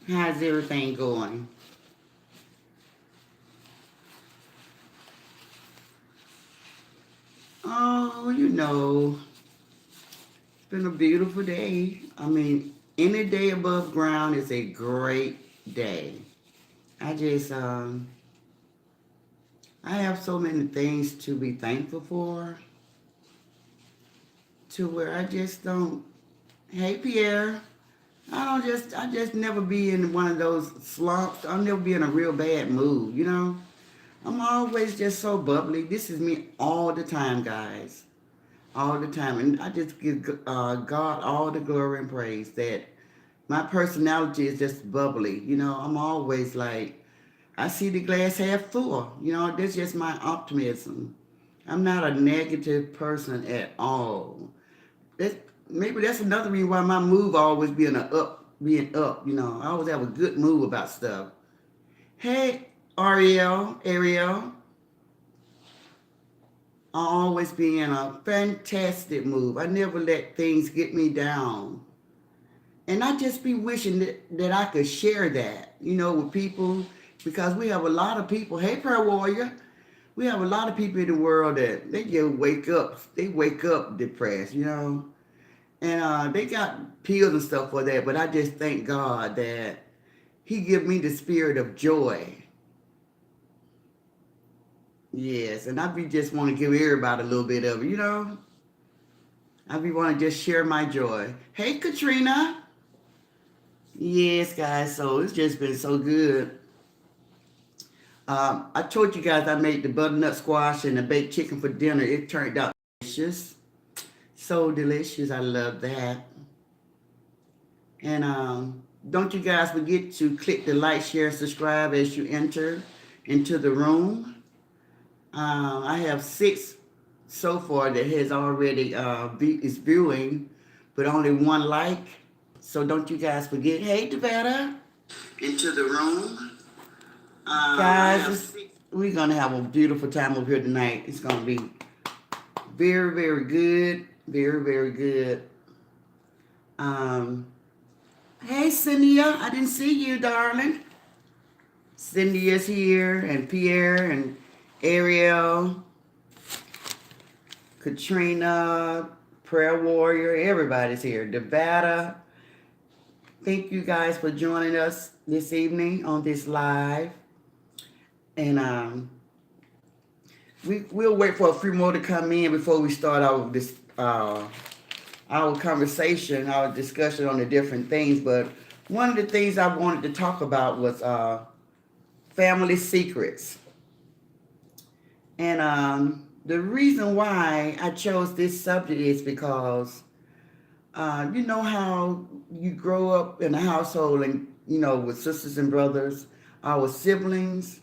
How's everything going? Oh, it's been a beautiful day. I mean, any day above ground is a great day. I just, I have so many things to be thankful for, to where I just don't. Hey, Pierre, I just never be in one of those slumps. I'll never be in a real bad mood. I'm always just so bubbly. This is me all the time, guys. All the time. And I just give God all the glory and praise that my personality is just bubbly. I'm always like, I see the glass half full. That's just my optimism. I'm not a negative person at all. That's, maybe that's another reason why my mood always being up. I always have a good mood about stuff. Hey, Ariel, I always be in a fantastic mood. I never let things get me down. And I just be wishing that I could share that, with people because we have a lot of people. Hey, prayer warrior, we have a lot of people in the world that they just wake up. They wake up depressed. And they got pills and stuff for that. But I just thank God that He give me the spirit of joy. Yes, and I be just want to give everybody a little bit of it. I be want to just share my joy. Hey, Katrina. Yes, guys. So it's just been so good. I told you guys I made the butternut squash and the baked chicken for dinner. It turned out delicious. So delicious. I love that. And don't you guys forget to click the like, share, and subscribe as you enter into the room. I have 6 so far that has already is viewing, but only 1 like. So don't you guys forget. Hey, Devetta, into the room. Guys, we're gonna have a beautiful time over here tonight. It's gonna be very, very good. Very, very good. Um, hey, Cynthia, I didn't see you, darling. Cynthia's here, and Pierre, and Ariel, Katrina, Prayer Warrior, everybody's here. Devada. Thank you guys for joining us this evening on this live. And we'll wait for a few more to come in before we start our conversation, our discussion on the different things. But one of the things I wanted to talk about was family secrets. And the reason why I chose this subject is because you know how you grow up in a household and, with sisters and brothers, our siblings,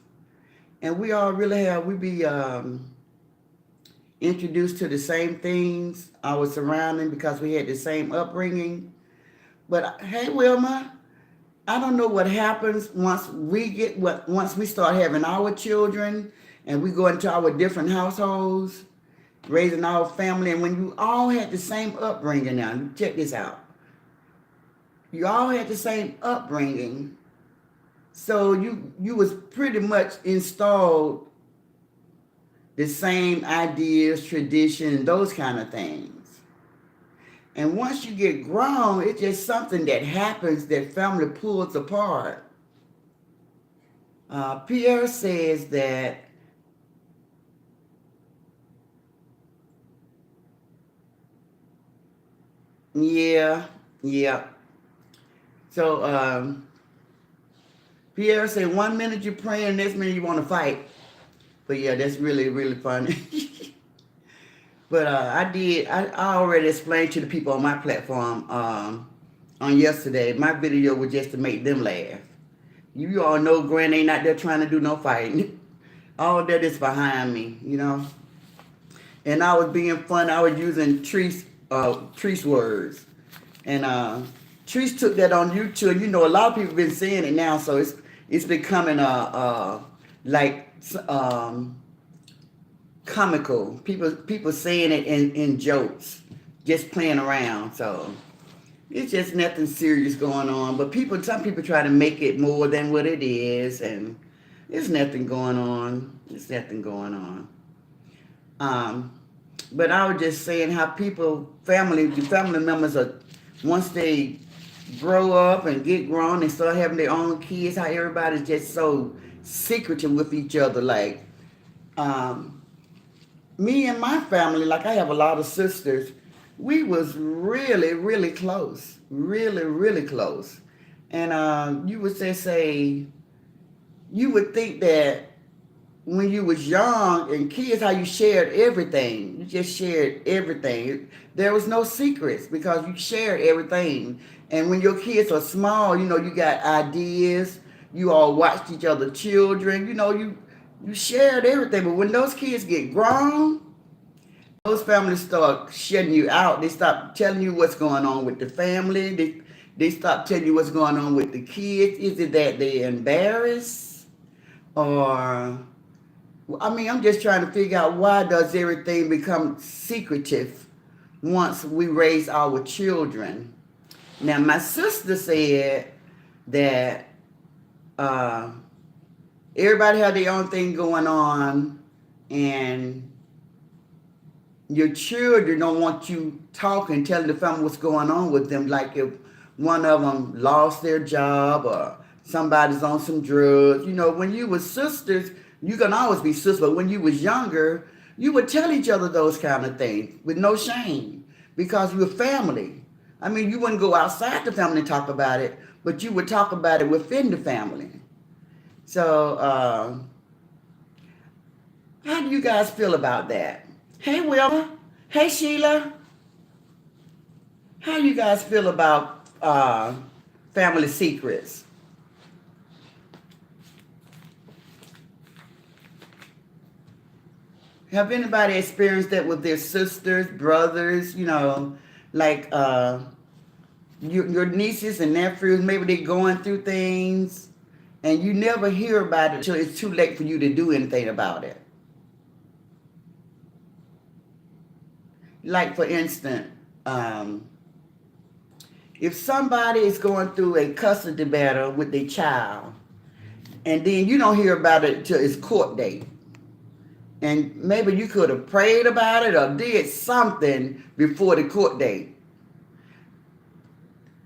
and we all really have, we be introduced to the same things, our surrounding, because we had the same upbringing. But hey, Wilma, I don't know what happens once we start having our children and we go into our different households, raising our family, and when you all had the same upbringing. Now check this out. You all had the same upbringing, so you was pretty much installed the same ideas, tradition, those kind of things. And once you get grown, it's just something that happens that family pulls apart. Pierre says that yeah, yeah. So Pierre said 1 minute you're praying, next minute you want to fight. But yeah, that's really, really funny. But I already explained to the people on my platform on yesterday. My video was just to make them laugh. You all know Granny ain't out there trying to do no fighting. All that is behind me. And I was being fun. I was using Treese words. And Treese took that on YouTube. A lot of people been saying it now, so it's becoming like comical. People saying it in jokes, just playing around. So It's just nothing serious going on. But some people try to make it more than what it is, and there's nothing going on. There's nothing going on. Um, but I was just saying how the family members are, once they grow up and get grown and start having their own kids, how everybody's just so secretive with each other. Like, um, me and my family, like I have a lot of sisters, we was really, really close. Really, really close. And you would say, you would think that when you was young and kids, how you shared everything. You just shared everything. There was no secrets because you shared everything. And when your kids are small, you got ideas. You all watched each other children. You shared everything. But when those kids get grown, those families start shutting you out. They stop telling you what's going on with the family. They stop telling you what's going on with the kids. Is it that they're embarrassed, or I'm just trying to figure out, why does everything become secretive once we raise our children? Now, my sister said that uh, everybody had their own thing going on, and your children don't want you talking, telling the family what's going on with them. Like if one of them lost their job or somebody's on some drugs. When you were sisters, you can always be sisters, but when you was younger, you would tell each other those kind of things with no shame because you were family. You wouldn't go outside the family and talk about it, but you would talk about it within the family. So, how do you guys feel about that? Hey, Wilma. Hey, Sheila. How do you guys feel about family secrets? Have anybody experienced that with their sisters, brothers, like your nieces and nephews? Maybe they're going through things and you never hear about it until it's too late for you to do anything about it. Like, for instance, if somebody is going through a custody battle with their child, and then you don't hear about it till it's court date, and maybe you could have prayed about it or did something before the court date.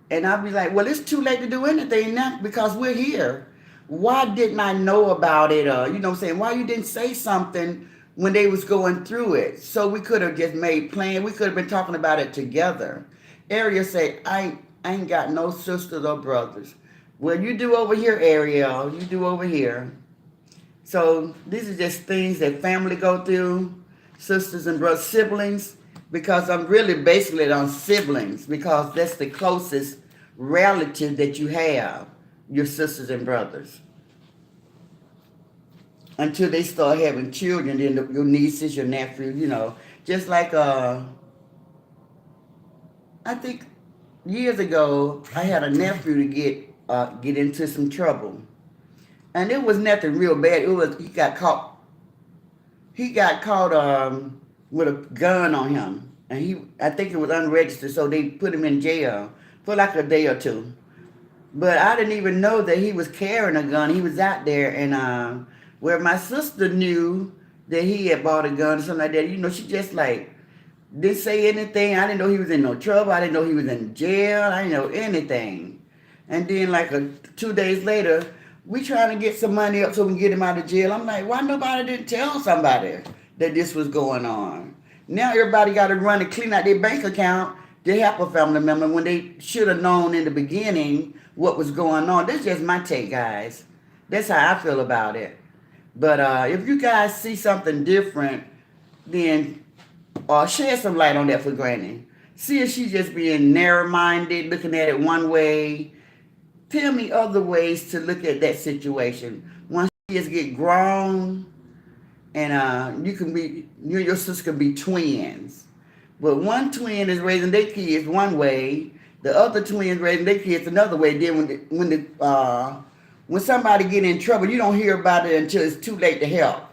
And I'll be like, well, it's too late to do anything now because we're here. Why didn't I know about it? Or, why you didn't say something when they was going through it? So we could have just made plans. We could have been talking about it together. Ariel say, I ain't got no sisters or brothers. Well, you do over here, Ariel. You do over here. So these are just things that family go through, sisters and brothers, siblings, because I'm really basically on siblings because that's the closest relative that you have, your sisters and brothers. Until they start having children, then your nieces, your nephews, just like I think years ago I had a nephew to get into some trouble. And it was nothing real bad. He got caught. He got caught with a gun on him, and I think it was unregistered, so they put him in jail for like a day or two. But I didn't even know that he was carrying a gun. He was out there, and where my sister knew that he had bought a gun or something like that. She just like didn't say anything. I didn't know he was in no trouble. I didn't know he was in jail. I didn't know anything. And then like 2 days later, we trying to get some money up so we can get him out of jail. I'm like, why nobody didn't tell somebody that this was going on? Now everybody got to run and clean out their bank account to help a family member when they should have known in the beginning what was going on. That's just my take, guys. That's how I feel about it. But if you guys see something different, then shed some light on that for Granny. See if she's just being narrow-minded, looking at it one way. Tell me other ways to look at that situation. Once kids get grown, and you and your sister can be twins. But one twin is raising their kids one way, the other twin is raising their kids another way. Then when somebody get in trouble, you don't hear about it until it's too late to help.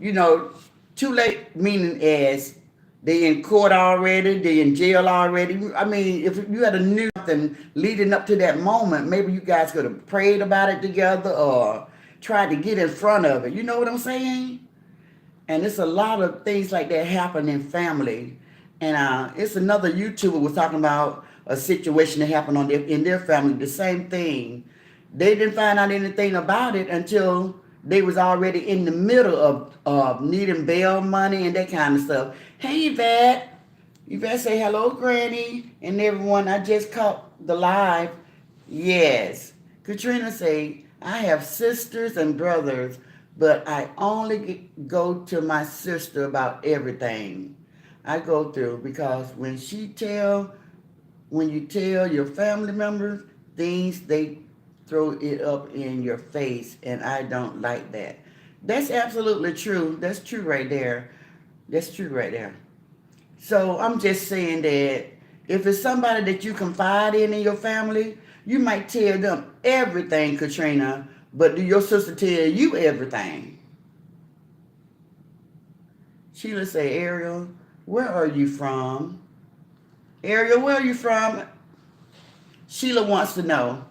Too late meaning as They in court already. They in jail already. I mean, if you had a new something leading up to that moment, maybe you guys could have prayed about it together or tried to get in front of it. You know what I'm saying? And it's a lot of things like that happen in family. And it's another YouTuber was talking about a situation that happened in their family. The same thing. They didn't find out anything about it until they was already in the middle of needing bail money and that kind of stuff. Hey, Yvette. Yvette say, hello, Granny, and everyone. I just caught the live. Yes. Katrina say, I have sisters and brothers, but I only go to my sister about everything I go through because when you tell your family members things, they throw it up in your face, and I don't like that. That's absolutely true. That's true right there. That's true right there. So I'm just saying that if it's somebody that you confide in your family, you might tell them everything, Katrina, but do your sister tell you everything? Sheila say, Ariel, where are you from? Ariel, where are you from? Sheila wants to know.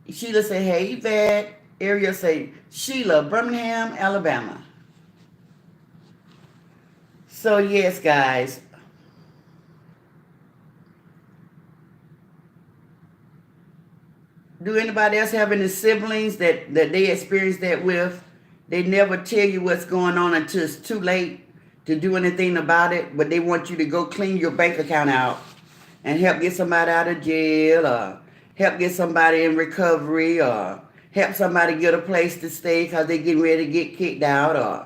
Sheila say, hey, Yvette. Ariel say, Sheila, Birmingham, Alabama. So yes, guys. Do anybody else have any siblings that they experience that with? They never tell you what's going on until it's too late to do anything about it, but they want you to go clean your bank account out and help get somebody out of jail or help get somebody in recovery or help somebody get a place to stay because they're getting ready to get kicked out or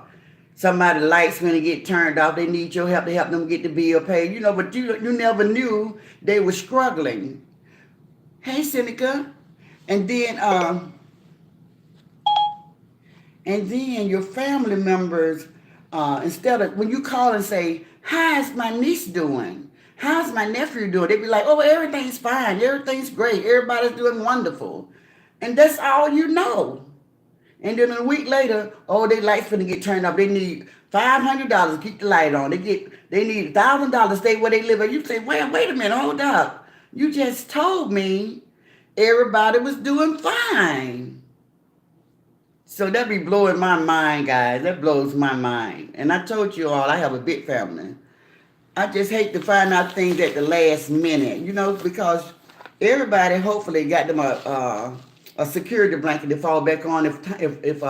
somebody's lights going to get turned off. They need your help to help them get the bill paid. You know, but you never knew they were struggling. Hey, Seneca. And then your family members, instead of when you call and say, how's my niece doing? How's my nephew doing? They be like, oh, everything's fine. Everything's great. Everybody's doing wonderful. And that's all you know. And then a week later, oh, their lights finna get turned off. They need $500 to keep the light on. They need $1,000 to stay where they live. And you say, wait a minute, hold up. You just told me everybody was doing fine. So that be blowing my mind, guys. That blows my mind. And I told you all, I have a big family. I just hate to find out things at the last minute, you know, because everybody hopefully got them a security blanket to fall back on if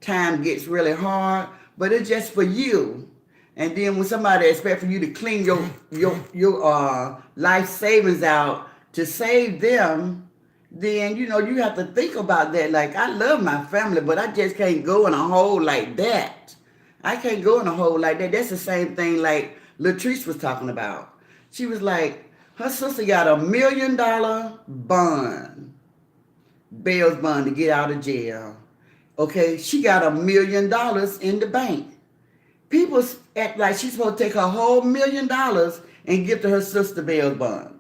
time gets really hard. But it's just for you. And then when somebody expect for you to clean your life savings out to save them, then you know you have to think about that. Like, I love my family, but I just can't go in a hole like that. I can't go in a hole like that. That's the same thing like Latrice was talking about. She was like, her sister got $1 million bail bond to get out of jail. Okay, she got $1 million in the bank. People act like she's supposed to take her whole $1 million and give to her sister bail bond.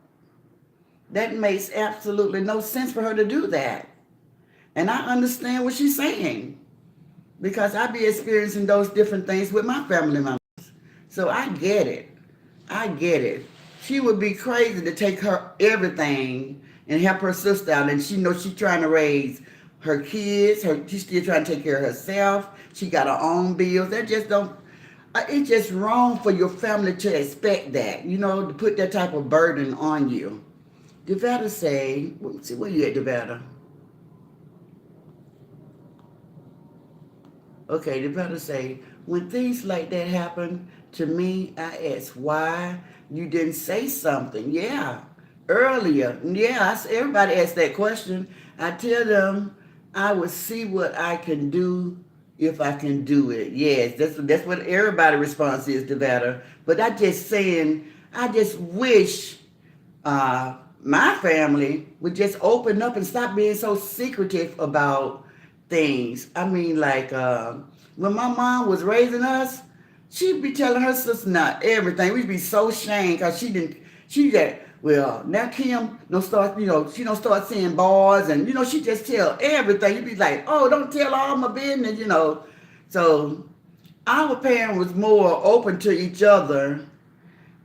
That makes absolutely no sense for her to do that. And I understand what she's saying because I be experiencing those different things with my family members. So I get it. I get it. She would be crazy to take her everything and help her sister out. And she knows she's trying to raise her kids. She's still trying to take care of herself. She got her own bills. That just don't, it's just wrong for your family to expect that, you know, to put that type of burden on you. Devetta say, see, where you at, Devetta? Okay, Devetta say, when things like that happen to me, I ask why you didn't say something. Yeah, earlier. Yeah, everybody asks that question. I tell them I will see what I can do if I can do it. Yes, that's what everybody response is, Devetta. But I just saying, I just wish my family would just open up and stop being so secretive about things. I mean, like when my mom was raising us, she'd be telling her sister not everything. We'd be so ashamed because she said, well, now Kim don't start, you know, she don't start seeing bars and, you know, she just tell everything. You'd be like, oh, don't tell all my business, you know. So our parents was more open to each other,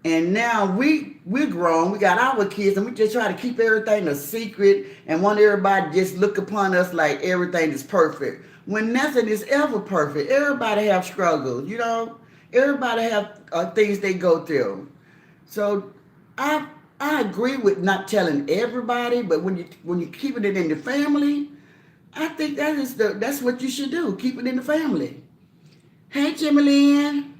and now we're grown. We got our kids, and we just try to keep everything a secret and want everybody to just look upon us like everything is perfect. When nothing is ever perfect. Everybody have struggles, you know. Everybody have things they go through. So I I agree with not telling everybody, but when you keeping it in the family, I think that's what you should do. Keep it in the family. Hey, Jimmy Lynn.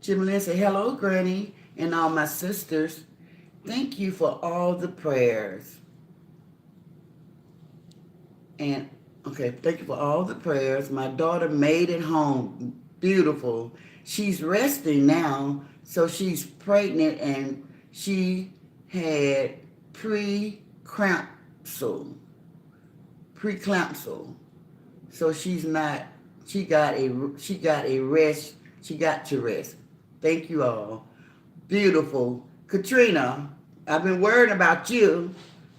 Jimmy Lynn say, hello, Granny, and all my sisters. Thank you for all the prayers. And, okay, thank you for all the prayers. My daughter made it home. Beautiful. She's resting now, so she's pregnant, and she had pre-clamsal. Pre-clamsal. So she got a rest. She got to rest. Thank you all. Beautiful. Katrina, I've been worried about you.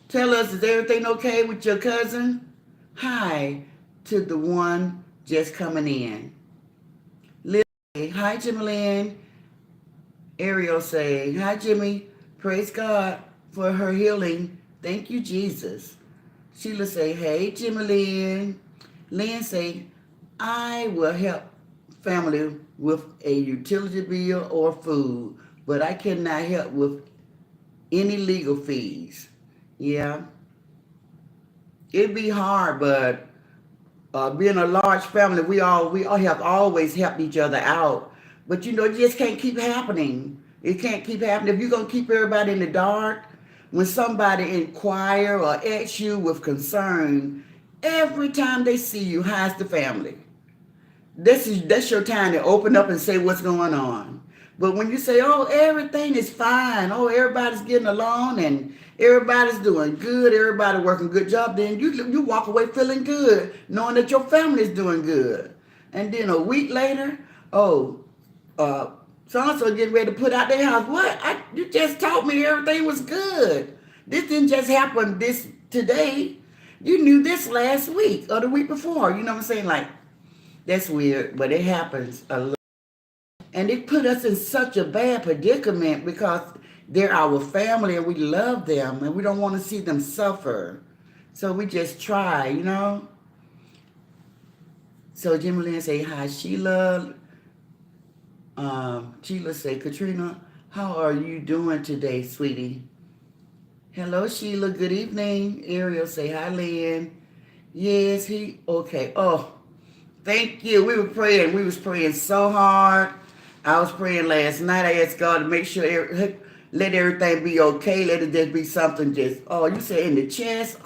Tell us, is everything okay with your cousin? Hi to the one just coming in. Lily, hi Jimmy Lynn. Ariel say, hi Jimmy. Praise God for her healing. Thank you, Jesus. Sheila say, hey Jimmy Lynn. Lynn say, I will help family with a utility bill or food, but I cannot help with any legal fees. Yeah, it'd be hard, but being a large family, we all have always helped each other out. But you know, it just can't keep happening. It can't keep happening. If you're gonna keep everybody in the dark, when somebody inquire or asks you with concern, every time they see you, how's the family? That's your time to open up and say what's going on. But when you say, "Oh, everything is fine. Oh, everybody's getting along and everybody's doing good. Everybody working good job," then you walk away feeling good, knowing that your family's doing good. And then a week later, oh, uh, so and so getting ready to put out their house. What? You just told me everything was good. This didn't just happen this today. You knew this last week or the week before. You know what I'm saying? Like, that's weird, but it happens a lot. And it put us in such a bad predicament because they're our family and we love them and we don't want to see them suffer. So we just try, you know? So Jimmy Lynn say, hi, Sheila. Sheila say, Katrina, how are you doing today, sweetie? Hello, Sheila. Good evening. Ariel say, hi, Lynn. Yes, okay. Oh, thank you. We were praying. We was praying so hard. I was praying last night. I asked God to make sure, let everything be okay. Let it just be something just, oh, you said in the chest.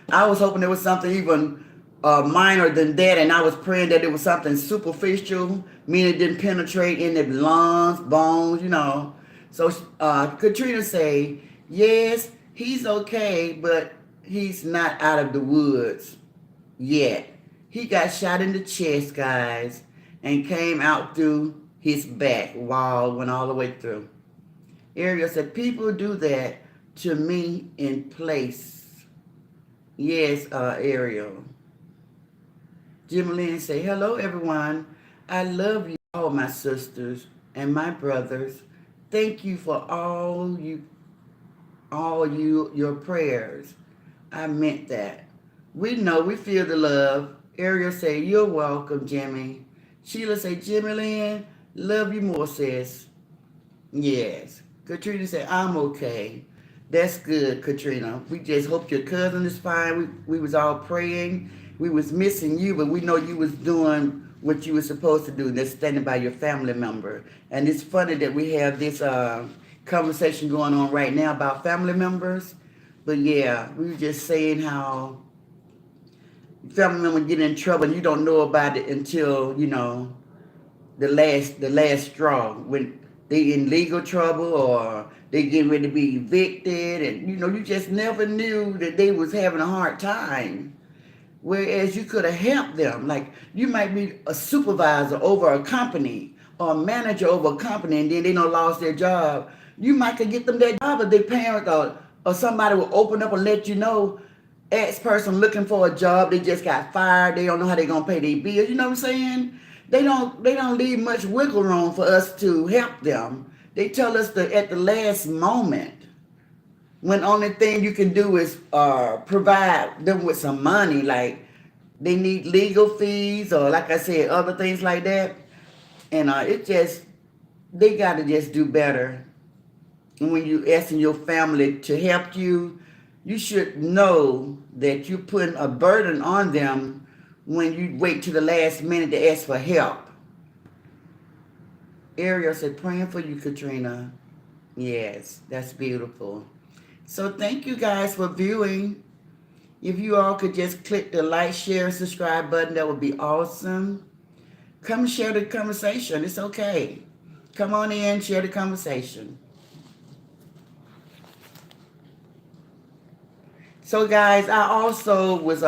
I was hoping there was something even minor than that. And I was praying that it was something superficial, meaning it didn't penetrate in the lungs, bones, you know. So Katrina say, yes, he's okay, but he's not out of the woods yet. He got shot in the chest, guys, and came out through his back wall, went all the way through. Ariel said, people do that to me in place. Yes, Ariel. Jim Lynn say, hello, everyone. I love you, all my sisters and my brothers. Thank you for your prayers. I meant that. We know, we feel the love. Ariel say, you're welcome, Jimmy. Sheila say, Jimmy Lynn, love you more, sis. Yes. Katrina said, I'm okay. That's good, Katrina. We just hope your cousin is fine. We was all praying. We was missing you, but we know you was doing what you were supposed to do. That's standing by your family member. And it's funny that we have this conversation going on right now about family members. But yeah, we were just saying how family member get in trouble and you don't know about it until, you know, the last straw, when they in legal trouble or they getting ready to be evicted, and you know, you just never knew that they was having a hard time. Whereas you could have helped them. Like, you might be a supervisor over a company or a manager over a company, and then they don't lost their job. You might could get them that job if their parents or somebody will open up and let you know, ex-person looking for a job, they just got fired, they don't know how they're gonna pay their bills, you know what I'm saying? They don't leave much wiggle room for us to help them. They tell us that at the last moment, when only thing you can do is provide them with some money, like they need legal fees or like I said, other things like that. And it just they gotta just do better. And when you asking your family to help you, you should know that you're putting a burden on them when you wait to the last minute to ask for help. Ariel said, praying for you, Katrina. Yes, that's beautiful. So thank you guys for viewing. If you all could just click the like, share, and subscribe button, that would be awesome. Come share the conversation. It's okay. Come on in, share the conversation. So guys, I also was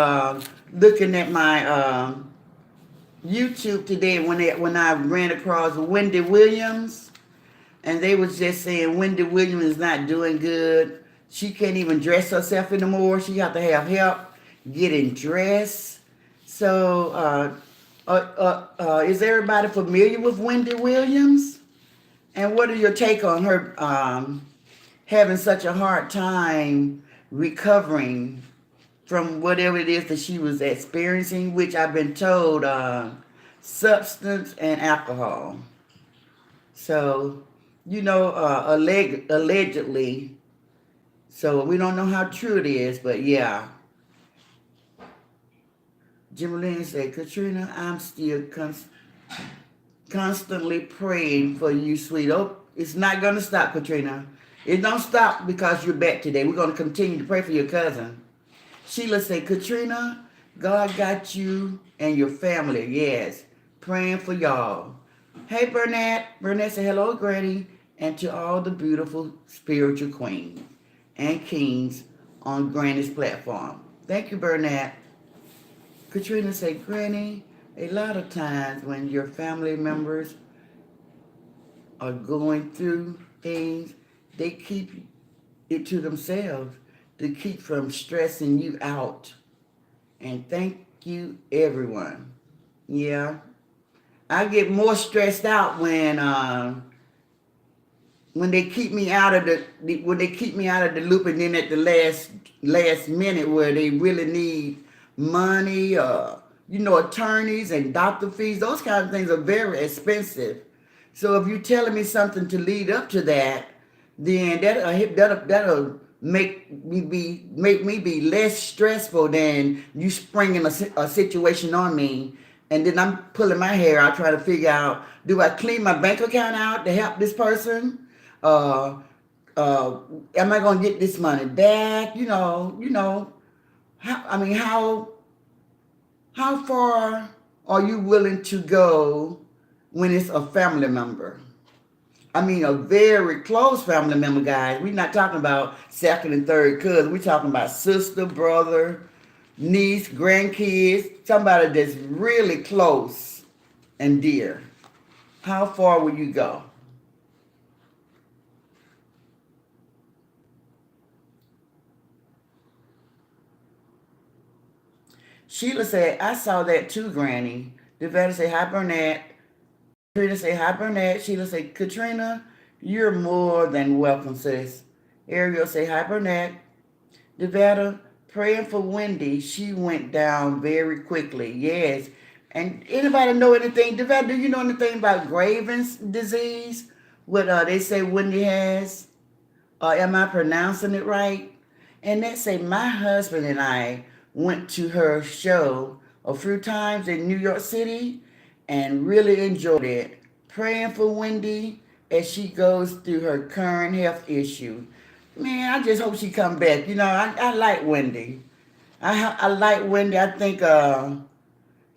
looking at my YouTube today when I ran across Wendy Williams, and they was just saying Wendy Williams is not doing good. She can't even dress herself anymore. She have to have help getting dressed. So, is everybody familiar with Wendy Williams? And what are your take on her having such a hard time recovering from whatever it is that she was experiencing, which I've been told substance and alcohol. So, allegedly. So we don't know how true it is, but yeah. Jim Lynn said, Katrina, I'm still constantly praying for you, sweet. Oh, it's not going to stop, Katrina. It don't stop because you're back today. We're going to continue to pray for your cousin. Sheila said, Katrina, God got you and your family. Yes, praying for y'all. Hey, Burnett. Burnett said, hello, Granny, and to all the beautiful spiritual queens and kings on Granny's platform. Thank you, Burnett. Katrina said, Granny, a lot of times when your family members are going through things, they keep it to themselves to keep from stressing you out. And thank you, everyone. Yeah, I get more stressed out when they keep me out of the loop, and then at the last minute where they really need money, attorneys and doctor fees, those kind of things are very expensive. So if you're telling me something to lead up to that, then that'll make me be less stressful than you springing a situation on me, and then I'm pulling my hair out trying to figure out, do I clean my bank account out to help this person? Uh, am I gonna get this money back? How far are you willing to go when it's a family member? I mean, a very close family member, guys. We're not talking about second and third cousin. We're talking about sister, brother, niece, grandkids, somebody that's really close and dear. How far will you go? Sheila said, I saw that too, Granny. Devetta said, hi, Burnett. Katrina say, hi, Burnett. Sheila say, Katrina, you're more than welcome, sis. Ariel say, hi, Burnett. Devetta, praying for Wendy. She went down very quickly. Yes. And anybody know anything? Devetta, do you know anything about Graven's disease? What they say Wendy has? Am I pronouncing it right? And they say my husband and I went to her show a few times in New York City and really enjoyed it. Praying for Wendy as she goes through her current health issue. Man, I just hope she come back. I like Wendy. I like Wendy. I think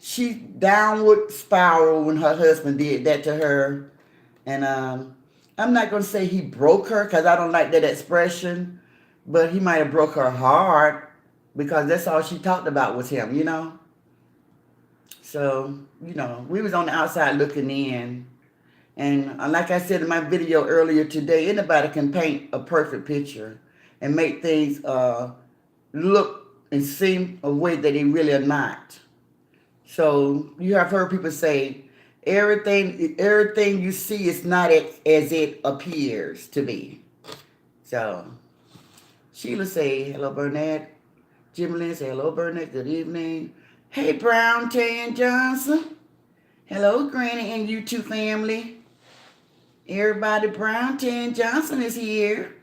she downward spiral when her husband did that to her. And I'm not going to say he broke her because I don't like that expression, but he might have broke her heart because that's all she talked about was him. So, we was on the outside looking in. And like I said in my video earlier today, anybody can paint a perfect picture and make things look and seem a way that they really are not. So you have heard people say everything you see is not as it appears to be. So Sheila say hello Burnett. Jimmy Lynn say hello Burnett. Good evening. Hey Brown Tan Johnson. Hello Granny and you two family. Everybody, Brown Tan Johnson is here.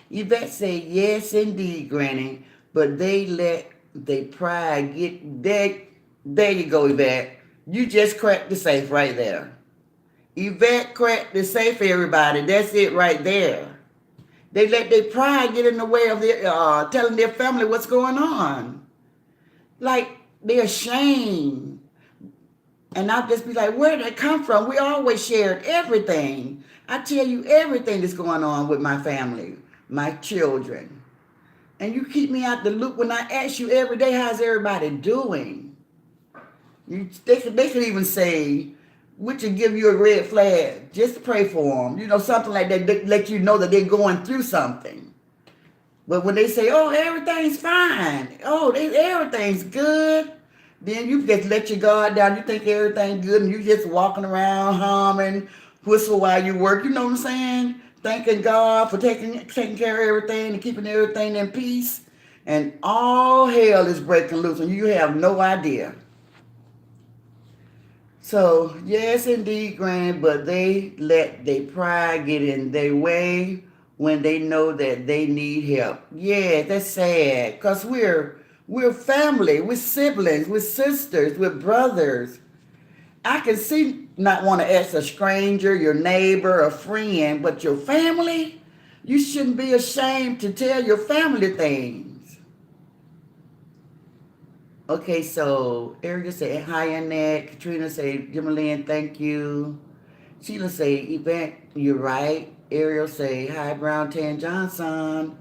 Yvette said, yes, indeed, Granny. But they let their pride get there. There you go, Yvette. You just cracked the safe right there. Yvette cracked the safe, everybody. That's it right there. They let their pride get in the way of their, telling their family what's going on. Like, they're ashamed. And I'll just be like, where did it come from? We always shared everything. I tell you everything that's going on with my family, my children. And you keep me out the loop when I ask you every day, how's everybody doing? They could even say, which would give you a red flag, just pray for them. You know, something like that, that let you know that they're going through something. But when they say, oh, everything's fine. Oh, everything's good. Then you just let your guard down. You think everything's good and you just walking around humming, whistle while you work. You know what I'm saying? Thanking God for taking care of everything and keeping everything in peace. And all hell is breaking loose and you have no idea. So, yes, indeed, Granny, but they let their pride get in their way when they know that they need help. Yeah, that's sad because we're family, we're siblings, we're sisters, we're brothers. I can see not want to ask a stranger, your neighbor, a friend, but your family, you shouldn't be ashamed to tell your family things. Okay, so Erica say hi, Annette. Katrina say, Jimmy Lynn, thank you. Sheila say, Yvette, you're right. Ariel say, hi, Brown Tan Johnson.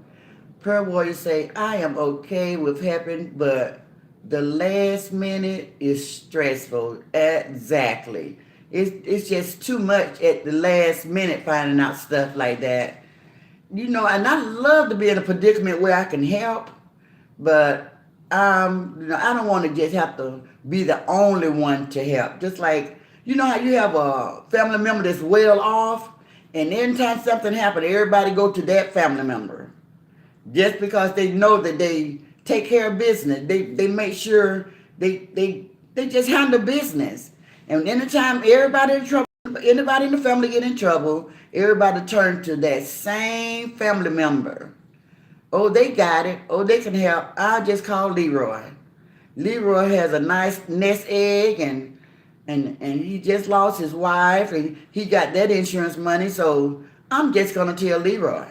Prayer Warrior say, I am okay with helping, but the last minute is stressful. Exactly. It's just too much at the last minute finding out stuff like that. You know, and I love to be in a predicament where I can help, but you know, I don't want to just have to be the only one to help. Just like, you know how you have a family member that's well off, and anytime something happens, everybody go to that family member. Just because they know that they take care of business. They make sure they just handle business. And anytime everybody in trouble, anybody in the family get in trouble, everybody turn to that same family member. Oh, they got it. Oh, they can help. I'll just call Leroy. Leroy has a nice nest egg and he just lost his wife and he got that insurance money, so I'm just gonna tell Leroy.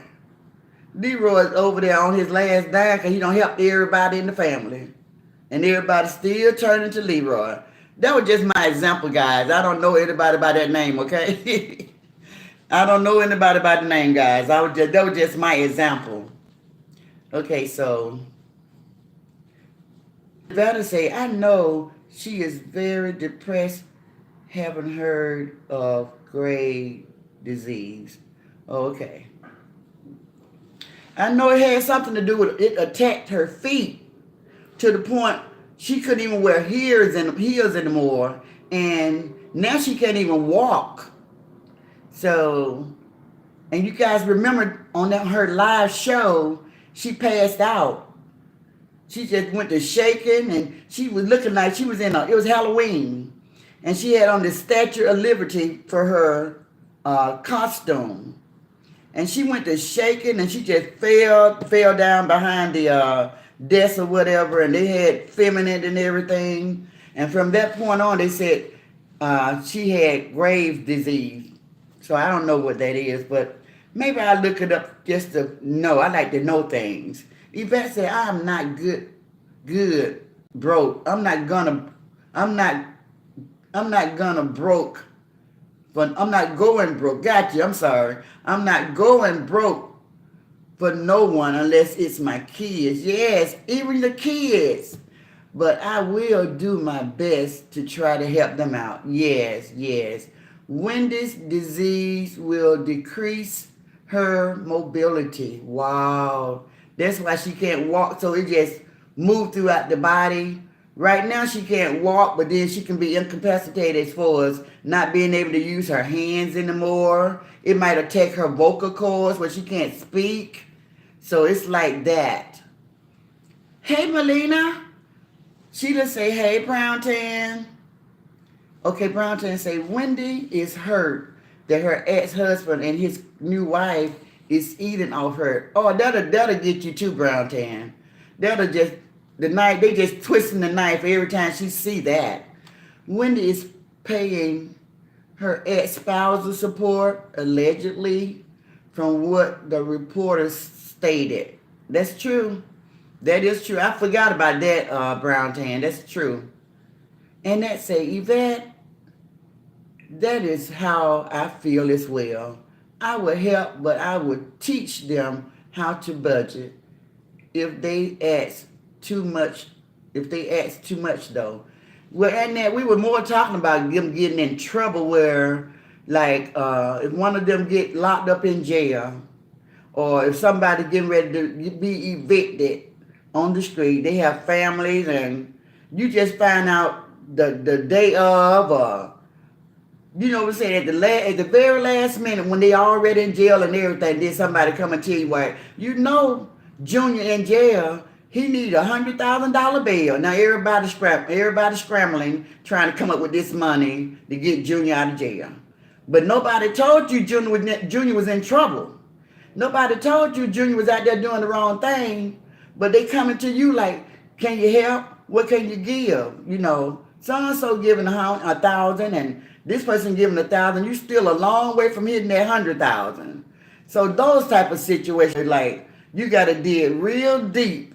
Leroy's over there on his last dime because he don't help everybody in the family. And everybody still turning to Leroy. That was just my example, guys. I don't know anybody by that name, okay? I don't know anybody by the name, guys. That was just my example. Okay, so Nevada say, I know she is very depressed, having heard of Graves' disease. Okay. I know it had something to do with it attacked her feet to the point she couldn't even wear heels anymore. And now she can't even walk. So, and you guys remember on her live show, she passed out. She just went to shaking and she was looking like she was it was Halloween. And she had on the Statue of Liberty for her costume. And she went to shaking and she just fell down behind the desk or whatever. And they had feminine and everything. And from that point on, they said she had Graves' disease. So I don't know what that is, but maybe I'll look it up just to know. I like to know things. Yvette said, I'm not broke. I'm not gonna broke. But I'm not going broke. Got you. I'm sorry. I'm not going broke for no one unless it's my kids. Yes, even the kids. But I will do my best to try to help them out. Yes, yes. Wendy's disease will decrease her mobility. Wow. That's why she can't walk. So it just move throughout the body. Right now she can't walk, but then she can be incapacitated as far as not being able to use her hands anymore. It might attack her vocal cords where she can't speak. So it's like that. Hey, Melina. Sheila say, hey, Brown Tan. Okay, Brown Tan say, Wendy is hurt that her ex-husband and his new wife is eating off her. Oh, that'll get you too, Brown Tan. That'll just, the knife, they just twisting the knife every time she see that. Wendy is paying her ex-spousal support, allegedly, from what the reporter stated. That's true. That is true. I forgot about that, Brown Tan. That's true. And that say, Yvette, that is how I feel as well. I would help, but I would teach them how to budget if they ask too much. If they ask too much, though. Well, and that we were more talking about them getting in trouble where, like, if one of them get locked up in jail, or if somebody getting ready to be evicted on the street, they have families, and you just find out the day of, or you know what I'm saying, at the very last minute when they already in jail and everything, then somebody come and tell you what, you know, Junior in jail, he need $100,000 bail. Now everybody's scrambling, trying to come up with this money to get Junior out of jail. But nobody told you Junior was in trouble. Nobody told you Junior was out there doing the wrong thing. But they coming to you like, can you help? What can you give? You know, so-and-so giving $1,000 and this person giving $1,000. You still a long way from hitting that $100,000. So those type of situations, like, you got to dig real deep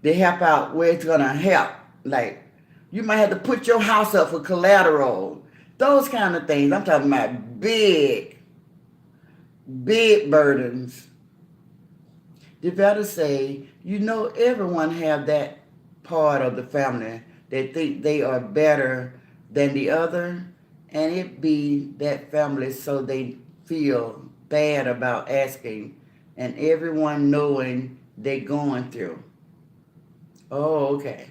to help out where it's going to help. Like, you might have to put your house up for collateral. Those kind of things. I'm talking about big burdens. You better say, you know, everyone have that part of the family that think they are better than the other, and it be that family so they feel bad about asking, and everyone knowing they're going through. Oh, okay.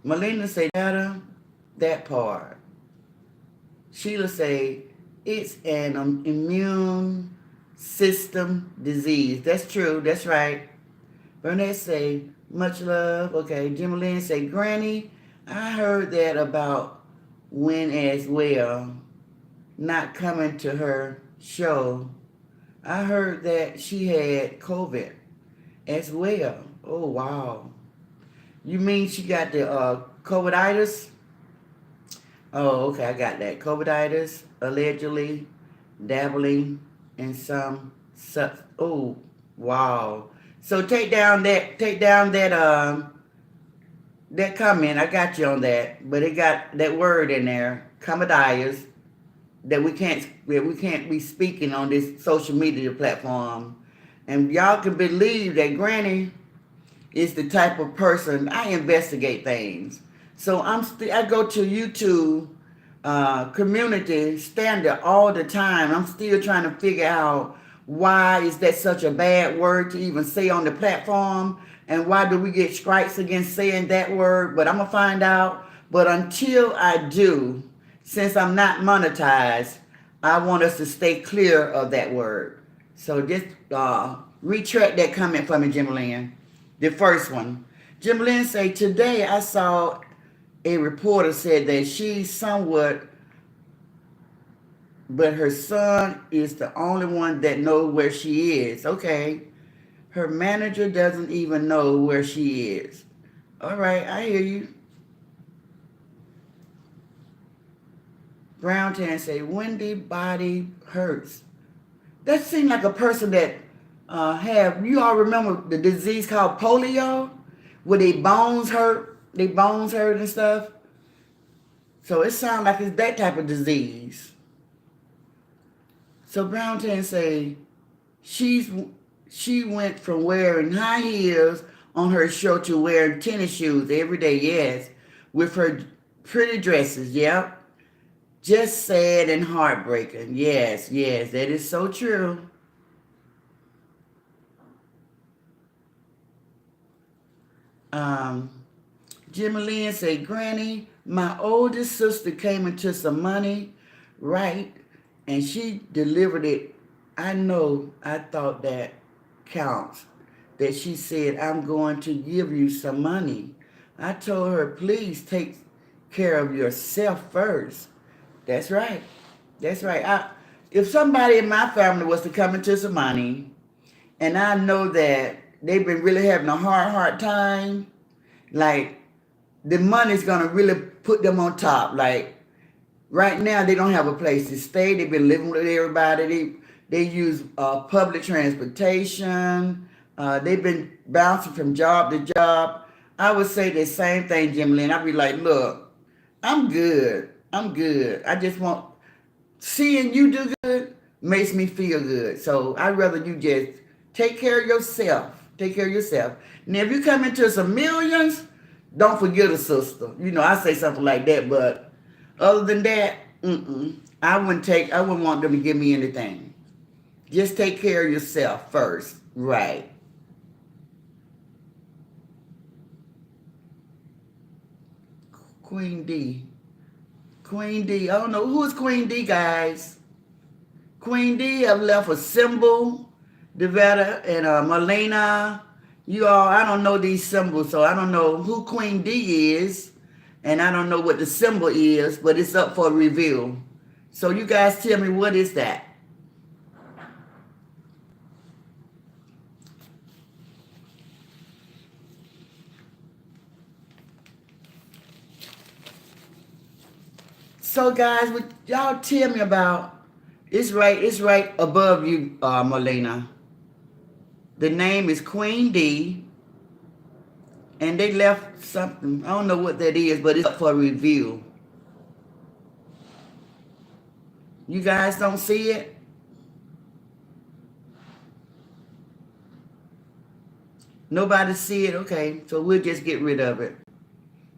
Melina say that part. Sheila say, it's an immune system disease. That's true. That's right. Burnett say, much love. Okay. Jim Lynn say, Granny, I heard that about Win as well, not coming to her show. I heard that she had COVID as well. Oh, wow. You mean she got the COVIDitis? Oh, okay, I got that. COVIDitis, allegedly dabbling in some oh, wow. So take down that that comment. I got you on that, but it got that word in there, COVIDitis, that we can't be speaking on this social media platform. And y'all can believe that Granny is the type of person, I investigate things. So I go to YouTube community standard all the time. I'm still trying to figure out why is that such a bad word to even say on the platform, and why do we get strikes against saying that word? But I'm gonna find out. But until I do, since I'm not monetized, I want us to stay clear of that word. So just retract that comment for me, Jim Lynn. The first one. Jim Lynn say, today I saw a reporter said that she's somewhat, but her son is the only one that knows where she is. Okay. Her manager doesn't even know where she is. All right, I hear you. Brown Tan say, Wendy body hurts. That seems like a person that you all remember the disease called polio, where their bones hurt and stuff. So it sounds like it's that type of disease. So Brown Tan say, she went from wearing high heels on her show to wearing tennis shoes every day, yes, with her pretty dresses, yep. Just sad and heartbreaking. Yes, that is so true. Um, Jimmy Lynn said, Granny, my oldest sister came into some money, right? And she delivered it. I thought that counts. That she said, I'm going to give you some money. I told her, please take care of yourself first. That's right. That's right. If somebody in my family was to come into some money, and I know that they've been really having a hard time, like the money's gonna really put them on top. Like right now, they don't have a place to stay. They've been living with everybody. They use public transportation. They've been bouncing from job to job. I would say the same thing, Jim Lynn. I'd be like, look, I'm good. I'm good. I just want seeing you do good makes me feel good. So I'd rather you just take care of yourself. Take care of yourself. Now, if you come into some millions, don't forget a sister. I say something like that, but other than that, I wouldn't want them to give me anything. Just take care of yourself first. Right. Queen D. Queen D. I don't know. Who is Queen D, guys? Queen D have left a symbol, Devetta and Melina. You all, I don't know these symbols, so I don't know who Queen D is, and I don't know what the symbol is, but it's up for review. So you guys tell me, what is that? So guys, what y'all tell me about, it's right above you, Melina. The name is Queen D, and they left something. I don't know what that is, but it's up for review. You guys don't see it? Nobody see it? Okay, so we'll just get rid of it.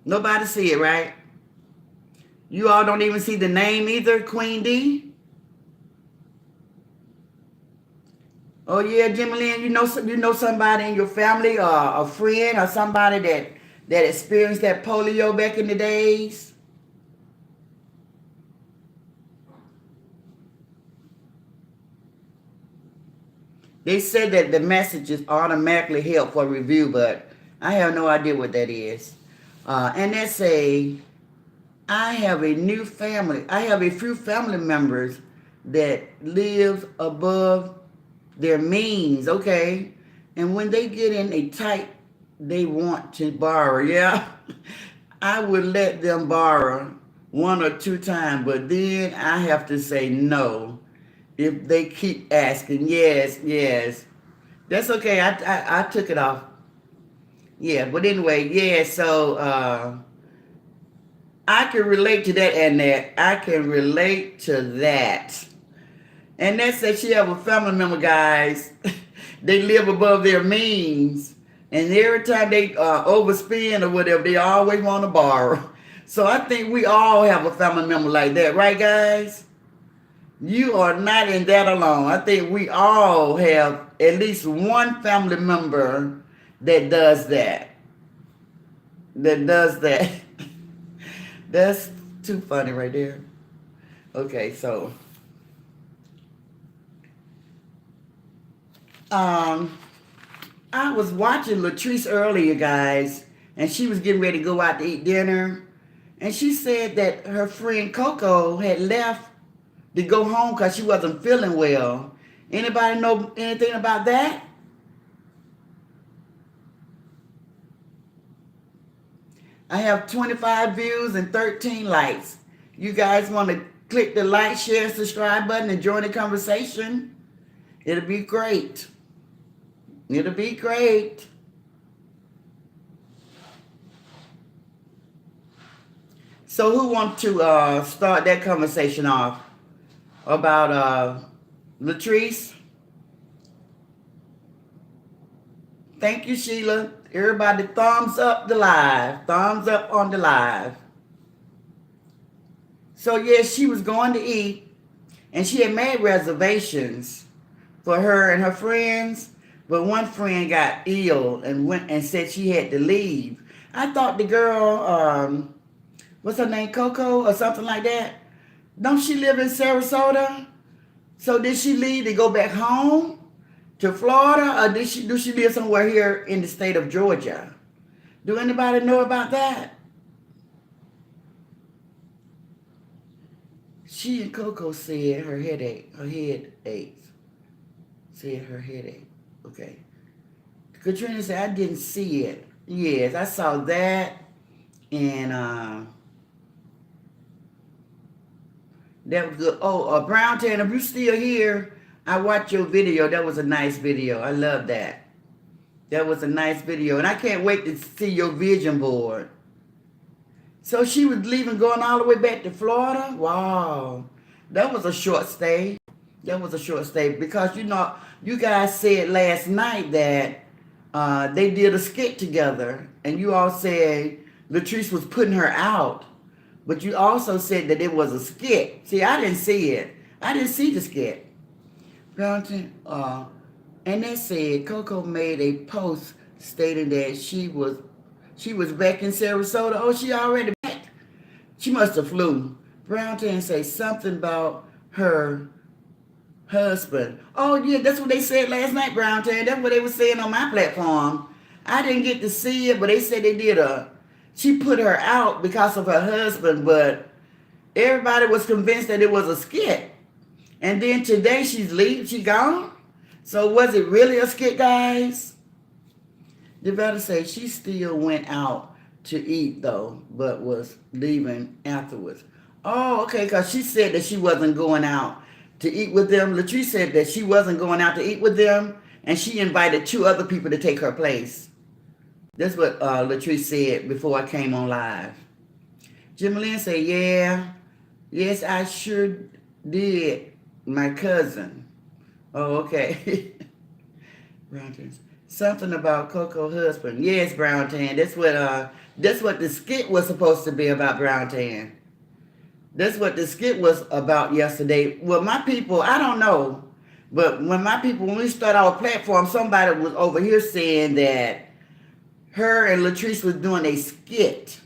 Nobody see it, right? You all don't even see the name either, Queen D? Oh yeah, Jimmy Lynn, you know somebody in your family or a friend or somebody that experienced that polio back in the days? They said that the message is automatically held for review, but I have no idea what that is. And they say, I have a new family. I have a few family members that live above their means, okay? And when they get in a tight, they want to borrow, yeah? I would let them borrow one or two times, but then I have to say no if they keep asking. Yes. That's okay. I took it off. Yeah, but anyway, yeah, so I can relate to that, and that I can relate to that. And that said, she have a family member, guys. They live above their means, and every time they overspend or whatever, they always want to borrow. So I think we all have a family member like that, right, guys? You are not in that alone. I think we all have at least one family member that does that. That does that. That's too funny right there. Okay, so I was watching Latrice earlier, guys, and she was getting ready to go out to eat dinner, and she said that her friend Coco had left to go home because she wasn't feeling well. Anybody know anything about that? I have 25 views and 13 likes. You guys want to click the like, share, subscribe button and join the conversation? It'll be great. It'll be great. So who wants to start that conversation off about Latrice? Thank you, Sheila. Everybody thumbs up the live. Thumbs up on the live. So yes, she was going to eat, and she had made reservations for her and her friends, But one friend got ill and went and said she had to leave. I thought the girl, what's her name, Coco or something like that? Don't she live in Sarasota? So did she leave to go back home to Florida, or do she live somewhere here in the state of Georgia? Do anybody know about that? She and Coco said her head aches. Said her headache. Okay. Katrina said, I didn't see it. Yes, I saw that. And that was good. Oh, Brown Tan, if you're still here, I watched your video. That was a nice video. I love that. That was a nice video. And I can't wait to see your vision board. So she was leaving, going all the way back to Florida? Wow. That was a short stay. That was a short stay because, you know, you guys said last night that they did a skit together, and you all said Latrice was putting her out, but you also said that it was a skit. See, I didn't see it. I didn't see the skit. And they said Coco made a post stating that she was back in Sarasota. Oh, she already back. She must have flew. Brownton say something about her husband. Oh yeah, that's what they said last night, Brownton. That's what they were saying on my platform. I didn't get to see it, but they said they did she put her out because of her husband, but everybody was convinced that it was a skit. And then today she gone. So was it really a skit, guys? The better say she still went out to eat though, but was leaving afterwards. Oh, okay, because she said that she wasn't going out to eat with them. Latrice said that she wasn't going out to eat with them, and she invited 2 other people to take her place. That's what Latrice said before I came on live. Jim Lynn said, yeah, yes, I sure did, my cousin. Oh, okay. Brown something about Coco husband. Yes, Brown Tan. That's what the skit was supposed to be about, Brown Tan. That's what the skit was about yesterday. Well, my people, I don't know, but when we start our platform, somebody was over here saying that her and Latrice was doing a skit,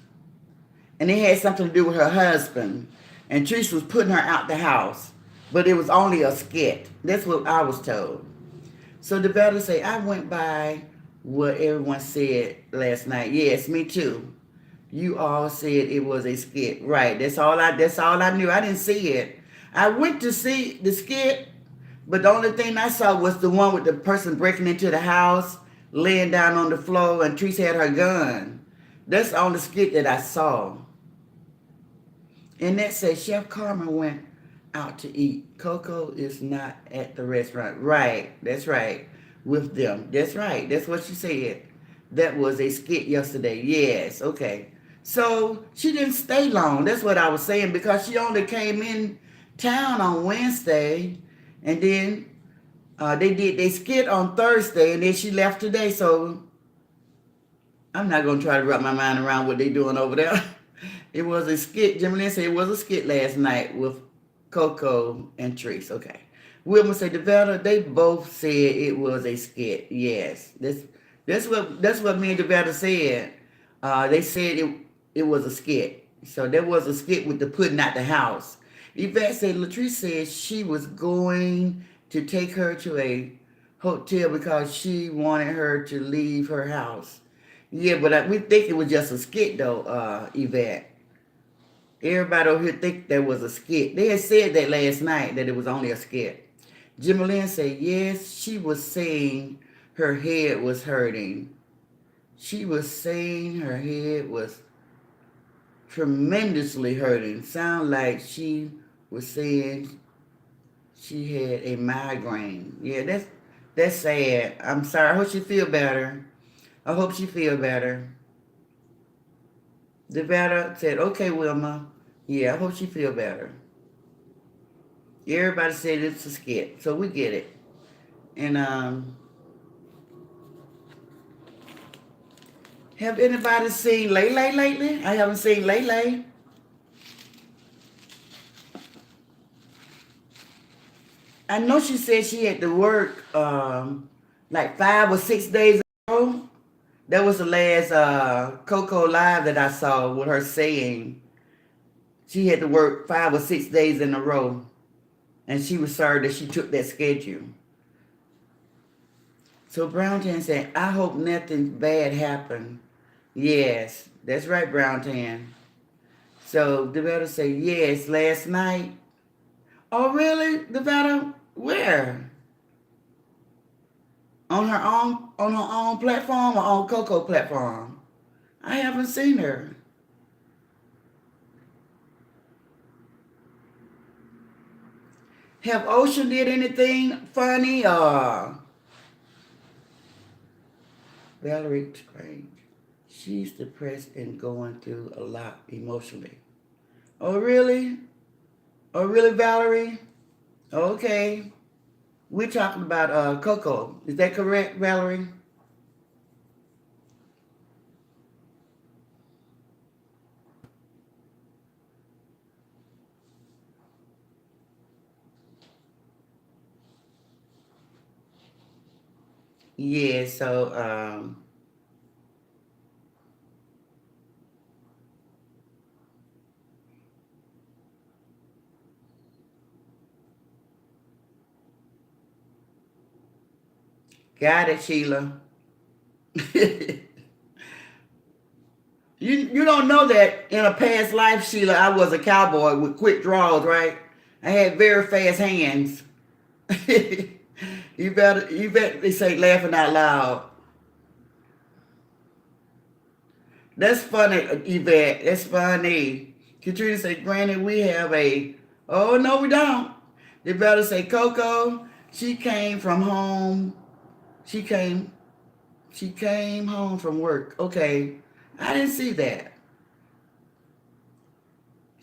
and it had something to do with her husband, and Trish was putting her out the house, but it was only a skit. That's what I was told. So the better say, I went by what everyone said last night. Yes, me too. You all said it was a skit. Right. That's all I knew. I didn't see it. I went to see the skit, but the only thing I saw was the one with the person breaking into the house, laying down on the floor, and Trish had her gun. That's the only skit that I saw. And that says Chef Carmen went out to eat. Coco is not at the restaurant. Right. That's right. With them. That's right. That's what she said. That was a skit yesterday. Yes. Okay. So she didn't stay long. That's what I was saying, because she only came in town on Wednesday, and then they did they skit on Thursday, and then she left today. So I'm not gonna try to wrap my mind around what they doing over there. It was a skit. Jimmy Lynn said it was a skit last night with Coco and Trish. Okay. Wilma said Devetta, they both said it was a skit. Yes. That's what me and Devetta said. They said it was a skit. So there was a skit with the putting out the house. Yvette said Latrice said she was going to take her to a hotel because she wanted her to leave her house. Yeah, but we think it was just a skit though, Yvette. Everybody over here think there was a skit. They had said that last night, that it was only a skit. Jimmy Lynn said, yes, she was saying her head was hurting. She was saying her head was tremendously hurting. Sound like she was saying she had a migraine. Yeah, that's sad. I'm sorry. I hope she feel better. I hope she feel better. Devetta said, okay, Wilma. Yeah, I hope she feel better. Everybody said it's a skit, so we get it. And have anybody seen Lele lately? I haven't seen Lele. I know she said she had to work like 5 or 6 days in a row. That was the last Coco Live that I saw with her saying she had to work 5 or 6 days in a row. And she was sorry that she took that schedule. So Brown Tan said, I hope nothing bad happened. Yes, that's right, Brown Tan. So Devetta said, yes, last night. Oh, really, Devetta? Where? On her own platform or on Coco platform? I haven't seen her. Have Ocean did anything funny or Valerie Strange? She's depressed and going through a lot emotionally. Oh, really? Oh, really, Valerie? Okay. We're talking about Coco. Is that correct, Valerie? Yeah, so got it, Sheila. you you don't know that in a past life, Sheila, I was a cowboy with quick draws, right? I had very fast hands. you better they say laughing out loud. That's funny, Yvette. That's funny. Katrina said, Granny, we have a oh no we don't. They better say Coco, she came from home. She came she came home from work. Okay. I didn't see that.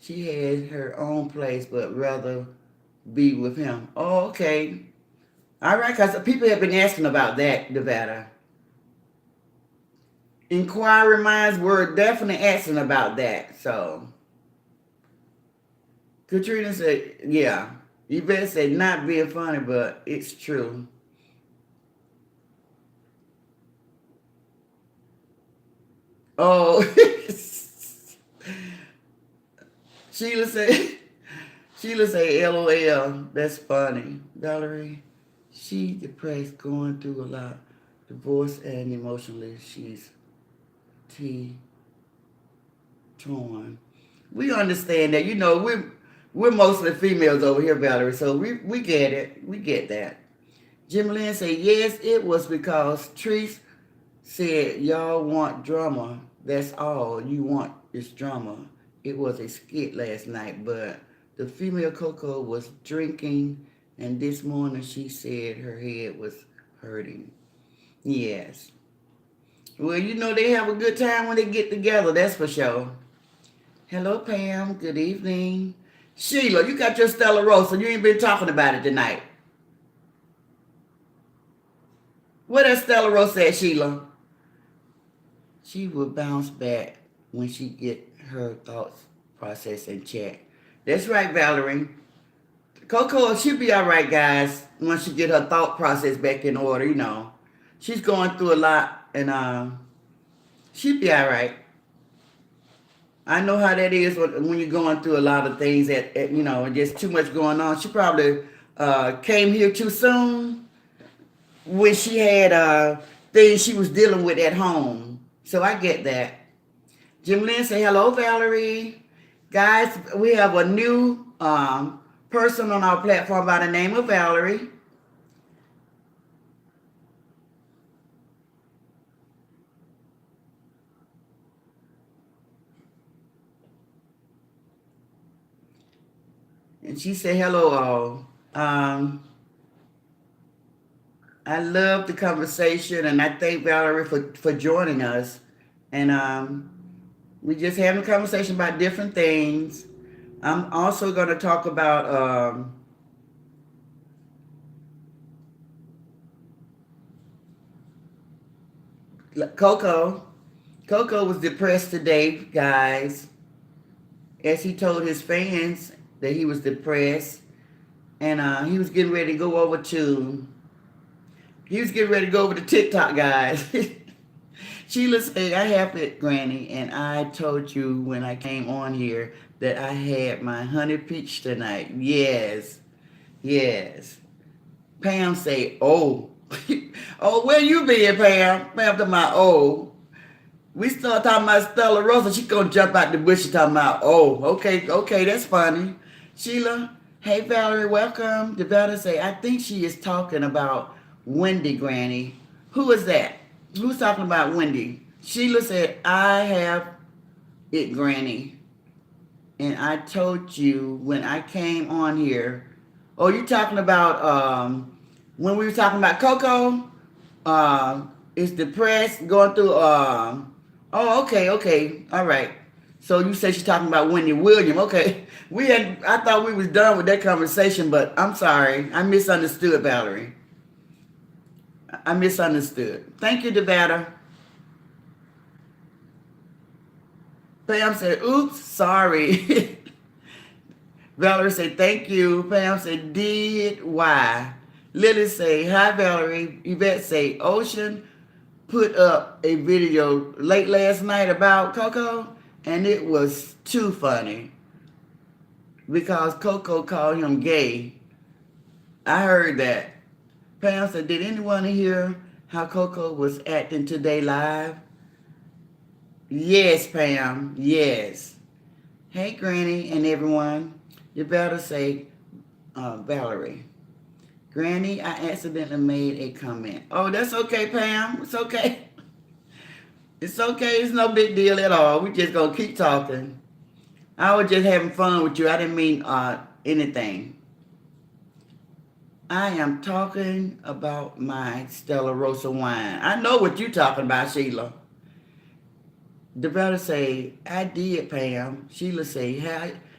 She had her own place but rather be with him. Oh, okay. All right, because people have been asking about that, Nevada. Inquiry minds were definitely asking about that. So Katrina said, yeah. Yvette said, not being funny, but it's true. Oh, Sheila said, Sheila said, LOL. That's funny. Valerie, she depressed, going through a lot. Divorce and emotionally, she's T torn. We understand that. You know, we're mostly females over here, Valerie, so we get it. We get that. Jim Lynn said, yes, it was because Treese said, y'all want drama. That's all you want is drama. It was a skit last night, but the female Coco was drinking, and this morning she said her head was hurting. Yes. Well, you know they have a good time when they get together, that's for sure. Hello, Pam. Good evening. Sheila, you got your Stella Rosa. You ain't been talking about it tonight. What that Stella Rosa at, Sheila? She will bounce back when she get her thoughts processed in check. That's right, Valerie. Coco, she'll be all right, guys, once she get her thought process back in order, you know. She's going through a lot, and she'll be all right. I know how that is when you're going through a lot of things you know, and just too much going on. She probably came here too soon when she had things she was dealing with at home. So I get that. Jim Lynn say, hello, Valerie. Guys, we have a new person on our platform by the name of Valerie. And she said, hello, all. I love the conversation, and I thank Valerie for joining us. And we just having a conversation about different things. I'm also going to talk about Coco. Coco was depressed today, guys, as he told his fans that he was depressed, and he was getting ready to go over to He was getting ready to go over to TikTok, guys. Sheila said, I have it, Granny, and I told you when I came on here that I had my honey peach tonight. Yes, yes. Pam say, oh. Oh, where you been, Pam? Pam to my oh. We start talking about Stella Rosa. She gonna jump out the bush and talking about, oh, okay, that's funny. Sheila, hey Valerie, welcome. The Valerie say, I think she is talking about Wendy, Granny. Who is that? Who's talking about Wendy? Sheila said, I have it, Granny. And I told you when I came on here. Oh, you talking about when we were talking about Coco? Is depressed, going through oh, okay, all right. So you said she's talking about Wendy William. Okay. I thought we was done with that conversation, but I'm sorry. I misunderstood, Valerie. I misunderstood. Thank you, Devada. Pam said, oops, sorry. Valerie said, thank you. Pam said, did why? Lily say, hi, Valerie. Yvette say, Ocean put up a video late last night about Coco, and it was too funny because Coco called him gay. I heard that. Pam said, did anyone hear how Coco was acting today live? Yes, Pam, yes. Hey, Granny and everyone. You better say, Valerie. Granny, I accidentally made a comment. Oh, that's okay, Pam. It's okay. It's okay. It's no big deal at all. We just gonna keep talking. I was just having fun with you. I didn't mean anything. I am talking about my Stella Rosa wine. I know what you're talking about, Sheila. The better say, I did, Pam. Sheila say,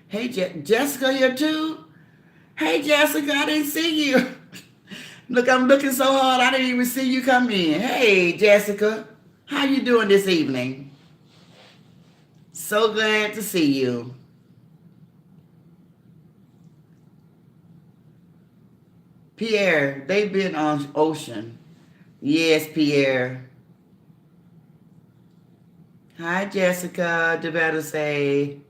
hey, Jessica here too? Hey, Jessica, I didn't see you. Look, I'm looking so hard, I didn't even see you come in. Hey, Jessica, how you doing this evening? So glad to see you. Pierre, they've been on Ocean. Yes, Pierre. Hi, Jessica. The better say.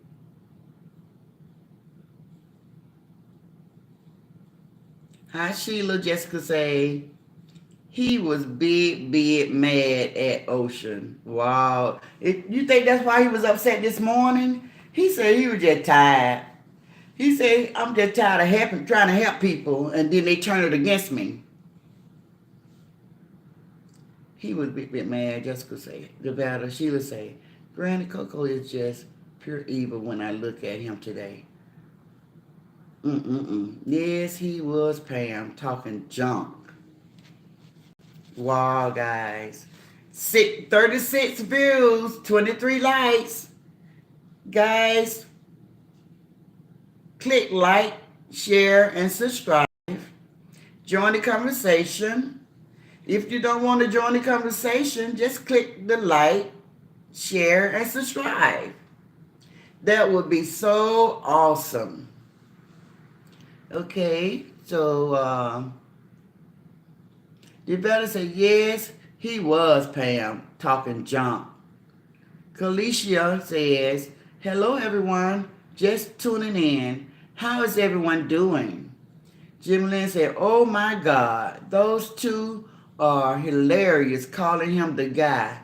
Hi, Sheila. Jessica say. He was big mad at Ocean. Wow. You think that's why he was upset this morning? He said he was just tired. He said, I'm just tired of trying to help people, and then they turn it against me. He was a bit mad, Jessica say. Nevada, Sheila say, Granny Coco is just pure evil when I look at him today. Yes, he was, Pam, talking junk. Wow, guys. 36 views, 23 likes. Guys, click like, share, and subscribe. Join the conversation. If you don't want to join the conversation, just click the like, share, and subscribe. That would be so awesome. Okay, so you better say, yes, he was, Pam, talking junk. Kalicia says, hello, everyone. Just tuning in. How is everyone doing? Jim Lynn said, oh, my God. Those two are hilarious, calling him the guy.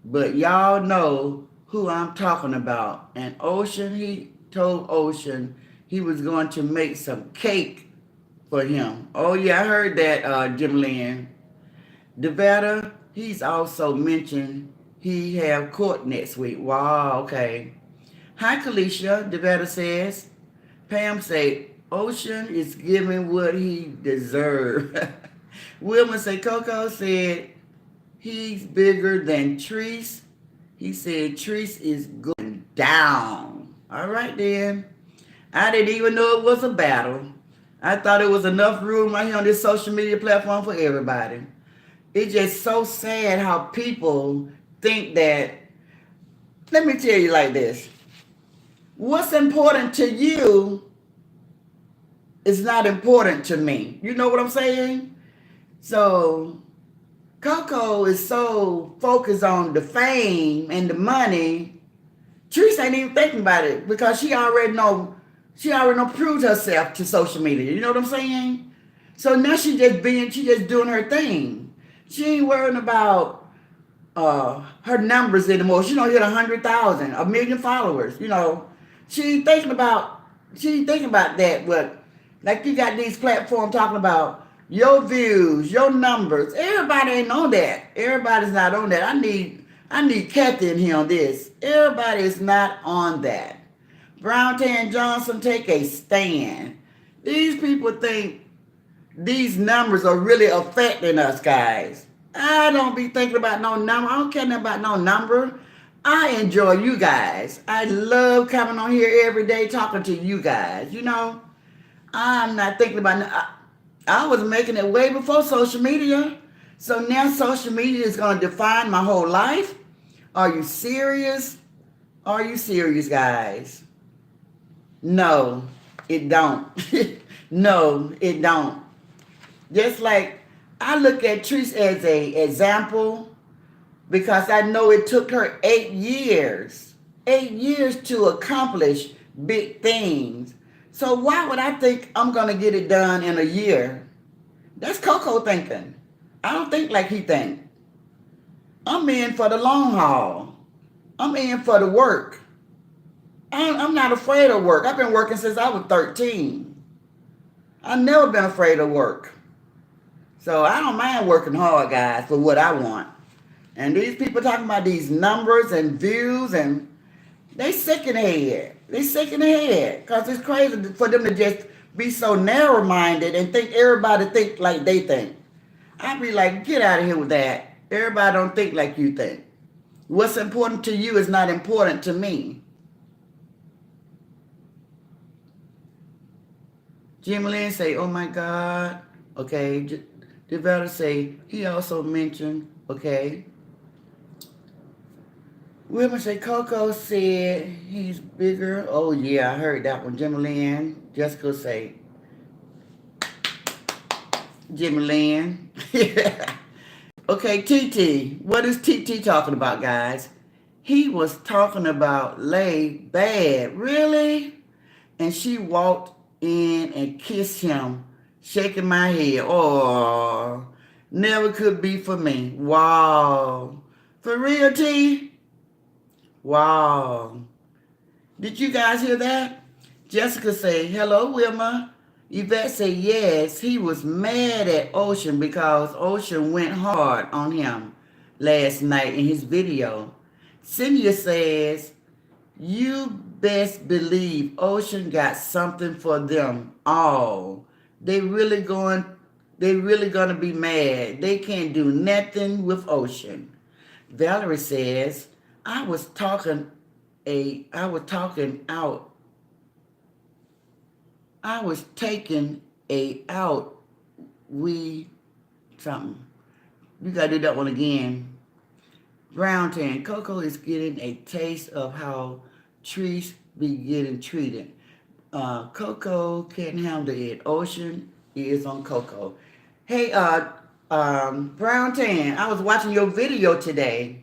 But y'all know who I'm talking about. And Ocean, he told Ocean he was going to make some cake for him. Oh, yeah, I heard that, Jim Lynn. Devada, he's also mentioned he have court next week. Wow, okay. Hi, Kalisha, Devada says. Pam say, Ocean is giving what he deserves. Wilma say, Coco said he's bigger than Treese. He said Treese is going down. All right, then. I didn't even know it was a battle. I thought it was enough room right here on this social media platform for everybody. It's just so sad how people think that, let me tell you like this. What's important to you is not important to me. You know what I'm saying? So Coco is so focused on the fame and the money. Teresa ain't even thinking about it because she already know proved herself to social media. You know what I'm saying? So now she just doing her thing. She ain't worrying about her numbers anymore. She don't hit 100,000, 1,000,000 followers. She ain't thinking about that. But like you got these platforms talking about your views, your numbers. Everybody ain't on that. Everybody's not on that. I need Kathy in here on this. Everybody is not on that. Brown Tan Johnson, take a stand. These people think these numbers are really affecting us, guys. I don't be thinking about no number. I don't care nothing about no number. I enjoy you guys. I love coming on here every day talking to you guys. I'm not thinking about. I was making it way before social media. So now social media is going to define my whole life. Are you serious? Are you serious, guys? No, it don't. No, it don't. Just like I look at Trish as an example because I know it took her 8 years to accomplish big things. So why would I think I'm going to get it done in a year? That's Coco thinking. I don't think like he think. I'm in for the long haul. I'm in for the work. I'm not afraid of work. I've been working since I was 13. I've never been afraid of work. So I don't mind working hard, guys, for what I want. And these people talking about these numbers and views, and they sick in the head. They sick in the head because it's crazy for them to just be so narrow-minded and think everybody think like they think. I'd be like, get out of here with that. Everybody don't think like you think. What's important to you is not important to me. Jim Lynn say, oh my God. Okay. Developer say, he also mentioned, okay. Wilma say, Coco said he's bigger. Oh yeah, I heard that one. Jim Lynn. Jessica say, Jim Lynn. Okay, TT. What is TT talking about, guys? He was talking about Lay bad. Really? And she walked in and kissed him, shaking my head. Oh, never could be for me. Wow. For real, T? Wow. Did you guys hear that? Jessica say, hello, Wilma. Yvette say, yes, he was mad at Ocean because Ocean went hard on him last night in his video. Cynthia says, you best believe Ocean got something for them all. They really gonna be mad. They can't do nothing with Ocean. Valerie says, I was talking out. We something. You gotta do that one again. Brown Tan. Coco is getting a taste of how trees be getting treated. Coco can't handle it. Ocean is on Coco. Hey, Brown Tan, I was watching your video today,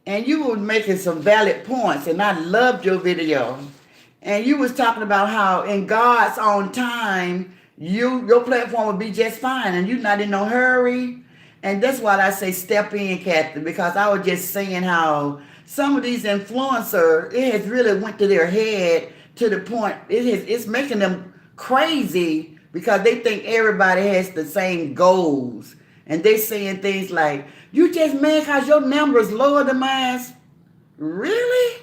and you were making some valid points, and I loved your video. And you was talking about how in God's own time, your platform would be just fine, and you're not in no hurry. And that's why I say step in, Kathy, because I was just saying how some of these influencers, it has really went to their head to the point, it's making them crazy because they think everybody has the same goals. And they saying things like, you just mad because your numbers lower than mine. Really?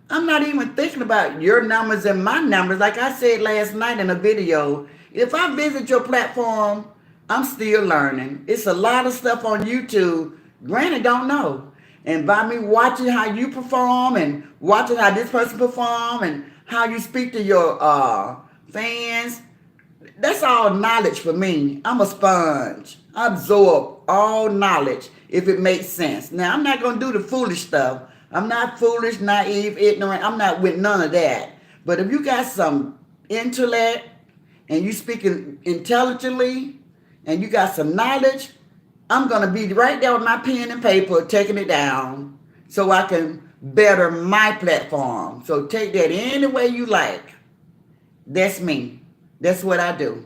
I'm not even thinking about your numbers and my numbers. Like I said last night in a video, if I visit your platform, I'm still learning. It's a lot of stuff on YouTube. Granny don't know. And by me watching how you perform and watching how this person perform and how you speak to your fans, that's all knowledge for me. I'm a sponge. I absorb all knowledge if it makes sense. Now, I'm not going to do the foolish stuff. I'm not foolish, naive, ignorant. I'm not with none of that. But if you got some intellect and you speaking intelligently, and you got some knowledge, I'm going to be right there with my pen and paper taking it down so I can better my platform. So take that any way you like. That's me. That's what I do.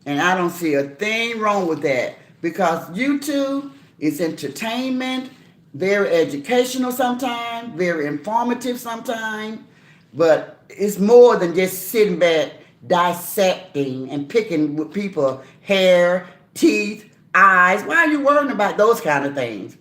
And I don't see a thing wrong with that because YouTube is entertainment, very educational sometimes, very informative sometimes, but it's more than just sitting back dissecting and picking with people hair, teeth, eyes. Why are you worrying about those kind of things?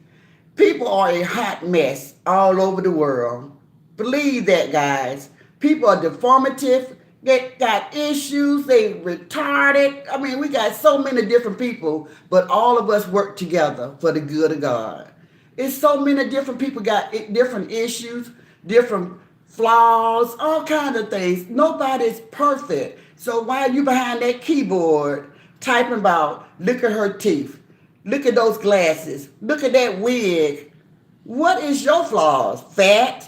People are a hot mess all over the world. Believe that, guys. People are deformative. They got issues. They retarded. I mean, we got so many different people, but all of us work together for the good of God. It's so many different people got different issues, different flaws, all kinds of things. Nobody's perfect. So why are you behind that keyboard typing about, look at her teeth, look at those glasses, look at that wig? What is your flaws? Fat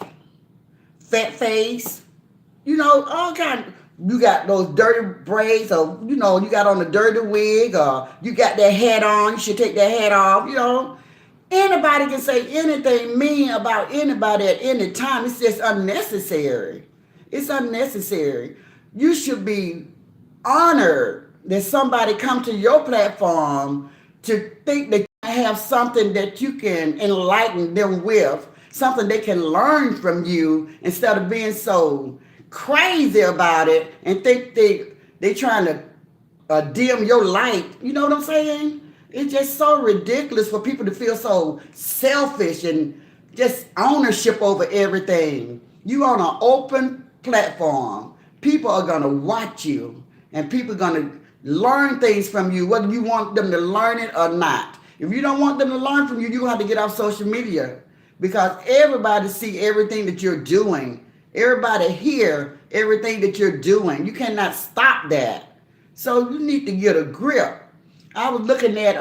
face, all kind of, you got those dirty braids, or you got on a dirty wig, or you got that hat on, you should take that hat off. Anybody can say anything mean about anybody at any time. It's just unnecessary. It's unnecessary. You should be honored that somebody come to your platform to think that you have something that you can enlighten them with, something they can learn from you, instead of being so crazy about it and think they trying to dim your light. You know what I'm saying? It's just so ridiculous for people to feel so selfish and just ownership over everything. You on an open platform. People are going to watch you, and people are going to learn things from you, whether you want them to learn it or not. If you don't want them to learn from you, you're going to have to get off social media, because everybody see everything that you're doing. Everybody hear everything that you're doing. You cannot stop that. So you need to get a grip. I was looking at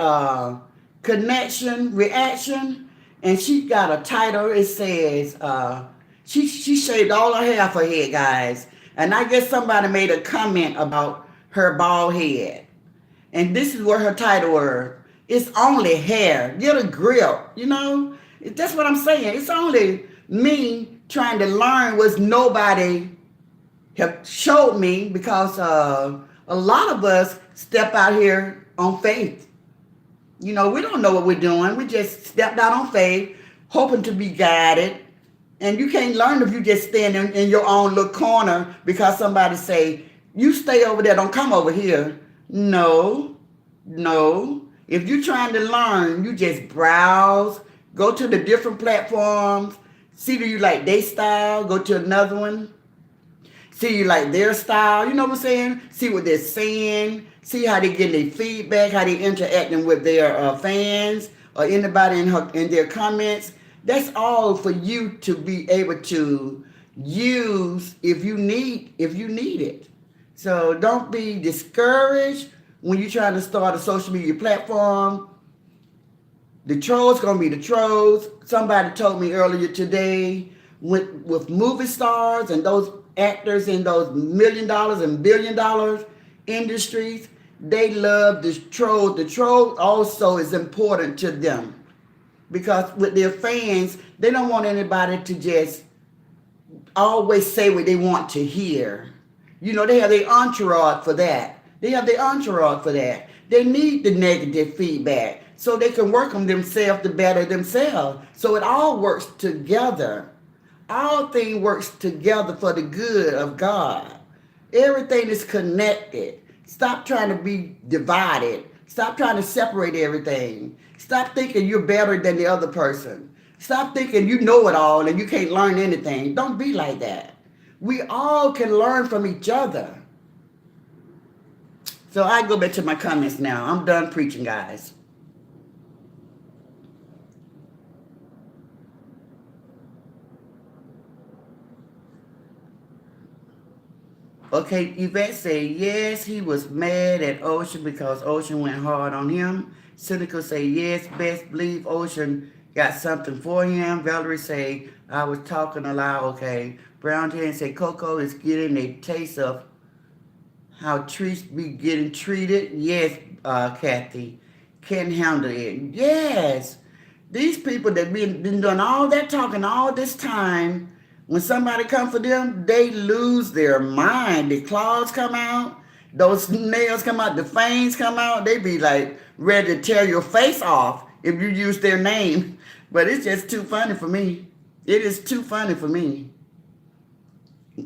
Connection Reaction, and she got a title. It says she shaved all her hair off her head, guys. And I guess somebody made a comment about her bald head. And this is what her title was. It's only hair. Get a grip. That's what I'm saying. It's only me trying to learn what nobody have showed me, because a lot of us step out here on faith. We don't know what we're doing. We just stepped out on faith, hoping to be guided. And you can't learn if you just stand in your own little corner because somebody say, you stay over there, don't come over here. No. If you're trying to learn, you just browse, go to the different platforms, see do you like their style, go to another one. See you like their style, you know what I'm saying? See what they're saying, see how they get their feedback, how they interacting with their fans or anybody in their comments. That's all for you to be able to use if you need it. So don't be discouraged when you're trying to start a social media platform. The trolls gonna be the trolls. Somebody told me earlier today, with movie stars and those actors in those $1 million and $1 billion industries, they love the troll. The troll also is important to them, because with their fans, they don't want anybody to just always say what they want to hear. They have their entourage for that. They need the negative feedback so they can work on themselves to better themselves. So it all works together. All things works together for the good of God. Everything is connected. Stop trying to be divided. Stop trying to separate everything. Stop thinking you're better than the other person. Stop thinking you know it all and you can't learn anything. Don't be like that. We all can learn from each other. So I go back to my comments now. I'm done preaching, guys. Okay, Yvette say, yes, he was mad at Ocean because Ocean went hard on him. Cynical say, yes, best believe Ocean got something for him. Valerie say, I was talking a lot. Okay. Brown Tan say, Coco is getting a taste of how treats be getting treated. Yes, Kathy. Can't handle it. Yes. These people that been doing all that talking all this time, when somebody come for them, they lose their mind. The claws come out, those nails come out, the fangs come out. They be like ready to tear your face off if you use their name. But it's just too funny for me. It is too funny for me.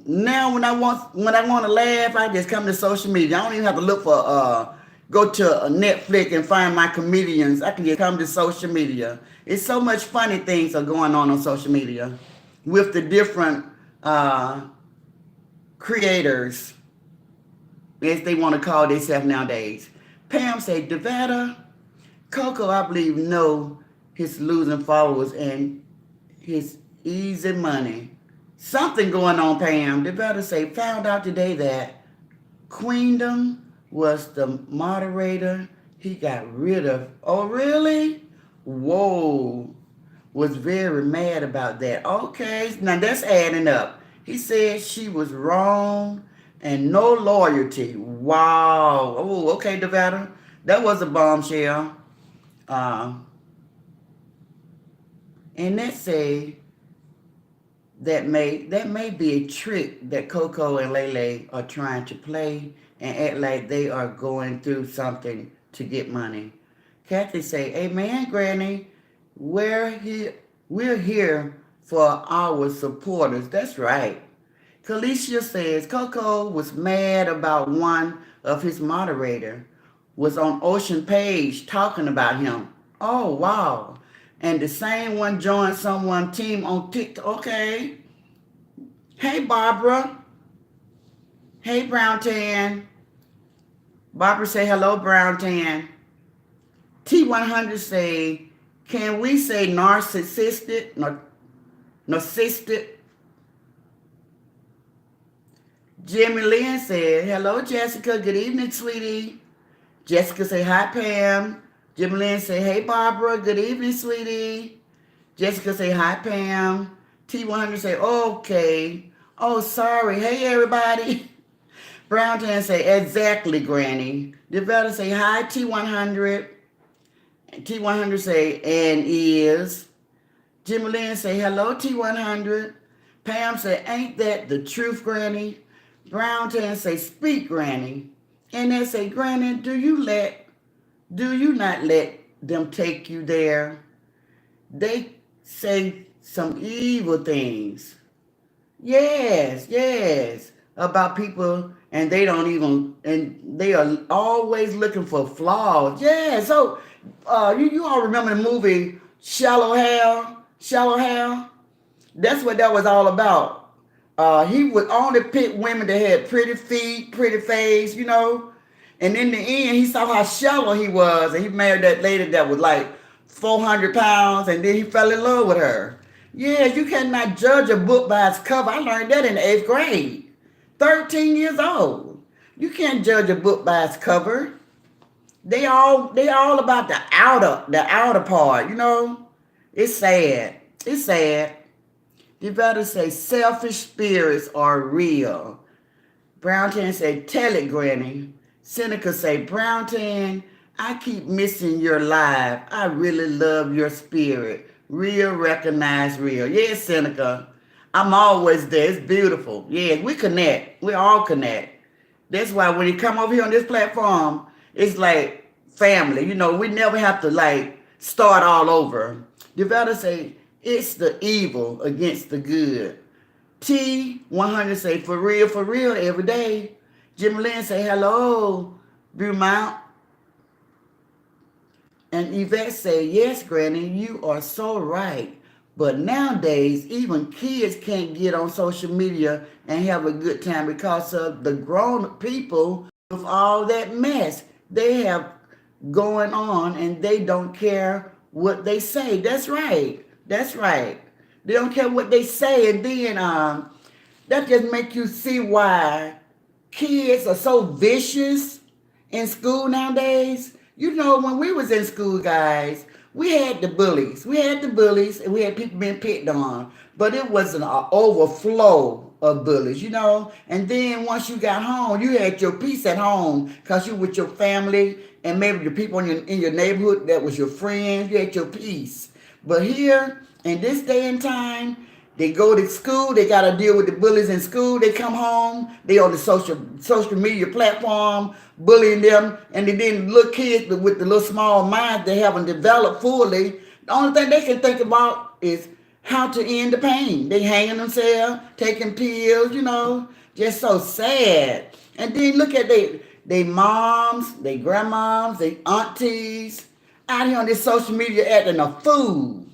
Now when I want to laugh, I just come to social media. I don't even have to look for go to Netflix and find my comedians. I can just come to social media. It's so much funny things are going on social media with the different uh, creators, as they want to call themselves nowadays. Pam said, Devetta, Coco, I believe, know his losing followers and his easy money. Something going on, Pam. Devetta say, found out today that Queendom was the moderator he got rid of. Oh, really? Whoa. Was very mad about that. Okay, now that's adding up. He said she was wrong and no loyalty. Wow. Oh, okay, Devetta. That was a bombshell. Uh, and that say that may be a trick that Coco and Lele are trying to play and act like they are going through something to get money. Kathy say, Amen, Granny. We're here for our supporters. That's right. Kalisha says Coco was mad about one of his moderator was on Ocean Page talking about him. Oh wow. And the same one joined someone team on TikTok. Okay. Hey Barbara. Hey Brown Tan. Barbara say hello Brown Tan. T100 say, can we say narcissistic? Narcissistic? Jimmy Lynn said, hello Jessica, good evening sweetie. Jessica say, hi Pam. Jimmy Lynn say, hey Barbara, good evening sweetie. Jessica say, hi Pam. T100 say, okay. Oh, sorry. Hey everybody. Brown Tan say, exactly Granny. Devetta say, hi T100. T100 say, and is. Jimmy Lynn say, hello T100. Pam say, ain't that the truth, Granny? Brown Tan say, speak, Granny. And they say, Granny, do you not let them take you there? They say some evil things. Yes, about people, and they don't even, and they are always looking for flaws. Yeah, so you all remember the movie Shallow Hal? Shallow Hal? That's what that was all about. He would only pick women that had pretty feet, pretty face, And in the end, he saw how shallow he was, and he married that lady that was like 400 pounds, and then he fell in love with her. Yeah, you cannot judge a book by its cover. I learned that in the 8th grade. 13 years old. You can't judge a book by its cover. They all about the outer part, It's sad. It's sad. You better say selfish spirits are real. Brown Tan say, tell it, Granny. Seneca say, Brown Tan, I keep missing your live. I really love your spirit. Real, recognize real. Yes, Seneca. I'm always there. It's beautiful. Yeah, we connect. We all connect. That's why when you come over here on this platform, it's like family. We never have to start all over. Devetta say, it's the evil against the good. T100 say, for real, every day. Jim Lynn say, hello, Beaumont. And Yvette say, yes, Granny, you are so right. But nowadays, even kids can't get on social media and have a good time because of the grown people with all that mess they have going on, and they don't care what they say. That's right. They don't care what they say, and then that just make you see why kids are so vicious in school nowadays. When we was in school, guys, we had the bullies. And we had people being picked on. But it wasn't an overflow of bullies, And then once you got home, you had your peace at home because you with your family and maybe the people in your neighborhood that was your friends, you had your peace. But here, in this day and time, they go to school, they got to deal with the bullies in school, they come home, they on the social media platform, bullying them, and then little kids with the little small minds they haven't developed fully, the only thing they can think about is how to end the pain. They hanging themselves, taking pills, just so sad. And then look at they moms, they grandmoms, they aunties out here on this social media acting a fool,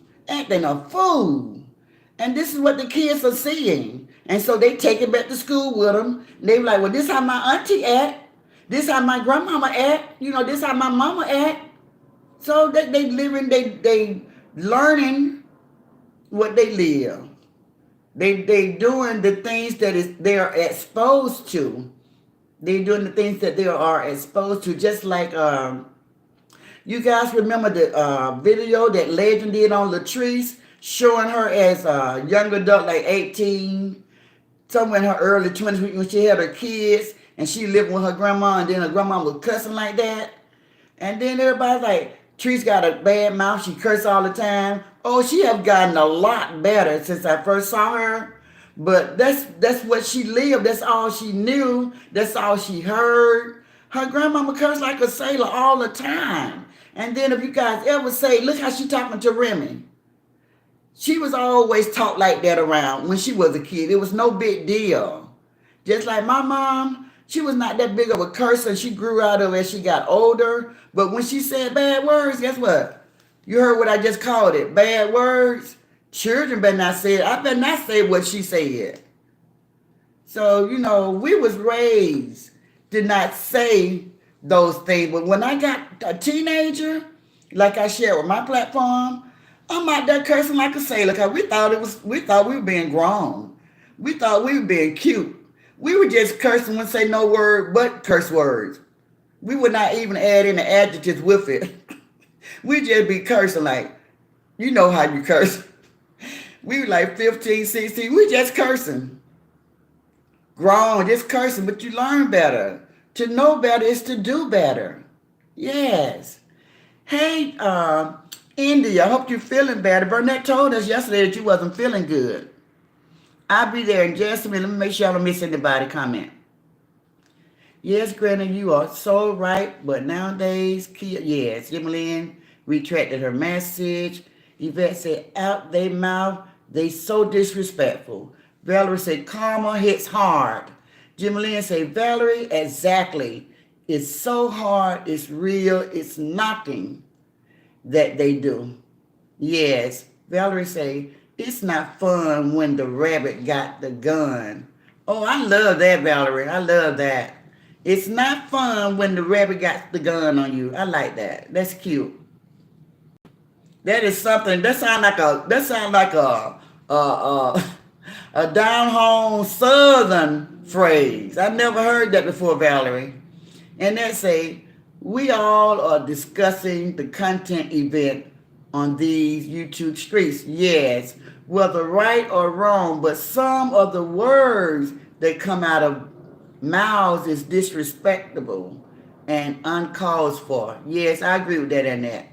And this is what the kids are seeing. And so they take it back to school with them. They be like, well, this how my auntie act. This how my grandmama act. This how my mama act. So they living, they learning what they live. They doing the things that they are exposed to. They doing the things that they are exposed to. Just like you guys remember the video that Legend did on Latrice, showing her as a young adult, like 18, somewhere in her early 20s when she had her kids and she lived with her grandma, and then her grandma was cussing like that. And then everybody's like, Treese got a bad mouth, she curses all the time. Oh, she have gotten a lot better since I first saw her. But that's what she lived. That's all she knew. That's all she heard. Her grandmama cursed like a sailor all the time. And then if you guys ever say, look how she talking to Remy. She was always taught like that around when she was a kid. It was no big deal. Just like my mom, she was not that big of a cursor. She grew out of it as she got older. But when she said bad words, guess what? You heard what I just called it, bad words. Children better not say it. I better not say what she said. So, we was raised to not say those things. But when I got a teenager, like I shared with my platform, I'm out there cursing like a sailor because we thought we were being grown. We thought we were being cute. We were just cursing when say no word but curse words. We would not even add in the adjectives with it. We just be cursing like, you know how you curse. We were like 15, 16, we just cursing. Grown, just cursing, but you learn better. To know better is to do better. Yes. Hey, India, I hope you're feeling better. Burnett told us yesterday that you wasn't feeling good. I'll be there in just a minute. Let me make sure I don't miss anybody comment. Yes, Granny, you are so right. But nowadays, yes, Jimmy retracted her message. Yvette said, out they mouth, they so disrespectful. Valerie said, karma hits hard. Jimmy Lynn said, Valerie, exactly. It's so hard, it's real, it's knocking that they do. Yes, Valerie say, it's not fun when the rabbit got the gun. Oh, I love that, Valerie. I love that. It's not fun when the rabbit got the gun on you. I like that. That's cute. That is something. That sound like a down home Southern phrase. I never heard that before, Valerie. And that say, we all are discussing the content event on these YouTube streets. Yes, whether right or wrong, but some of the words that come out of mouths is disrespectable and uncalled for. Yes, I agree with that and that.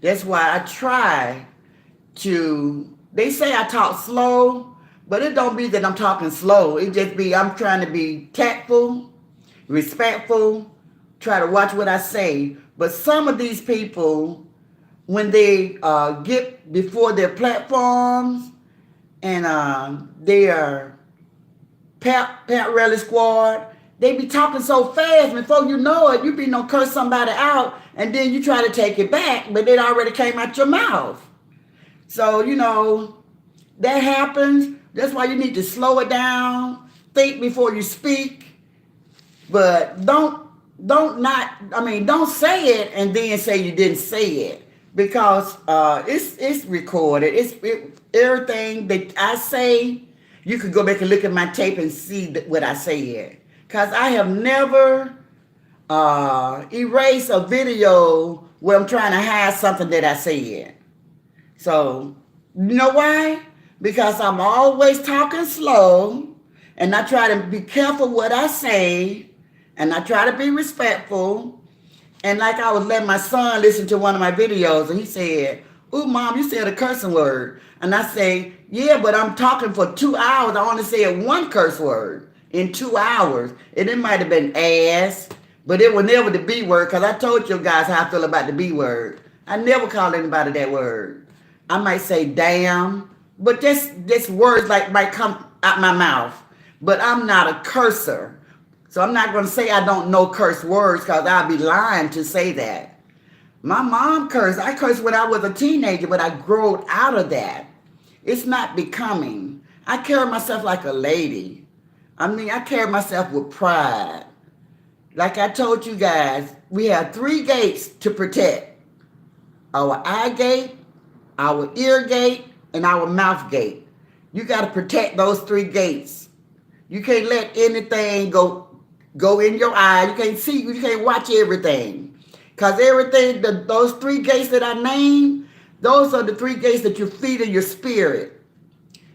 That's why I try to, they say I talk slow, but it don't be that I'm talking slow. It just be I'm trying to be tactful, respectful, try to watch what I say. But some of these people, when they get before their platforms and they are Pat Rally Squad, they be talking so fast, before you know it, you be no curse somebody out, and then you try to take it back, but it already came out your mouth. So, that happens. That's why you need to slow it down, think before you speak, but don't say it and then say you didn't say it, because it's recorded. Everything that I say, you could go back and look at my tape and see what I said. Because I have never erased a video where I'm trying to hide something that I said. So, you know why? Because I'm always talking slow, and I try to be careful what I say, and I try to be respectful, And like I was letting my son listen to one of my videos, and he said, "Ooh, Mom, you said a cursing word." And I say, "Yeah, but I'm talking for 2 hours. I only said one curse word in 2 hours. And it might have been ass, but it was never the B word, because I told you guys how I feel about the B word. I never call anybody that word. I might say damn, but just words like might come out my mouth. But I'm not a cursor. So I'm not going to say I don't know curse words, because I'd be lying to say that. My mom cursed. I cursed when I was a teenager, but I grew out of that. It's not becoming. I carry myself like a lady. I mean, I carry myself with pride. Like I told you guys, we have 3 gates to protect: our eye gate, our ear gate, and our mouth gate. You got to protect those 3 gates. You can't let anything go in your eye. You can't see, you can't watch everything. Because everything, those 3 gates that I named, those are the 3 gates that you feed in your spirit.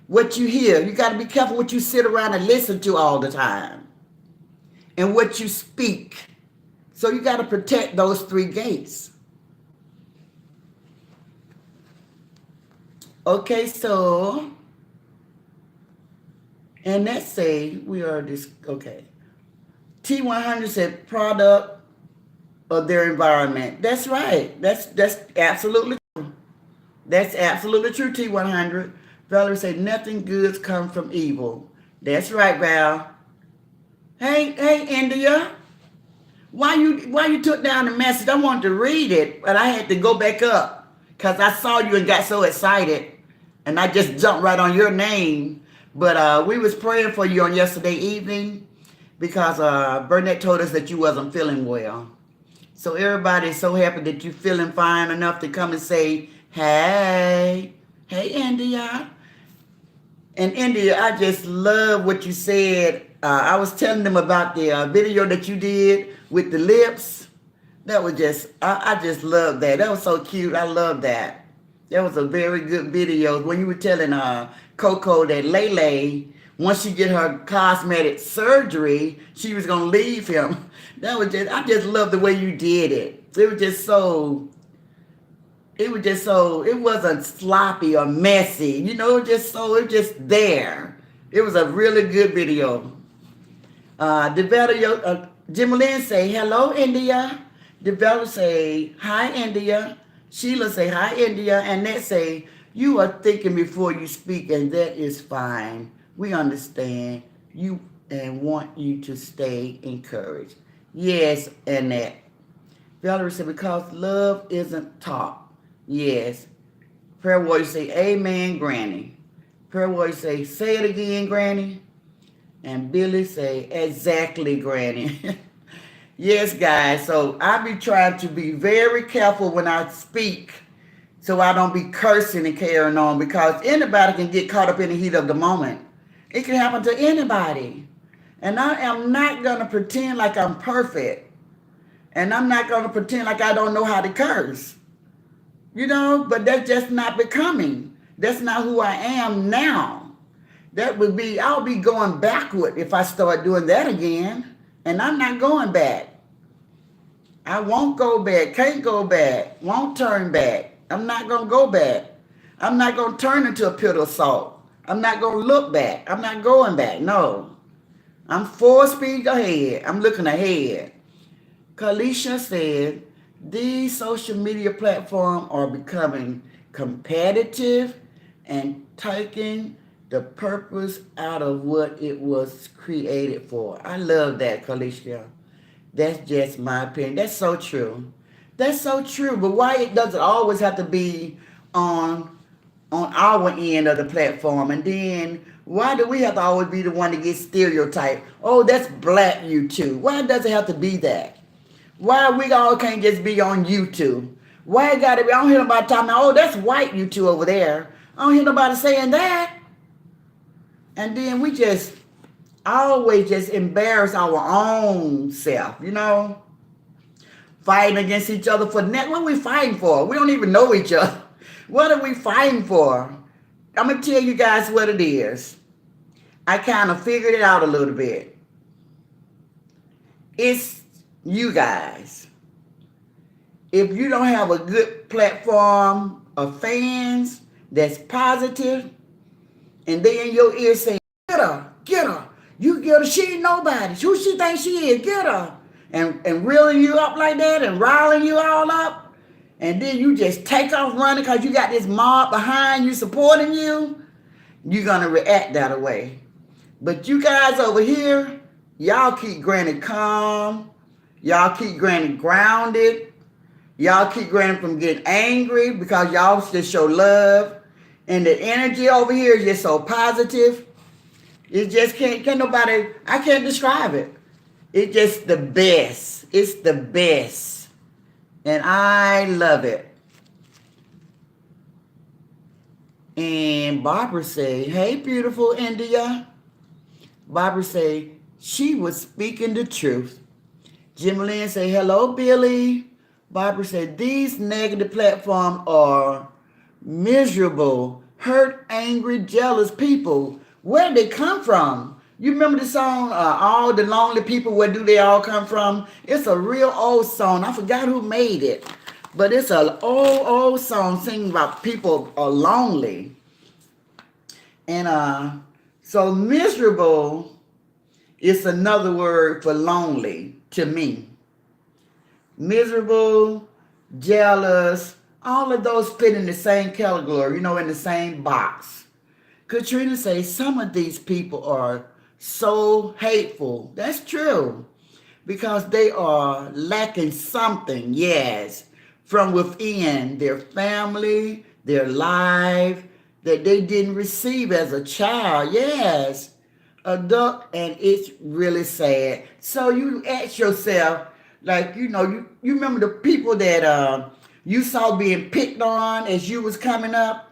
What you hear, you got to be careful what you sit around and listen to all the time. And what you speak. So you got to protect those 3 gates. Okay, so, and let's say we are this, okay. T100 said product of their environment. That's right. That's absolutely true. That's absolutely true, T100. Valerie said nothing good comes from evil. That's right, Val. Hey, India. Why you took down the message? I wanted to read it, but I had to go back up because I saw you and got so excited, and I just jumped right on your name. But we was praying for you on yesterday evening because Burnett told us that you wasn't feeling well. So everybody's so happy that you're feeling fine enough to come and say, hey, India. And India, I just love what you said. I was telling them about the video that you did with the lips. That was just, I just love that. That was so cute. I love that. That was a very good video. When you were telling Coco that Lele, once she get her cosmetic surgery, she was going to leave him. That was just, I just love the way you did it. It was just so, it wasn't sloppy or messy. You know, it was just there. It was a really good video. The video, Jim Lynn say, hello, India. Developer say, hi, India. Sheila say, hi, India. And Annette say, you are thinking before you speak, and that is fine. We understand you and want you to stay encouraged. Yes, Annette. Valerie said, because love isn't taught. Yes. Prayer warrior say, amen, Granny. Prayer warrior say it again, Granny. And Billy say, exactly, Granny. Yes, guys. So I be trying to be very careful when I speak so I don't be cursing and carrying on, because anybody can get caught up in the heat of the moment. It can happen to anybody. And I am not going to pretend like I'm perfect. And I'm not going to pretend like I don't know how to curse. You know, but that's just not becoming. That's not who I am now. That would be, I'll be going backward if I start doing that again. And I'm not going back. I won't go back, can't go back, won't turn back. I'm not going to go back. I'm not going to turn into a pit of salt. I'm not going to look back. I'm not going back, no. I'm full speed ahead. I'm looking ahead. Kalisha said, these social media platforms are becoming competitive and taking the purpose out of what it was created for. I love that, Kalisha. That's just my opinion. That's so true. That's so true. But why it doesn't always have to be on our end of the platform? And then why do we have to always be the one to get stereotyped? Oh, that's black YouTube. Why does it have to be that? Why we all can't just be on YouTube? Why it gotta be? I don't hear nobody talking about, oh, that's white YouTube over there. I don't hear nobody saying that. And then we just always just embarrass our own self, you know? Fighting against each other for net. What are we fighting for? We don't even know each other. What are we fighting for? I'm gonna tell you guys what it is. I kind of figured it out a little bit. It's you guys. if you don't have a good platform of fans that's positive, and they in your ear saying, get her, you get her, she ain't nobody. Who she thinks she is, get her. And reeling you up like that and riling you all up. And then you just take off running because you got this mob behind you supporting you, you're going to react that way. But you guys over here, y'all keep granted calm. Y'all keep granted grounded. Y'all keep granted from getting angry because y'all just show love. And the energy over here is just so positive. It just can't nobody, I can't describe it. It's just the best. It's the best. And I love it. And Barbara say, hey, beautiful India. Barbara say, she was speaking the truth. Jim Lynn say, hello, Billy. Barbara said, these negative platforms are miserable, hurt, angry, jealous people. Where they come from? You remember the song, All the Lonely People, Where Do They All Come From? It's a real old song. I forgot who made it. But it's an old song singing about people are lonely. And so miserable is another word for lonely to me. Miserable, jealous, all of those fit in the same category, in the same box. Katrina says some of these people are so hateful. That's true. Because they are lacking something, yes, from within their family, their life, that they didn't receive as a child, yes. Adult, and it's really sad. So you ask yourself, like, you remember the people that you saw being picked on as you was coming up,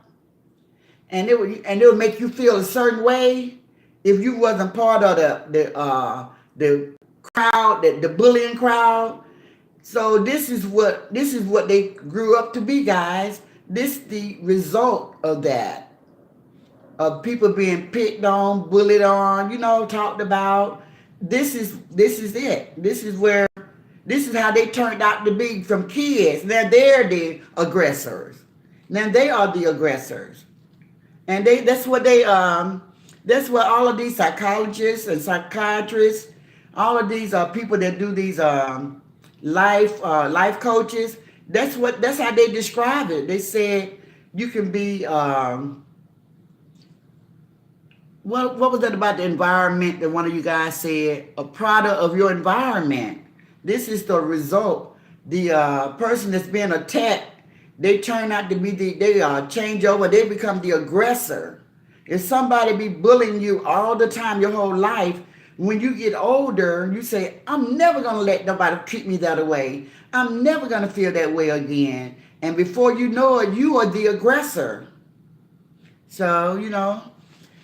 and it would make you feel a certain way if you wasn't part of the crowd, the bullying crowd. So this is what they grew up to be, guys. This is the result of that. Of people being picked on, bullied on, talked about. This is it. This is how they turned out to be from kids. Now they're the aggressors. Now they are the aggressors. And that's what all of these psychologists and psychiatrists, all of these people that do these life coaches, that's how they describe it. They said you can be what was that about the environment that one of you guys said? A product of your environment. This is the result. The person that's being attacked, they turn out to be they change over. They become the aggressor. If somebody be bullying you all the time, your whole life, when you get older, you say, I'm never going to let nobody treat me that way. I'm never going to feel that way again. And before you know it, you are the aggressor. So,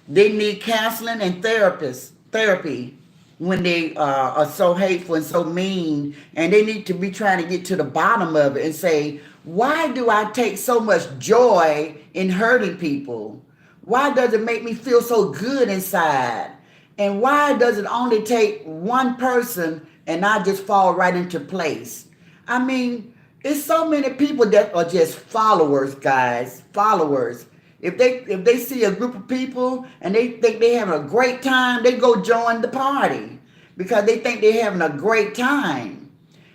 they need counseling and therapy when they are so hateful and so mean, and they need to be trying to get to the bottom of it and say, why do I take so much joy in hurting people? Why does it make me feel so good inside? And why does it only take one person and I just fall right into place? I mean, it's so many people that are just followers, guys, followers. If they see a group of people and they think they're having a great time, they go join the party because they think they're having a great time.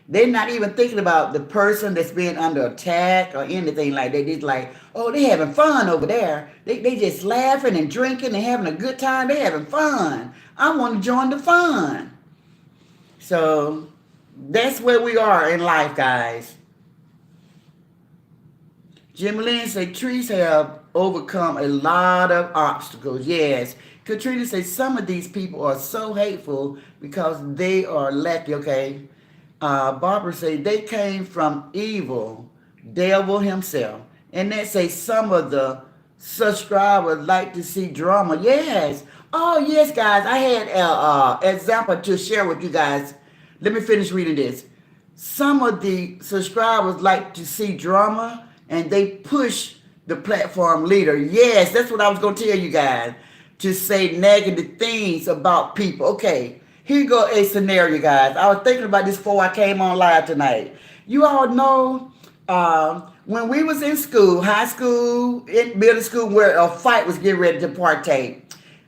They're not even thinking about the person that's being under attack or anything like that. They're just like, oh, they're having fun over there. They just laughing and drinking and having a good time. They're having fun. I want to join the fun. So that's where we are in life, guys. Jim Lynn said trees have overcome a lot of obstacles. Yes. Katrina says some of these people are so hateful because they are lucky. Okay. Barbara said they came from evil, devil himself. And that say some of the subscribers like to see drama. Yes. Oh, yes, guys. I had an example to share with you guys. Let me finish reading this. Some of the subscribers like to see drama, and they push the platform leader. Yes, that's what I was going to tell you guys, to say negative things about people. Okay, here go a scenario, guys. I was thinking about this before I came on live tonight. You all know when we was in school, high school, in middle school, where a fight was getting ready to partake.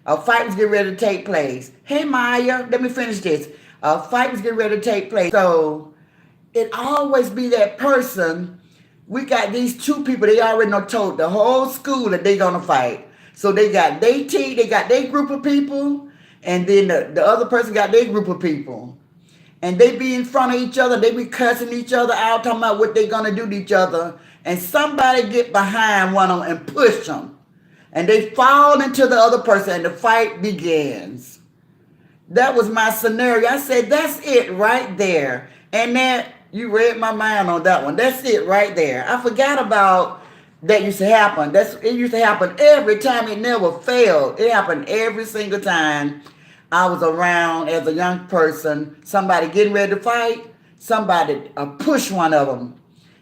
A fight was getting ready to take place. Hey Maya, let me finish this. A fight was getting ready to take place. So it always be that person. We got these two people, they already know told the whole school that they gonna fight. So they got their team, they got their group of people, and then the other person got their group of people. And they be in front of each other, they be cussing each other out, talking about what they gonna do to each other. And somebody get behind one of them and push them. And they fall into the other person and the fight begins. That was my scenario. I said, that's it right there. And that, you read my mind on that one. That's it right there. I forgot about that used to happen. It used to happen every time. It never failed. It happened every single time I was around as a young person. Somebody getting ready to fight, somebody push one of them.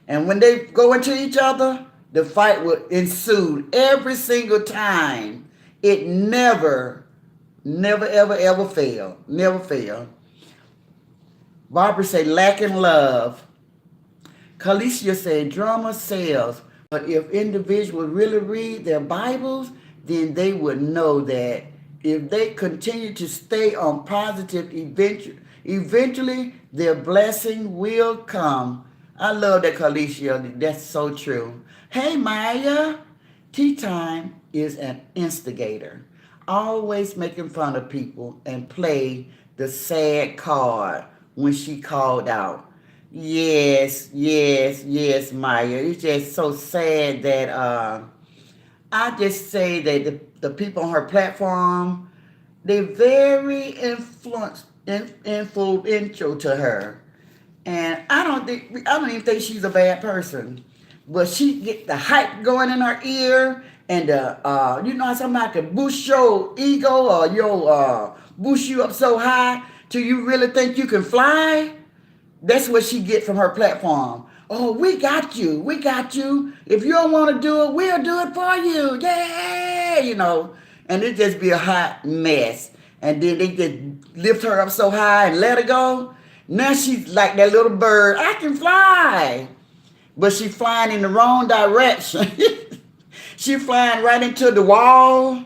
And when they go into each other, the fight would ensue every single time. It never, ever failed. Never failed. Barbara said, lacking love. Kalicia said, drama sells. But if individuals really read their Bibles, then they would know that if they continue to stay on positive, eventually their blessing will come. I love that, Kalicia. That's so true. Hey, Maya. Tea Time is an instigator, always making fun of people and play the sad card when she called out. Yes, Maya. It's just so sad that I just say that the people on her platform, they're very influential to her. And I don't even think she's a bad person. But she get the hype going in her ear, and you know how somebody can boost your ego or boost you up so high till you really think you can fly. That's what she get from her platform. Oh, we got you. We got you. If you don't want to do it, we'll do it for you. Yeah, And it just be a hot mess. And then they just lift her up so high and let her go. Now she's like that little bird. I can fly. But she flying in the wrong direction. She flying right into the wall.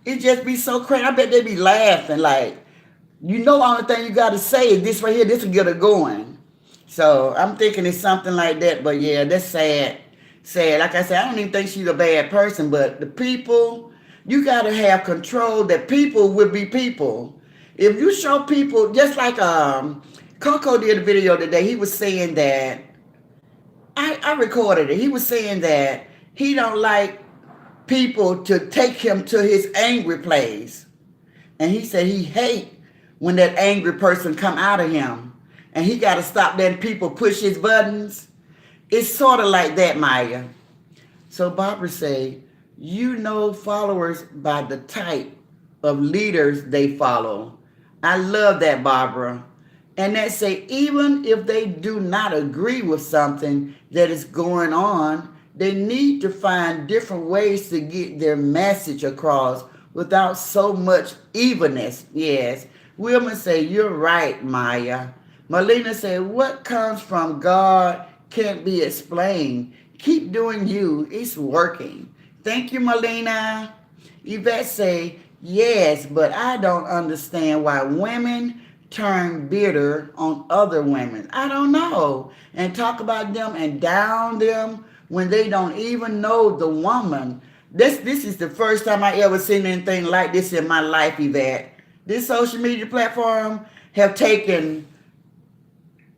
It just be so crazy. I bet they be laughing like, only thing you got to say is this right here. This will get her going. So I'm thinking it's something like that. But yeah, that's sad. Sad. Like I said, I don't even think she's a bad person. But the people, you got to have control that people will be people. If you show people, just like Coco did a video today, he was saying that, I recorded it. He was saying that he don't like people to take him to his angry place. And he said he hate when that angry person come out of him. And he got to stop letting people push his buttons. It's sort of like that, Maya. So Barbara say, followers by the type of leaders they follow. I love that, Barbara. And that say, even if they do not agree with something that is going on, they need to find different ways to get their message across without so much evilness. Yes. Wilma say, you're right, Maya. Melina said, what comes from God can't be explained. Keep doing you. It's working. Thank you, Melina. Yvette say, yes, but I don't understand why women turn bitter on other women. I don't know. And talk about them and down them when they don't even know the woman. This is the first time I ever seen anything like this in my life, Yvette. This social media platform have taken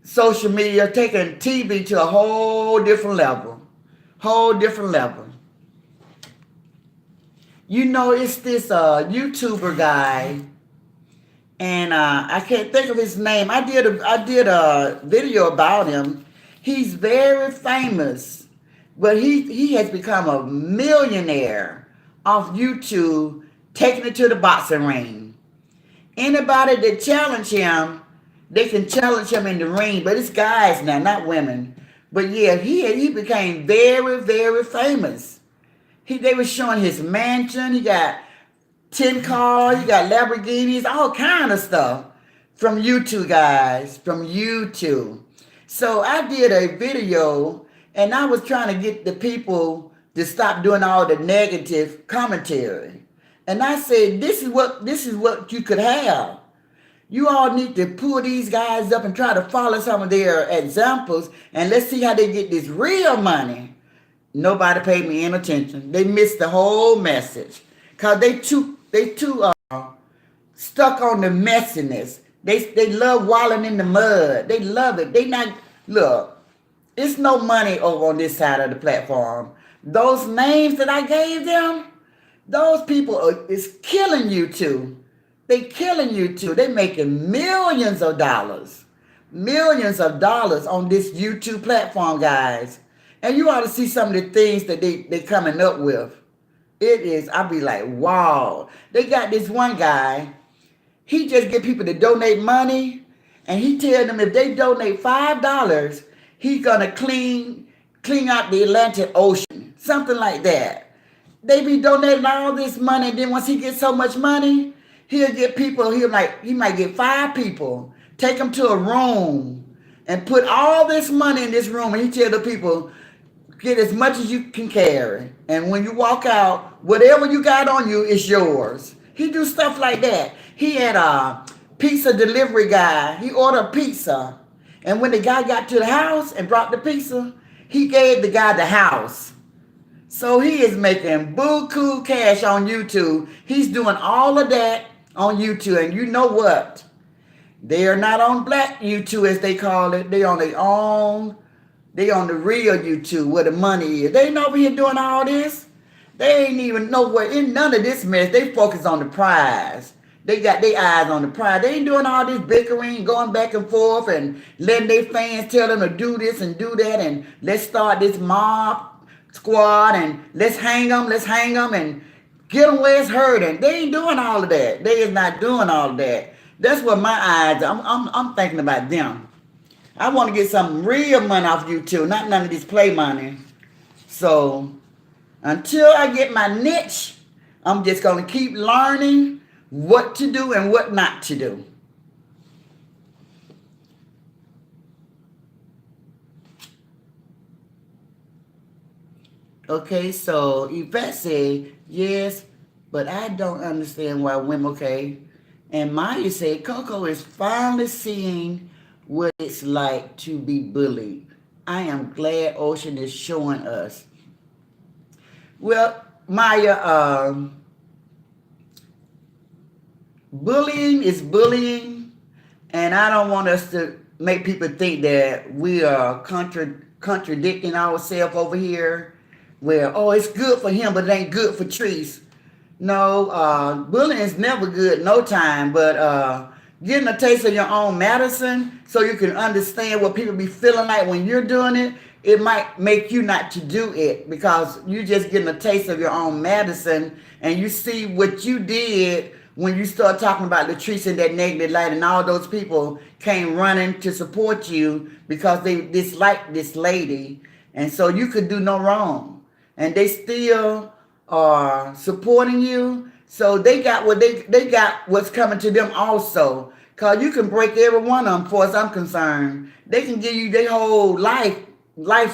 taken TV to a whole different level. It's this YouTuber guy, and I can't think of his name. I did a video about him. He's very famous, but he has become a millionaire off YouTube, taking it to the boxing ring. Anybody that challenge him, they can challenge him in the ring, but it's guys now, not women. But yeah, he became very, very famous. They were showing his mansion. He got 10 cars, he got Lamborghinis, all kind of stuff from YouTube, guys, from YouTube. So I did a video and I was trying to get the people to stop doing all the negative commentary. And I said, this is what you could have. You all need to pull these guys up and try to follow some of their examples and let's see how they get this real money. Nobody paid me any attention. They missed the whole message. Cause they too stuck on the messiness. They love wallowing in the mud. They love it. They not look. It's no money over on this side of the platform. Those names that I gave them, those people is killing you too. They killing you too. They making millions of dollars on this YouTube platform, guys. And you ought to see some of the things that they coming up with. It is, I'll be like, wow. They got this one guy. He just get people to donate money, and he tell them if they donate $5, he's gonna clean out the Atlantic Ocean, something like that. They be donating all this money, and then once he gets so much money, he'll get people. He might get 5 people, take them to a room, and put all this money in this room, and he tell the people, get as much as you can carry, and when you walk out, whatever you got on you is yours. He do stuff like that. He had a pizza delivery guy. He ordered pizza. And when the guy got to the house and brought the pizza, he gave the guy the house. So he is making buku cash on YouTube. He's doing all of that on YouTube. And you know what? They are not on black YouTube, as they call it. They on their own. They on the real YouTube where the money is. They ain't over here doing all this. They ain't even nowhere in none of this mess. They focus on the prize. They got their eyes on the prize. They ain't doing all this bickering, going back and forth and letting their fans tell them to do this and do that and let's start this mob squad and let's hang them and get them where it's hurting. They ain't doing all of that. They is not doing all of that. That's what my eyes are. I'm thinking about them. I want to get some real money off YouTube, not none of this play money. So until I get my niche, I'm just going to keep learning what to do and what not to do. Okay, so Yvette said, yes, but I don't understand why women, okay. And Maya said, Coco is finally seeing what it's like to be bullied. I am glad Ocean is showing us. Well, Maya, bullying is bullying, and I don't want us to make people think that we are contradicting ourselves over here, where, oh, it's good for him, but it ain't good for Treese. No, bullying is never good, no time, but getting a taste of your own medicine so you can understand what people be feeling like when you're doing it, it might make you not to do it because you're just getting a taste of your own medicine and you see what you did when you start talking about Latrice in that negative light and all those people came running to support you because they disliked this lady. And so you could do no wrong. And they still are supporting you. So they got what they got what's coming to them also. Cause you can break every one of them, for as I'm concerned. They can give you their whole life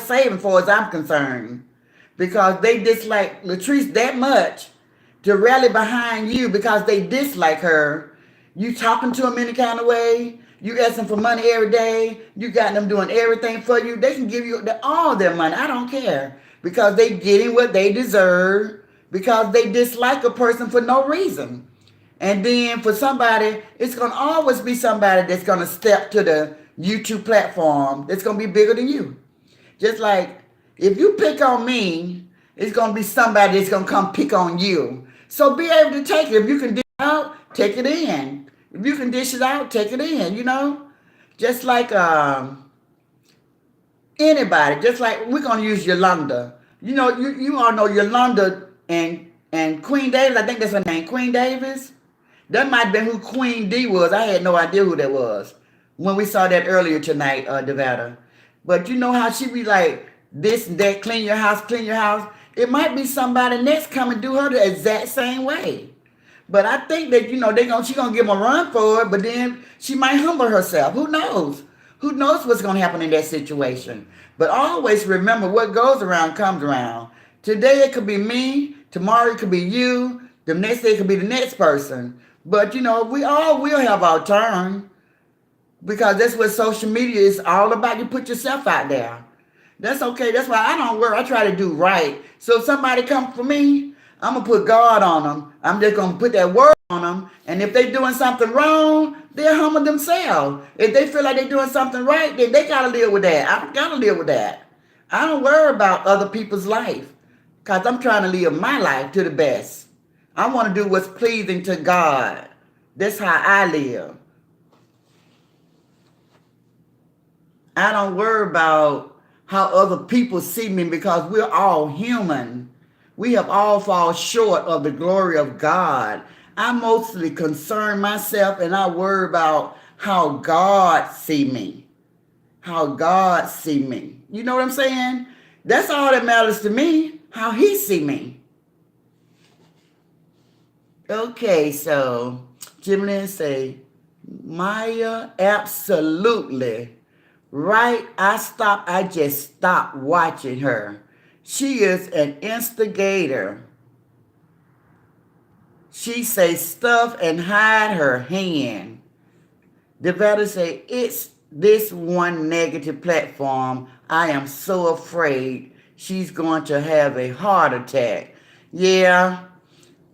saving, for as I'm concerned. Because they dislike Latrice that much to rally behind you because they dislike her. You talking to them any kind of way. You asking for money every day. You got them doing everything for you. They can give you all their money. I don't care. Because they getting what they deserve. Because they dislike a person for no reason. And then for somebody, it's going to always be somebody that's going to step to the YouTube platform that's going to be bigger than you. Just like if you pick on me, it's going to be somebody that's going to come pick on you. So be able to take it. If you can dish it out, take it in. If you can dish it out, take it in, you know. Just like anybody. Just like we're going to use Yolanda. You know, you all know Yolanda and Queen Davis. I think that's her name, Queen Davis. That might have been who Queen D was. I had no idea who that was when we saw that earlier tonight, Devada. But you know how she be like, this and that, clean your house, clean your house. It might be somebody next come and do her the exact same way. But I think that, you know, she gonna give them a run for it, but then she might humble herself. Who knows? Who knows what's going to happen in that situation? But always remember, what goes around comes around. Today it could be me. Tomorrow it could be you. The next day it could be the next person. But we all will have our turn, because that's what social media is all about. You put yourself out there. That's okay. That's why I don't worry. I try to do right. So if somebody come for me, I'm going to put God on them. I'm just going to put that word on them. And if they doing something wrong, they'll humble themselves. If they feel like they're doing something right, then they got to live with that. I got to live with that. I don't worry about other people's life, because I'm trying to live my life to the best. I want to do what's pleasing to God. That's how I live. I don't worry about how other people see me, because we're all human. We have all fallen short of the glory of God. I mostly concern myself, and I worry about how God see me. How God see me. You know what I'm saying? That's all that matters to me, how he see me. Okay, so Jim Lynn say, Maya, absolutely. Right, I just stopped watching her. She is an instigator. She say stuff and hide her hand. Devetta say, it's this one negative platform. I am so afraid she's going to have a heart attack. Yeah,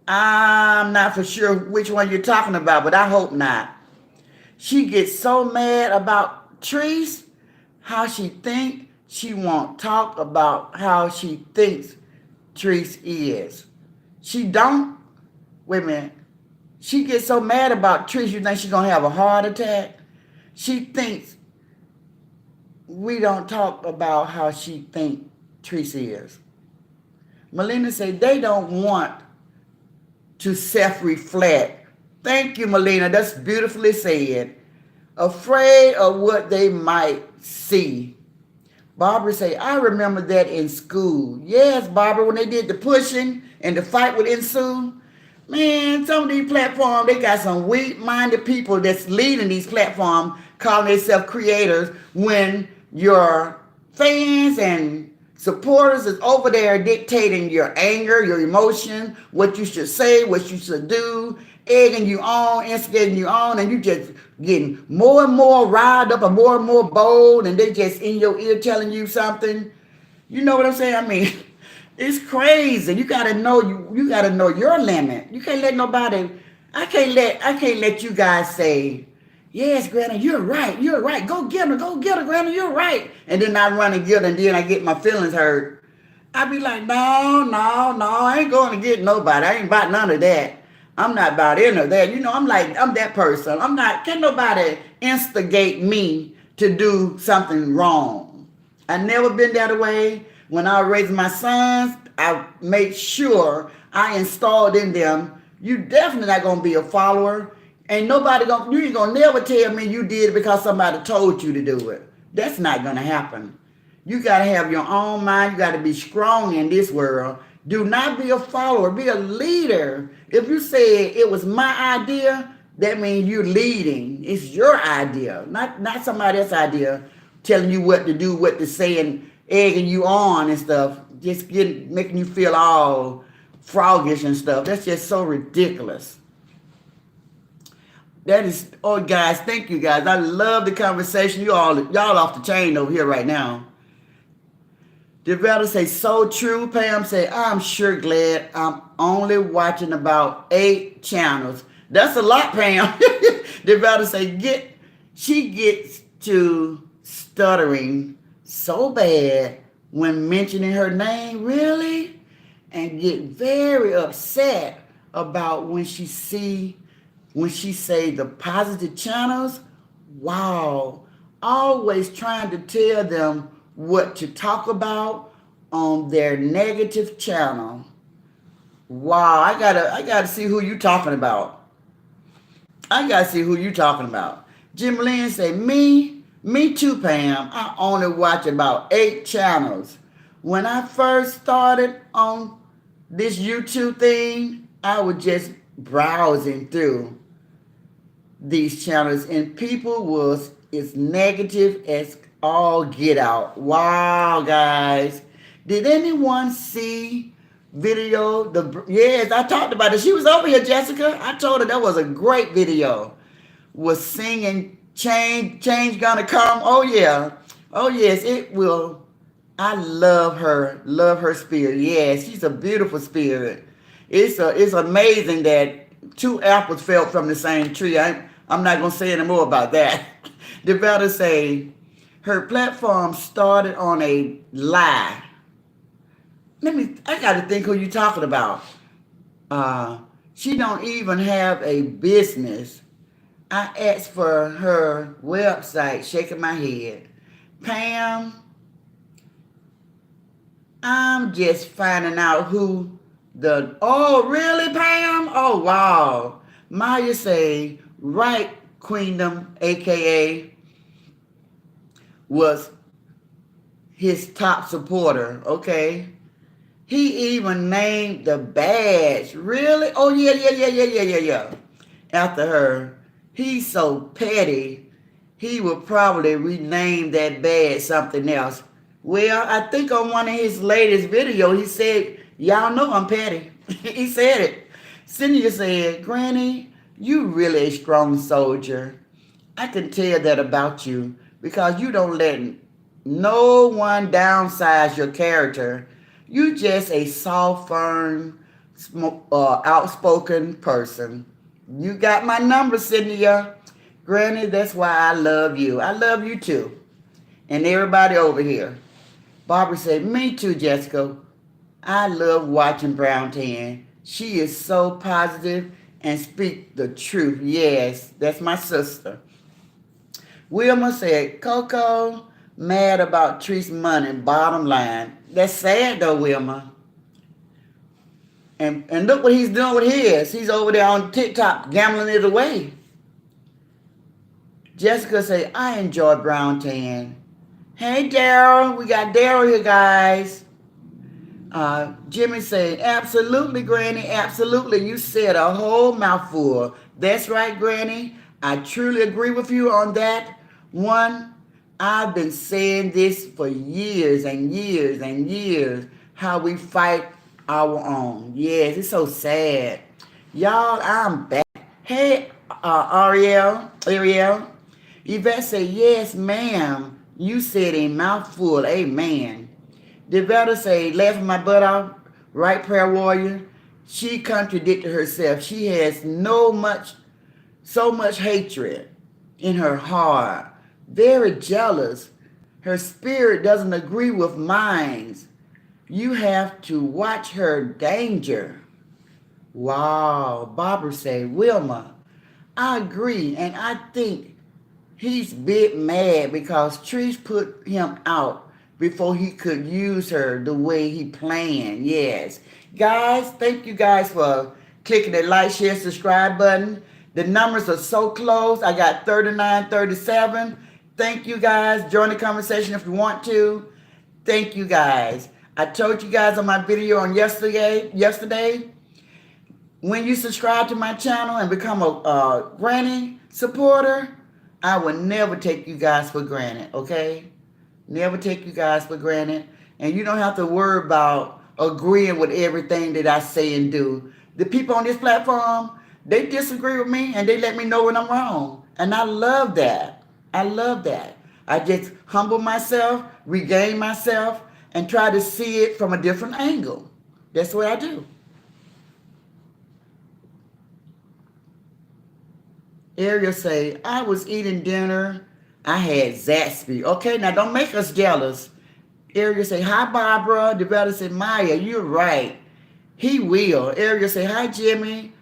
I'm not for sure which one you're talking about, but I hope not. She gets so mad about Treese, how she think. She won't talk about how she thinks Treese is. She don't. Wait a minute. She gets so mad about Treese, you think she's going to have a heart attack? She thinks we don't talk about how she think Treese is. Melina said they don't want to self-reflect. Thank you, Melina. That's beautifully said. Afraid of what they might see. Barbara say, I remember that in school. Yes, Barbara, when they did the pushing and the fight would ensue. Man, some of these platforms, they got some weak-minded people that's leading these platforms, calling themselves creators, when your fans and supporters is over there dictating your anger, your emotion, what you should say, what you should do, egging you on, instigating you on, and you just getting more and more riled up and more bold, and they just in your ear telling you something. You know what I'm saying? I mean, it's crazy. You gotta know you gotta know your limit. You can't let nobody. I can't let you guys say, yes, Granny, you're right. Go get her, Granny, you're right. And then I run and get her, and then I get my feelings hurt. I be like, no, I ain't going to get nobody. I ain't about none of that. I'm not about any of that. I'm that person. Can't nobody instigate me to do something wrong. I never been that way. When I was raising my sons, I made sure I installed in them, you definitely not going to be a follower. Ain't nobody you ain't going to never tell me you did it because somebody told you to do it. That's not going to happen. You got to have your own mind. You got to be strong in this world. Do not be a follower. Be a leader. If you say it was my idea, that means you're leading. It's your idea, not somebody else's idea telling you what to do, what to say, and egging you on and stuff. Just making you feel all froggish and stuff. That's just so ridiculous. That is, oh guys, thank you guys. I love the conversation. Y'all off the chain over here right now. Devetta say, so true. Pam say, I'm sure glad I'm only watching about 8 channels. That's a lot, Pam. Devetta say, she gets to stuttering so bad when mentioning her name, really? And get very upset about when she say the positive channels. Wow. Always trying to tell them what to talk about on their negative channel. Wow, I gotta see who you talking about. Jim Lynn say, me too, Pam. I only watch about 8 channels. When I first started on this YouTube thing, I was just browsing through these channels, and people was is negative as all get out. Wow, guys. Did anyone see video? Yes, I talked about it. She was over here, Jessica. I told her that was a great video. Was singing change gonna come. Oh yeah. Oh yes, it will. I love her spirit. Yes, she's a beautiful spirit. It's amazing that two apples fell from the same tree. I'm not gonna say any more about that. The better say her platform started on a lie. I gotta think who you talking about. She don't even have a business. I asked for her website, shaking my head. Pam, I'm just finding out who oh, really, Pam? Oh, wow. Maya say, right, Queendom, a.k.a. was his top supporter, okay? He even named the badge. Really? Oh, yeah. After her. He's so petty. He would probably rename that badge something else. Well, I think on one of his latest videos, he said, y'all know I'm petty. He said it. Cynthia said, Granny, you really a strong soldier. I can tell that about you because you don't let no one downsize your character. You just a soft, firm, outspoken person. You got my number, Cynthia. Granny, that's why I love you. I love you too. And everybody over here. Barbara said, me too, Jessica. I love watching Brown Tan. She is so positive and speak the truth. Yes, that's my sister. Wilma said, Coco, mad about Tree's money, bottom line. That's sad though, Wilma. And look what he's doing with his. He's over there on TikTok gambling it away. Jessica said, I enjoy Brown Tan. Hey, Daryl. We got Daryl here, guys. Jimmy said, absolutely, Granny, absolutely. You said a whole mouthful. That's right, Granny. I truly agree with you on that one. I've been saying this for years and years and years, how we fight our own. Yes, it's so sad. Y'all, I'm back. Hey, Ariel. Yvette said, yes, ma'am. You said a mouthful. Amen. Devetta say, laughing my butt off, right, prayer warrior? She contradicted herself. She has so much hatred in her heart. Very jealous. Her spirit doesn't agree with mine. You have to watch her danger. Wow. Barbara say, Wilma, I agree, and I think he's bit mad because Trish put him out before he could use her the way he planned. Yes. Guys, thank you guys for clicking the like, share, subscribe button. The numbers are so close. I got 39, 37. Thank you guys. Join the conversation if you want to. Thank you guys. I told you guys on my video on yesterday, when you subscribe to my channel and become a Granny supporter, I will never take you guys for granted, okay? Never take you guys for granted. And you don't have to worry about agreeing with everything that I say and do. The people on this platform, they disagree with me and they let me know when I'm wrong. And I love that. I love that. I just humble myself, regain myself, and try to see it from a different angle. That's what I do. Ariel say, I was eating dinner. I had Zaxby. Okay, now don't make us jealous. Ariel say, hi, Barbara. Devetta say, Maya, you're right. He will. Ariel say, hi, Jimmy.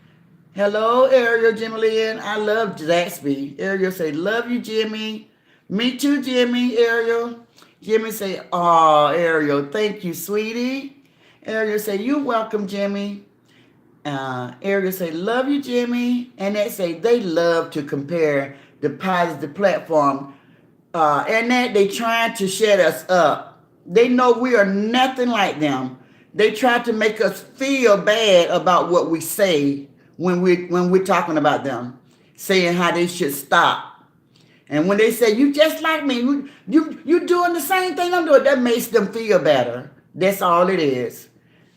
Hello, Ariel, Jimmy Lynn. I love Zaxby. Ariel say, love you, Jimmy. Me too, Jimmy, Ariel. Jimmy say, oh, Ariel, thank you, sweetie. Ariel say, you're welcome, Jimmy. Ariel say, love you, Jimmy. And they say they love to compare the positive platform. And that they trying to shut us up. They know we are nothing like them. They try to make us feel bad about what we say when we're talking about them, saying how they should stop. And when they say, you just like me, you doing the same thing I'm doing, that makes them feel better. That's all it is.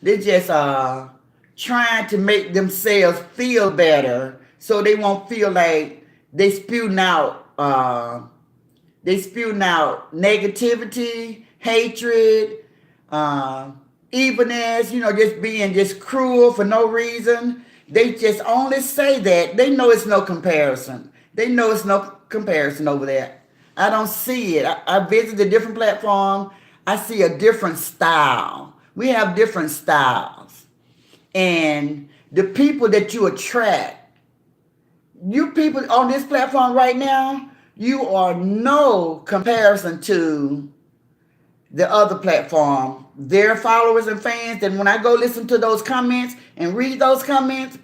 They just trying to make themselves feel better so they won't feel like they spewing out negativity, hatred, uh, evilness, just being just cruel for no reason. They just only say that. They know it's no comparison. They know it's no comparison over there. I don't see it. I visit a different platform. I see a different style. We have different styles. And the people that you attract, you people on this platform right now, you are no comparison to the other platform, their followers and fans. And when I go listen to those comments and read those comments,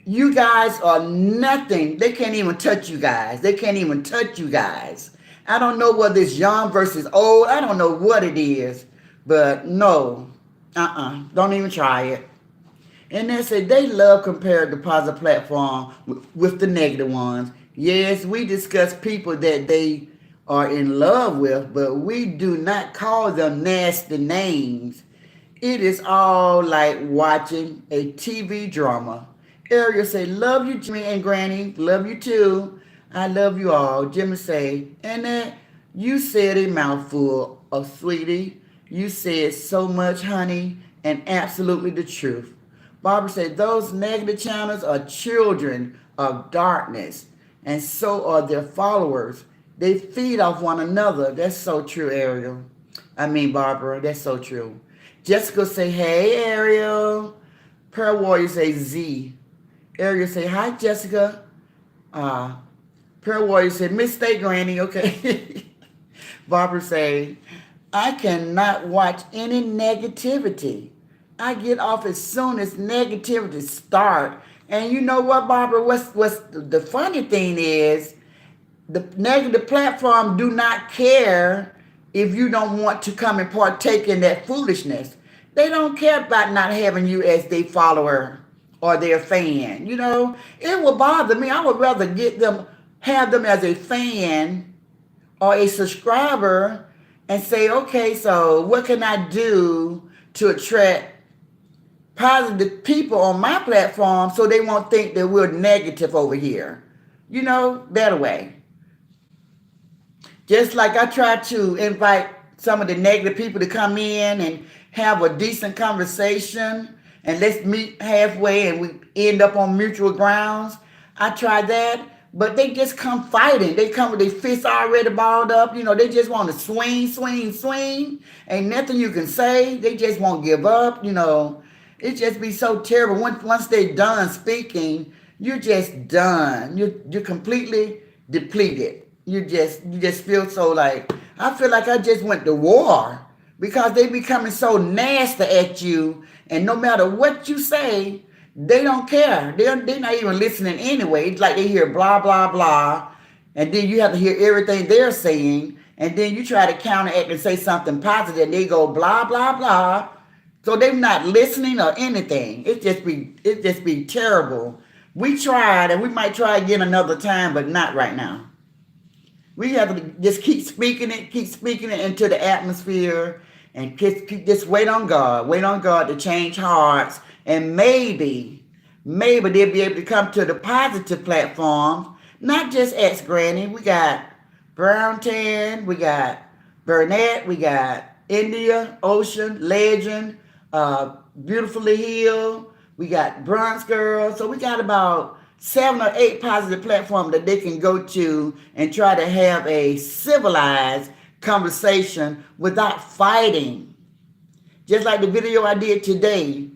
you guys are nothing. They can't even touch you guys. They can't even touch you guys. I don't know whether it's young versus old. I don't know what it is. But no, don't even try it. And they said they love compared the positive platform with the negative ones. Yes, we discuss people that they are in love with, but we do not call them nasty names. It is all like watching a TV drama. Ariel say, love you, Jimmy and Granny. Love you too. I love you all. Jimmy say, and that you said a mouthful of sweetie. You said so much, honey, and absolutely the truth. Barbara said, those negative channels are children of darkness, and so are their followers. They feed off one another. That's so true, Ariel. Barbara, that's so true. Jessica say, hey, Ariel. Pearl Warrior say, Z. Ariel say, hi, Jessica. Pearl Warrior say, mistake, Granny, okay. Barbara say, I cannot watch any negativity. I get off as soon as negativity start. And you know what, Barbara? What's the funny thing is, the negative platform do not care if you don't want to come and partake in that foolishness. They don't care about not having you as their follower or their fan. It will bother me. I would rather have them as a fan or a subscriber and say, okay, so what can I do to attract positive people on my platform so they won't think that we're negative over here? That way. Just like I try to invite some of the negative people to come in and have a decent conversation and let's meet halfway and we end up on mutual grounds. I try that, but they just come fighting. They come with their fists already balled up. They just want to swing, swing, swing. Ain't nothing you can say. They just won't give up. It just be so terrible. Once they're done speaking, you're just done. You're completely depleted. You just feel so like, I feel like I just went to war because they becoming so nasty at you, and no matter what you say, they don't care. They're not even listening anyway. It's like they hear blah, blah, blah, and then you have to hear everything they're saying, and then you try to counteract and say something positive, and they go blah, blah, blah. So they're not listening or anything. It just be terrible. We tried, and we might try again another time, but not right now. We have to just keep speaking it into the atmosphere, and just wait on God to change hearts, and maybe they'll be able to come to the positive platforms, not just X Granny. We got Brown Tan, we got Burnett, we got India, Ocean, Legend, Beautifully Healed, we got Bronze Girl. So we got about 7 or 8 positive platforms that they can go to and try to have a civilized conversation without fighting. Just like the video I did today.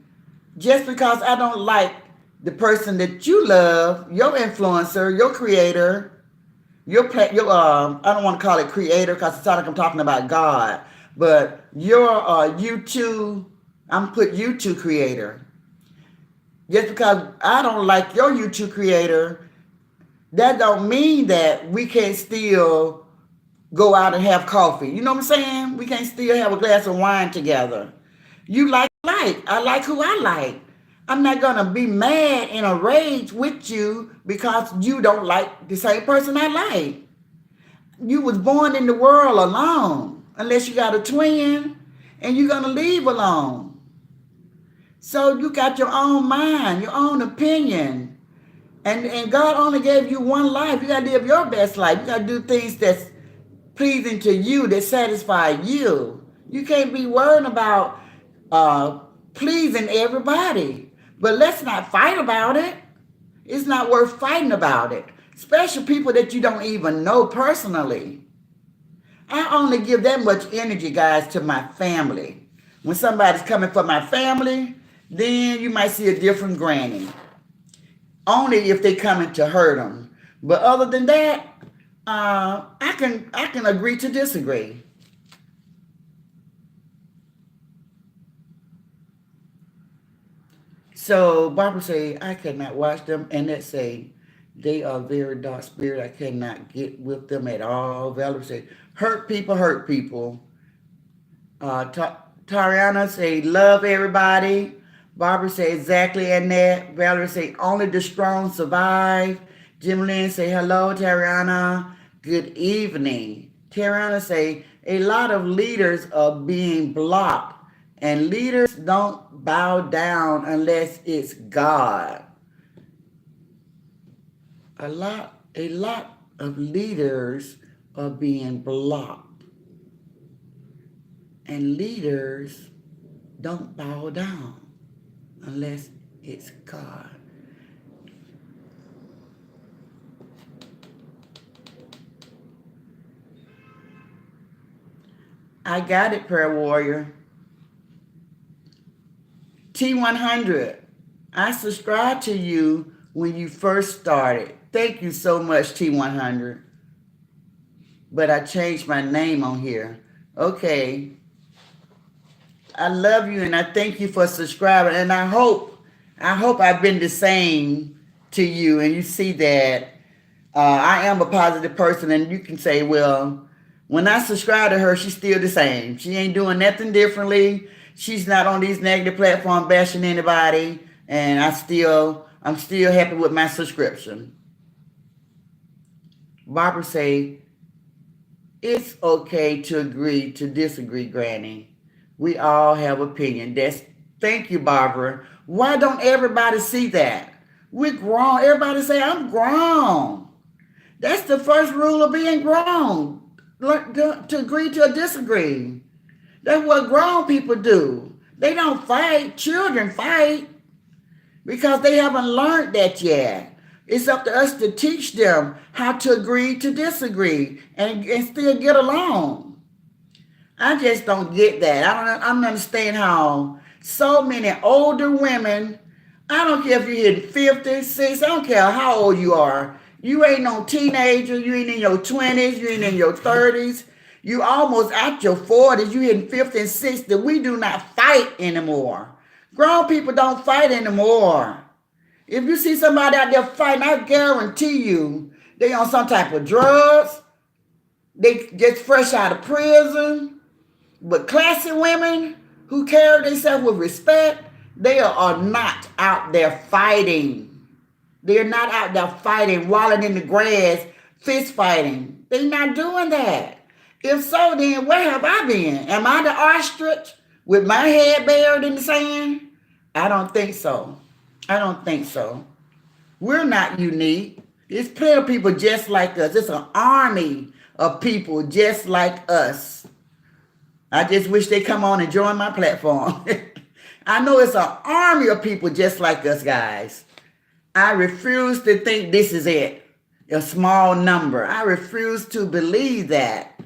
Just because I don't like the person that you love, your influencer, your creator, I don't want to call it creator because it sounds like I'm talking about God, but your YouTube, I'm put YouTube creator. Just because I don't like your YouTube creator, that don't mean that we can't still go out and have coffee. You know what I'm saying? We can't still have a glass of wine together. You like, I like who I like. I'm not going to be mad in a rage with you because you don't like the same person I like. You was born in the world alone, unless you got a twin, and you're gonna leave alone. So you got your own mind, your own opinion. And God only gave you one life. You gotta live your best life. You gotta do things that's pleasing to you, that satisfy you. You can't be worrying about uh, pleasing everybody. But let's not fight about it. It's not worth fighting about it. Especially people that you don't even know personally. I only give that much energy, guys, to my family. When somebody's coming for my family, then you might see a different granny. Only if they coming to hurt them. But other than that, I can agree to disagree. So Barbara say I cannot watch them, and that say they are very dark spirit. I cannot get with them at all. Valerie say hurt people, hurt people. Tariana say love everybody. Barbara say exactly and that. Valerie say only the strong survive. Jim Lynn say hello, Tariana. Good evening. Tariana say a lot of leaders are being blocked, and leaders don't bow down unless it's God. A lot of leaders are being blocked, and leaders don't bow down unless it's God. I got it, prayer warrior. T100, I subscribed to you when you first started. Thank you so much, T100. But I changed my name on here. Okay. I love you and I thank you for subscribing. And I hope I've been the same to you and you see that I am a positive person, and you can say, well, when I subscribe to her, she's still the same. She ain't doing nothing differently. She's not on these negative platforms bashing anybody, and I'm still happy with my subscription. Barbara say, it's okay to agree to disagree, Granny. We all have opinion. Thank you, Barbara. Why don't everybody see that? We're grown. Everybody say, I'm grown. That's the first rule of being grown. To agree to disagree. That's what grown people do. They don't fight. Children fight because they haven't learned that yet. It's up to us to teach them how to agree to disagree and still get along. I just don't get that. I don't understand how so many older women, I don't care if you're hitting 50, 60, I don't care how old you are. You ain't no teenager. You ain't in your 20s. You ain't in your 30s. You almost at your 40s. You hitting 50 and 60. We do not fight anymore. Grown people don't fight anymore. If you see somebody out there fighting, I guarantee you they on some type of drugs. They just fresh out of prison. But classy women who carry themselves with respect, they are not out there fighting. They're not out there fighting, walling in the grass, fist fighting. They're not doing that. If so, then where have I been? Am I the ostrich with my head buried in the sand? I don't think so. I don't think so. We're not unique. There's plenty of people just like us. It's an army of people just like us. I just wish they come on and join my platform. I know it's an army of people just like us, guys. I refuse to think this is it, a small number. I refuse to believe that.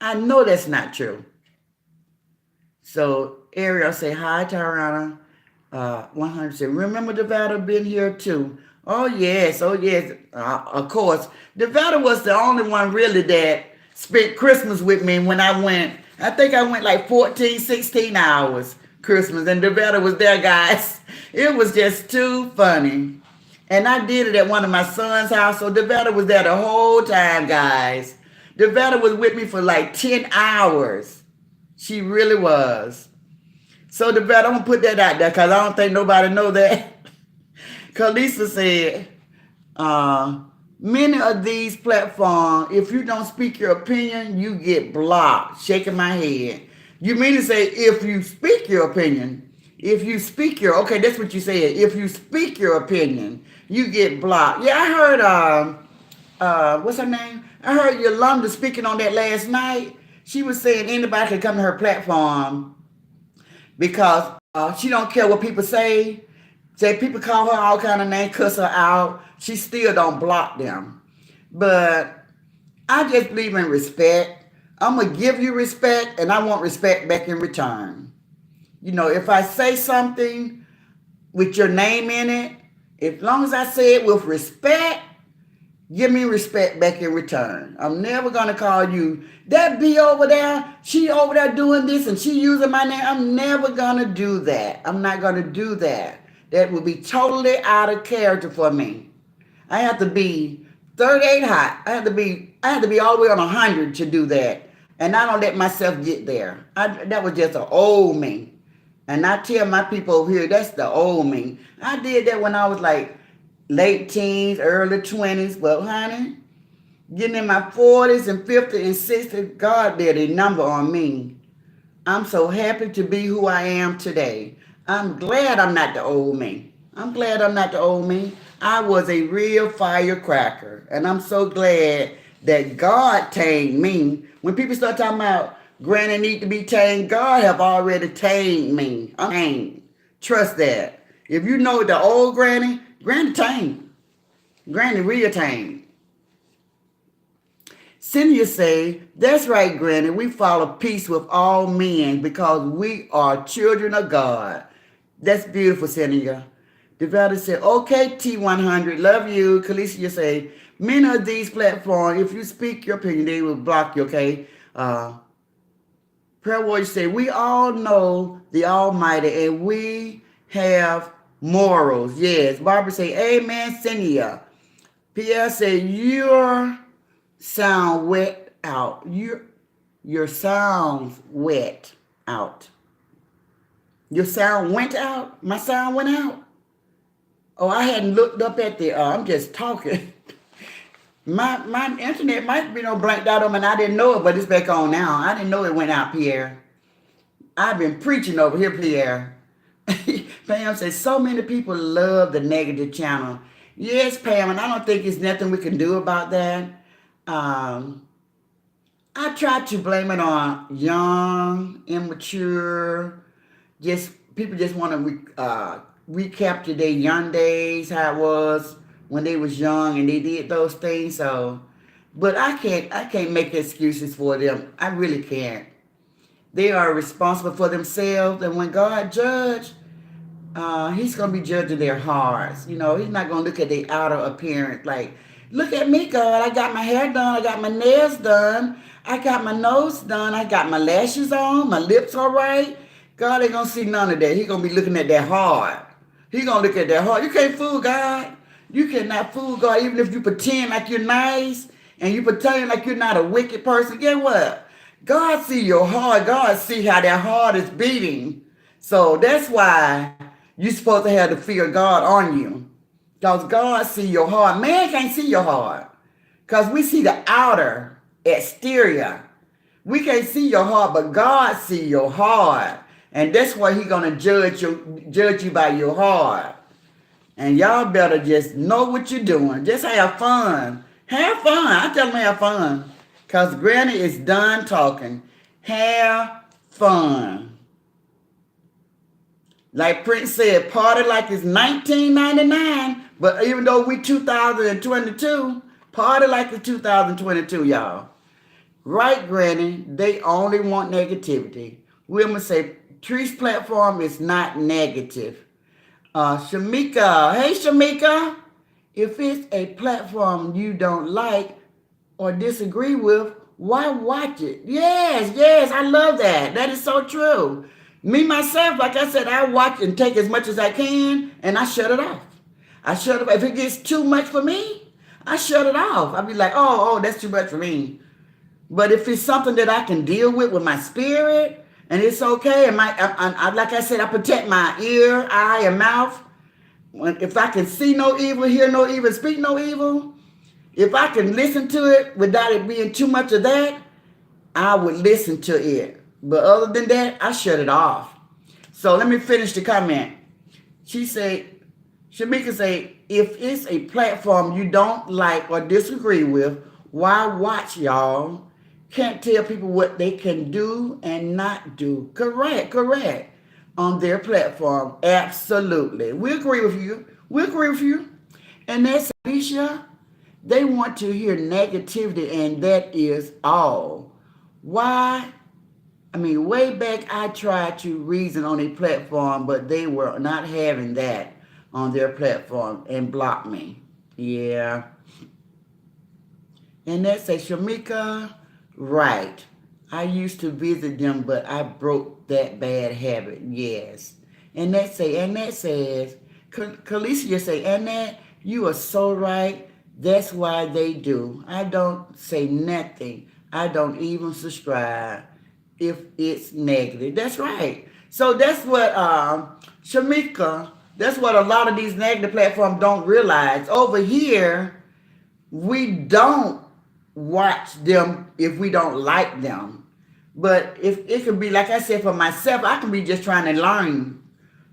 I know that's not true. So Ariel say, hi, Tyrana. 100 say, remember Devada been here too? Oh, yes. Of course. Devada was the only one really that spent Christmas with me when I went. I think I went like 14, 16 hours Christmas, and Devada was there, guys. It was just too funny. And I did it at one of my son's house. So Devetta was there the whole time, guys. Devetta was with me for like 10 hours. She really was. So Devetta, I'm going to put that out there because I don't think nobody know that. Kalisa said, Many of these platforms, if you don't speak your opinion, you get blocked. Shaking my head. You mean to say if you speak your opinion, if you speak your, okay, that's what you said. If you speak your opinion, you get blocked. Yeah, I heard, what's her name? I heard Yolanda speaking on that last night. She was saying anybody can come to her platform because she don't care what people say. Say people call her all kind of names, cuss her out. She still don't block them. But I just believe in respect. I'm going to give you respect, and I want respect back in return. You know, if I say something with your name in it, as long as I say it with respect, give me respect back in return. I'm never going to call you, that B over there, she over there doing this and she using my name. I'm never going to do that. I'm not going to do that. That would be totally out of character for me. I have to be 38 hot. I have to be all the way on 100 to do that. And I don't let myself get there. That was just an old me. And I tell my people over here, that's the old me. I did that when I was like late teens, early 20s. But honey, getting in my 40s and 50s and 60s, God did a number on me. I'm so happy to be who I am today. I'm glad I'm not the old me. I'm glad I'm not the old me. I was a real firecracker. And I'm so glad that God tamed me. When people start talking about Granny need to be tamed, God have already tamed me. I'm tamed. Trust that. If you know the old Granny, Granny tamed. Granny real tamed. Cynthia say, that's right, Granny. We follow peace with all men because we are children of God. That's beautiful, Cynthia. Devalda said, okay, T100, love you. Kalicia say, many of these platforms, if you speak your opinion, they will block you, okay? Prayer Warrior say, we all know the Almighty and we have morals. Yes. Barbara say, amen, Cynthia. Pierre say, your sound wet out. Your sound's wet out. Your sound went out? My sound went out? Oh, I hadn't looked up at the, I'm just talking. My internet might be blanked out on me and I didn't know it, but it's back on now. I didn't know it went out, Pierre. I've been preaching over here, Pierre. Pam says, so many people love the negative channel. Yes, Pam, and I don't think there's nothing we can do about that. I try to blame it on young, immature, people just want to recapture their young days, how it was when they was young and they did those things. So, but I can't make excuses for them. I really can't. They are responsible for themselves, and when God judge, he's gonna be judging their hearts. You know, he's not gonna look at the outer appearance like, look at me, God. I got my hair done. I got my nails done. I got my nose done. I got my lashes on. My lips all right. God ain't gonna see none of that. He gonna be looking at that heart. He gonna look at that heart. You can't fool God. You cannot fool God, even if you pretend like you're nice and you pretend like you're not a wicked person. Guess what? God see your heart. God see how that heart is beating. So that's why you're supposed to have the fear of God on you. Because God see your heart. Man can't see your heart. Because we see the outer exterior. We can't see your heart, but God see your heart. And that's why he's going to judge you by your heart. And y'all better just know what you're doing. Just have fun. Have fun. I tell them have fun. Because Granny is done talking. Have fun. Like Prince said, party like it's 1999. But even though we 2022, party like it's 2022, y'all. Right, Granny? They only want negativity. We're going to say, Tree's platform is not negative. Shamika, hey Shamika, if it's a platform you don't like or disagree with, why watch it? Yes, I love that. That is so true. Me, myself, like I said, I watch and take as much as I can, and I shut it off. If it gets too much for me, I shut it off. I'll be like, oh, that's too much for me. But if it's something that I can deal with my spirit, and it's okay, and like I said, I protect my ear, eye, and mouth. If I can see no evil, hear no evil, speak no evil, If I can listen to it without it being too much of that, I would listen to it. But other than that, I shut it off. So let me finish the comment. She said, Shamika said, if it's a platform you don't like or disagree with, why watch, y'all? Can't tell people what they can do and not do. Correct. On their platform. Absolutely. We agree with you. And that's Alicia. They want to hear negativity, and that is all. Why? Way back I tried to reason on a platform, but they were not having that on their platform and blocked me. Yeah. And that's a Shamika, right. I used to visit them, but I broke that bad habit. Yes. And that says, Kalicia say, Annette, you are so right. That's why they do. I don't say nothing. I don't even subscribe if it's negative. That's right. So that's what Shamika, that's what a lot of these negative platforms don't realize. Over here, we don't watch them if we don't like them. But if it can be, like I said, for myself, I can be just trying to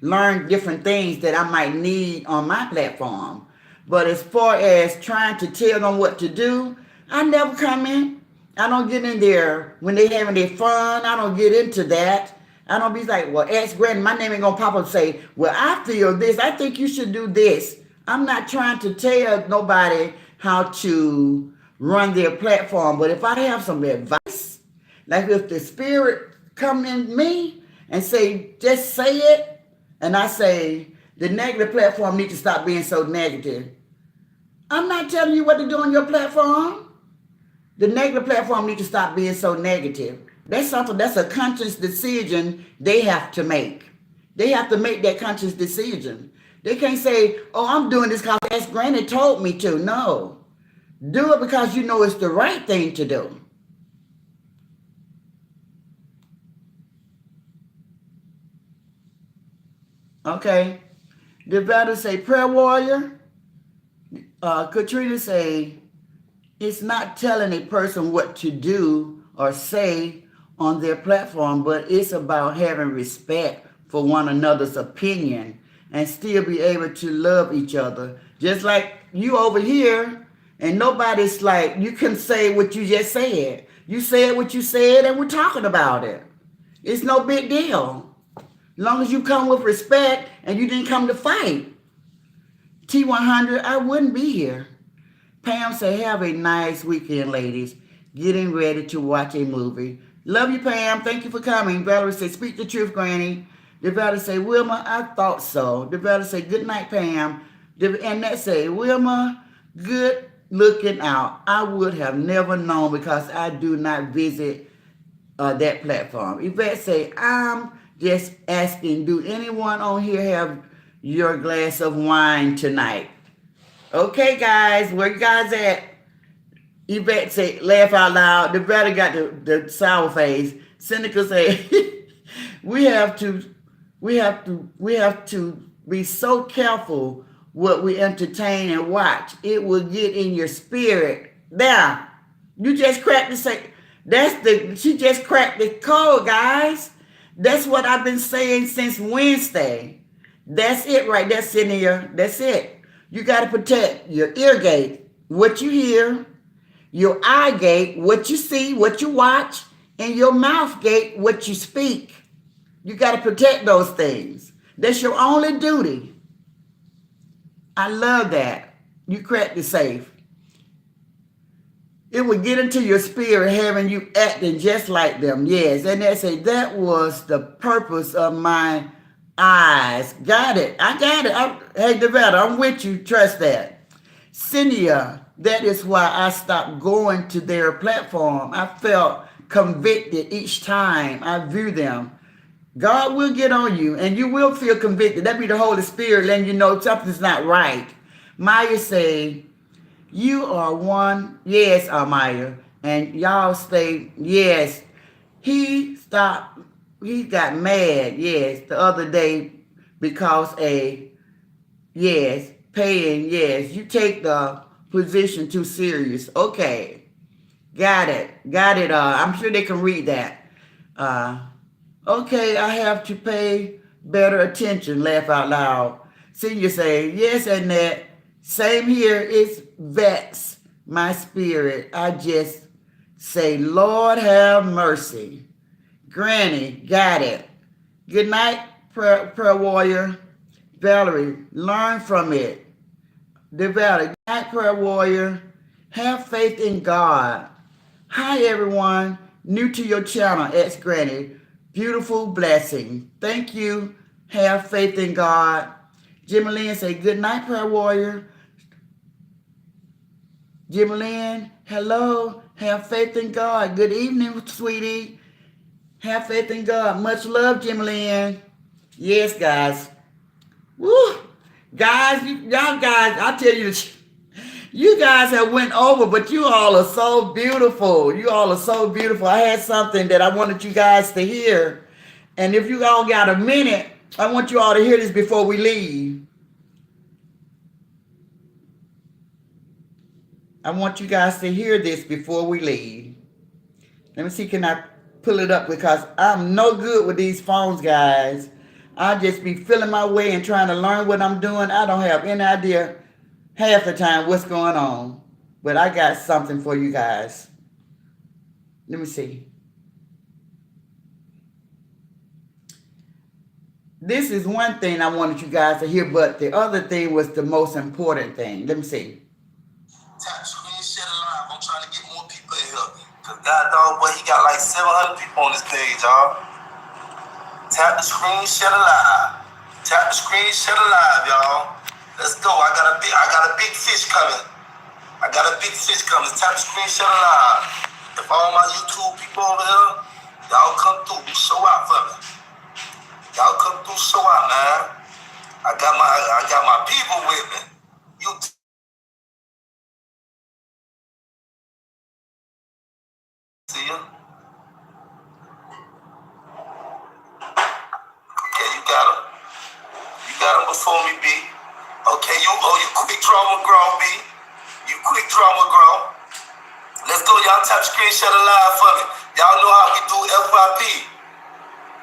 learn different things that I might need on my platform. But as far as trying to tell them what to do, I never come in. I don't get in there when they having their fun. I don't get into that. I don't be like, well, ask Granny, my name ain't gonna pop up and say, well, I feel this. I think you should do this. I'm not trying to tell nobody how to run their platform. But if I have some advice, like if the spirit come in me and say, just say it, and I say, the negative platform needs to stop being so negative. I'm not telling you what to do on your platform. The negative platform needs to stop being so negative. That's a conscious decision they have to make. They have to make that conscious decision. They can't say, oh, I'm doing this because Ask Granny told me to. No. Do it because you know it's the right thing to do. Okay. Devetta say, prayer warrior. Katrina say, it's not telling a person what to do or say on their platform, but it's about having respect for one another's opinion and still be able to love each other. Just like you over here, and nobody's like, you can say what you just said. You said what you said, and we're talking about it. It's no big deal. As long as you come with respect and you didn't come to fight. T100, I wouldn't be here. Pam say, have a nice weekend, ladies. Getting ready to watch a movie. Love you, Pam. Thank you for coming. Valerie say, speak the truth, Granny. Devetta say, Wilma, I thought so. Devetta say, good night, Pam. And that say, Wilma, good looking out. I would have never known because I do not visit that platform. Yvette say, I'm just asking, do anyone on here have your glass of wine tonight? Okay, guys, where you guys at? Yvette say, laugh out loud. The brother got the sour face. Seneca say, we have to be so careful what we entertain and watch. It will get in your spirit. There, you just cracked the say. She just cracked the code, guys. That's what I've been saying since Wednesday. That's it right there, Cynthia. That's it. You got to protect your ear gate, what you hear, your eye gate, what you see, what you watch, and your mouth gate, what you speak. You got to protect those things. That's your only duty. I love that. You cracked the safe. It would get into your spirit having you acting just like them. Yes, and they say that was the purpose of my eyes. Got it. I got it. Hey, Devetta, I'm with you. Trust that. Cynthia, that is why I stopped going to their platform. I felt convicted each time I view them. God will get on you and you will feel convicted. That be the Holy Spirit letting you know something's not right. Maya say, you are one. Yes, Maya. And y'all say, yes. He got mad, yes, the other day because paying, yes. You take the position too serious. Okay. Got it. Got it. I'm sure they can read that. Uh, okay, I have to pay better attention. Laugh out loud. Senior say, yes, Annette. Same here. It's vex my spirit. I just say, Lord have mercy. Granny, got it. Good night, prayer warrior. Valerie, learn from it. The Valley, good night, prayer warrior. Have faith in God. Hi, everyone. New to your channel, X Granny. Beautiful blessing. Thank you. Have faith in God. Jimmy Lynn say, good night, prayer warrior. Jimmy Lynn, hello. Have faith in God. Good evening, sweetie. Have faith in God. Much love, Jimmy Lynn. Yes, guys. Woo. Guys, y'all guys, I tell you, you guys have went over, but you all are so beautiful. You all are so beautiful. I had something that I wanted you guys to hear. And if you all got a minute, I want you all to hear this before we leave. I want you guys to hear this before we leave. Let me see, can I pull it up? Because I'm no good with these phones, guys. I just be feeling my way and trying to learn what I'm doing. I don't have any idea half the time what's going on. But I got something for you guys. Let me see. This is one thing I wanted you guys to hear, but the other thing was the most important thing. Let me see. Tap the screen, share the live. I'm trying to get more people in here. Because God dog, boy, he got like 700 people on this page, y'all. Tap the screen, share the live. Tap the screen, share the live, y'all. Let's go. I got a big fish coming. I got a big fish coming. Tap the screen, share the live. If all my YouTube people over here, y'all come through, show out for me. Y'all come through, show out, man. I got my people with me. You see ya? Okay, you got them. You got them before me, B. Okay, you quick draw McGraw, B. You quick draw McGraw. Let's go, y'all. Tap screen, share the live for me. Y'all know how we do FYP.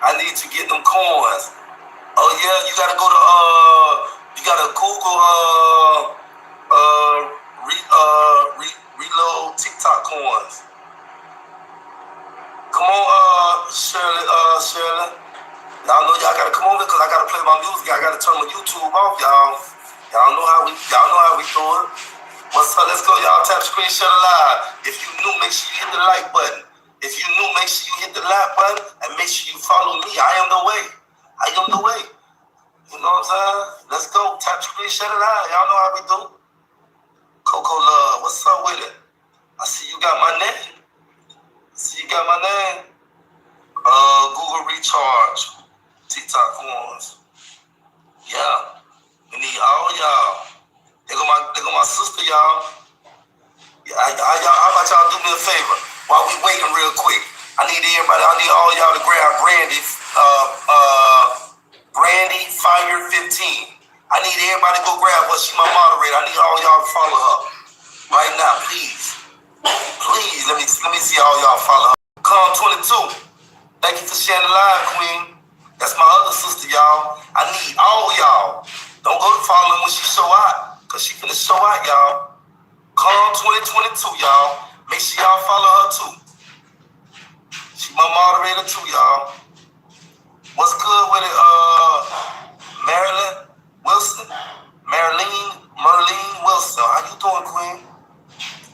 I need to get them coins. Oh yeah, you gotta go to you gotta Google reload TikTok coins. Come on, Shirley. Y'all know y'all gotta come over because I gotta play my music. I gotta turn my YouTube off, y'all. Y'all know how we do it. What's up? Let's go, y'all. Tap screen, share the live. If you new, make sure you hit the like button. If you new, make sure you hit the like button and make sure you follow me. I am the way. You know what I'm saying? Let's go. Tap screen, share the live. Y'all know how we do. Coco Love, what's up with it? I see you got my name. Google recharge. TikTok coins. Yeah. We need all y'all. They go my sister, y'all. Yeah, how about y'all do me a favor? While we waiting real quick. I need all y'all to grab Brandy Fire 15. I need everybody to go grab her. She my moderator. I need all y'all to follow her. Right now, please. Please, let me see all y'all follow her. Calm 22. Thank you for sharing the live, Queen. That's my other sister, y'all. I need all y'all. Don't go to following when she show out, because she finna show out, y'all. Calm 2022, y'all. Make sure y'all follow her, too. She my moderator, too, y'all. What's good with it, Marilyn Wilson? Merlene Wilson. How you doing, Queen?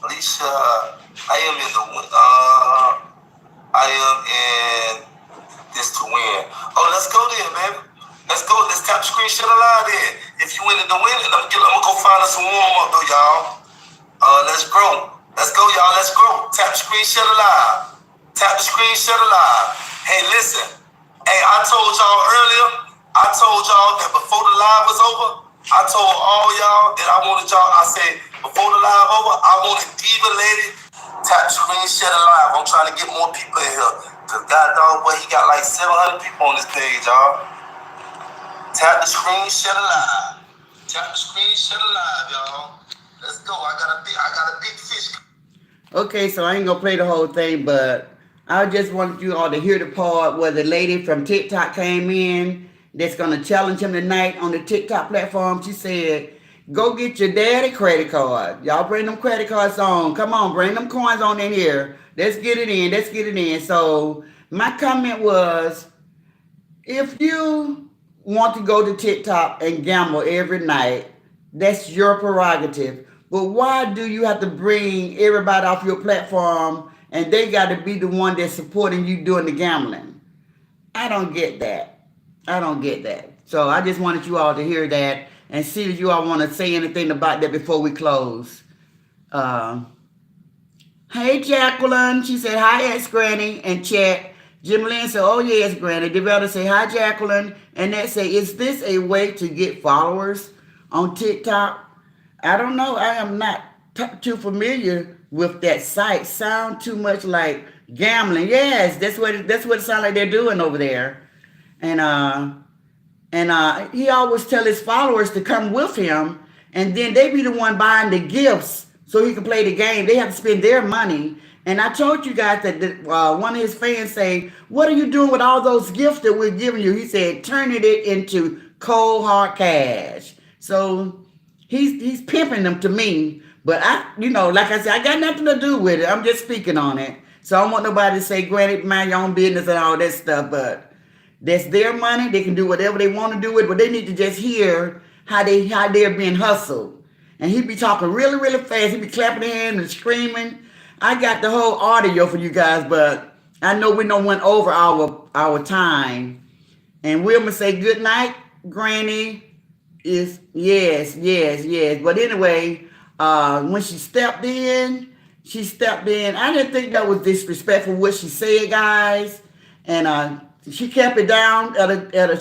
Alicia, I am in this to win. Oh, let's go there, baby. Let's go. Let's tap screen share the live there. If you win it, then win it. I'm gonna go find us some warm up though, y'all. Let's grow. Let's go, y'all. Let's grow. Tap the screen share the live. Tap the screen share the live. Hey, listen. Hey, I told y'all earlier. I told y'all that before the live was over, I told all y'all that I wanted y'all. I said before the live over, I wanted Diva Lady. Tap the screen share the live. I'm trying to get more people in here. Cause God dog, boy, he got like 700 people on this page, y'all. Tap the screen, share the live. Tap the screen, share the live, y'all. Let's go. I got a big fish. Okay, so I ain't gonna play the whole thing, but I just wanted you all to hear the part where the lady from TikTok came in that's gonna challenge him tonight on the TikTok platform. She said, "Go get your daddy credit card. Y'all bring them credit cards on. Come on, bring them coins on in here. Let's get it in. Let's get it in." So my comment was, if you want to go to TikTok and gamble every night, that's your prerogative. But why do you have to bring everybody off your platform and they got to be the one that's supporting you doing the gambling? I don't get that. I don't get that. So I just wanted you all to hear that and see if you all want to say anything about that before we close. Uh, Hey Jacqueline, she said hi ex Granny and chat. Jim Lynn said, "Oh yes, Granny." Developed say hi Jacqueline, and that say, "Is this a way to get followers on TikTok?" I don't know. I am not too familiar with that site. Sound too much like gambling. Yes, that's what it sounds like they're doing over there. And he always tell his followers to come with him, and then they be the one buying the gifts so he can play the game. They have to spend their money. And I told you guys that one of his fans say, "What are you doing with all those gifts that we're giving you?" He said, "Turning it into cold hard cash." So he's pimping them to me. But like I said, I got nothing to do with it. I'm just speaking on it. So I don't want nobody to say, "Granted, mind your own business" and all that stuff. But that's their money. They can do whatever they want to do with it, but they need to just hear how they're being hustled. And he be talking really, really fast. He be clapping his hands and screaming. I got the whole audio for you guys, but I know we don't went over our time. And Wilma say good night, Granny. Is yes, yes, yes. But anyway, when she stepped in. I didn't think that was disrespectful what she said, guys. And she kept it down.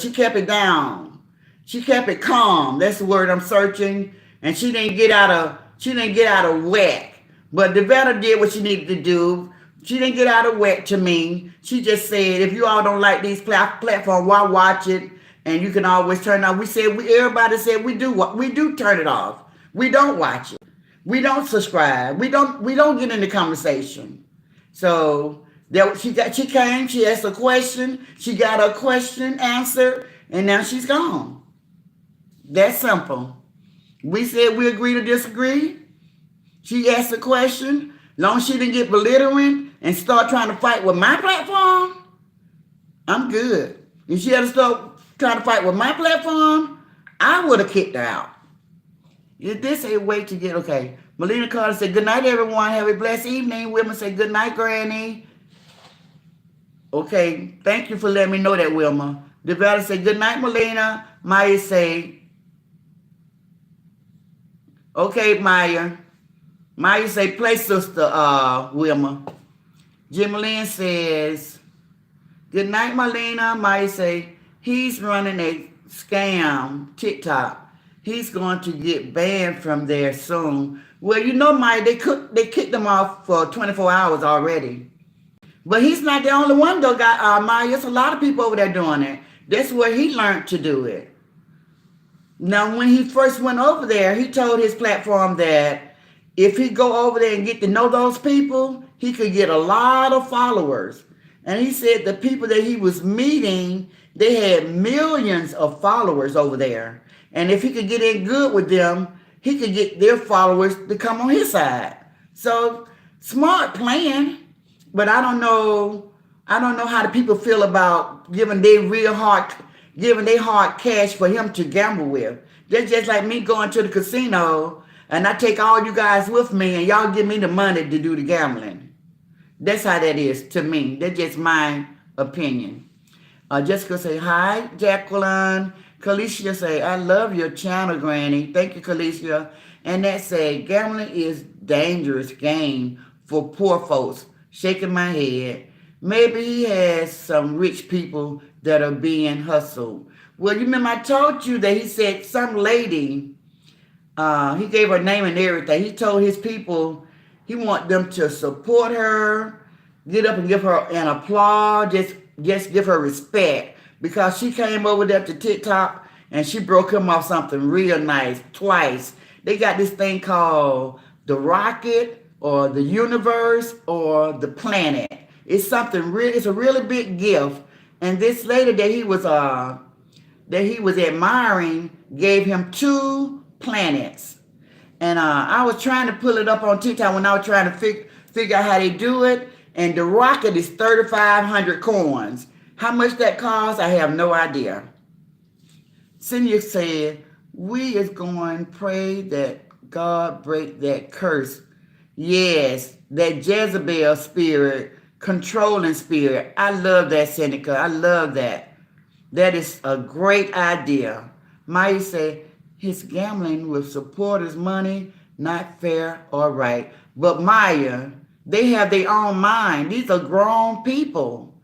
She kept it down. She kept it calm. That's the word I'm searching. And she didn't get out of whack. But the veteran did what she needed to do. She didn't get out of whack to me. She just said, if you all don't like these platforms, why watch it? And you can always turn it off. Everybody said we do turn it off. We don't watch it. We don't subscribe. We don't get in the conversation. So she came, she asked a question, she got her question answered, and now she's gone. That's simple. We said we agree to disagree. She asked a question. Long as she didn't get belittling and start trying to fight with my platform, I'm good. If she had to start trying to fight with my platform, I would have kicked her out. Is this a way to get okay? Melina Carter said, "Good night, everyone. Have a blessed evening." Wilma said, "Good night, Granny." Okay, thank you for letting me know that, Wilma. Develop say, "Good night, Melina." Maya say, "Okay, Maya." Maya say, "Play sister, Wilma." Jim Lynn says, "Good night, Melina." Maya say, "He's running a scam TikTok. He's going to get banned from there soon." Well, Maya, they kicked him off for 24 hours already. But he's not the only one though, got Maya. There's a lot of people over there doing it. That's where he learned to do it. Now, when he first went over there, he told his platform that if he go over there and get to know those people, he could get a lot of followers. And he said the people that he was meeting, they had millions of followers over there. And if he could get in good with them, he could get their followers to come on his side. So smart plan, but I don't know. I don't know how the people feel about giving their hard cash for him to gamble with. That's just like me going to the casino and I take all you guys with me and y'all give me the money to do the gambling. That's how that is to me. That's just my opinion. Jessica say, "Hi, Jacqueline." Kalisha say, "I love your channel, Granny." Thank you, Kalisha. And that say, "Gambling is dangerous game for poor folks." Shaking my head. Maybe he has some rich people that are being hustled. Well, you remember I told you that he said some lady, he gave her name and everything. He told his people he want them to support her, get up and give her an applause, just give her respect because she came over there to TikTok and she broke him off something real nice twice. They got this thing called the rocket or the universe or the planet. It's something real. It's a really big gift. And this lady that he was admiring gave him 2 planets. And I was trying to pull it up on TikTok when I was trying to figure out how they do it. And the rocket is 3,500 coins. How much that costs, I have no idea. Cynthia said, we is going to pray that God break that curse. Yes, that Jezebel spirit, controlling spirit. I love that, Seneca. I love that. That is a great idea. Maya said, his gambling with supporters' money, not fair or right. But Maya, they have their own mind. These are grown people.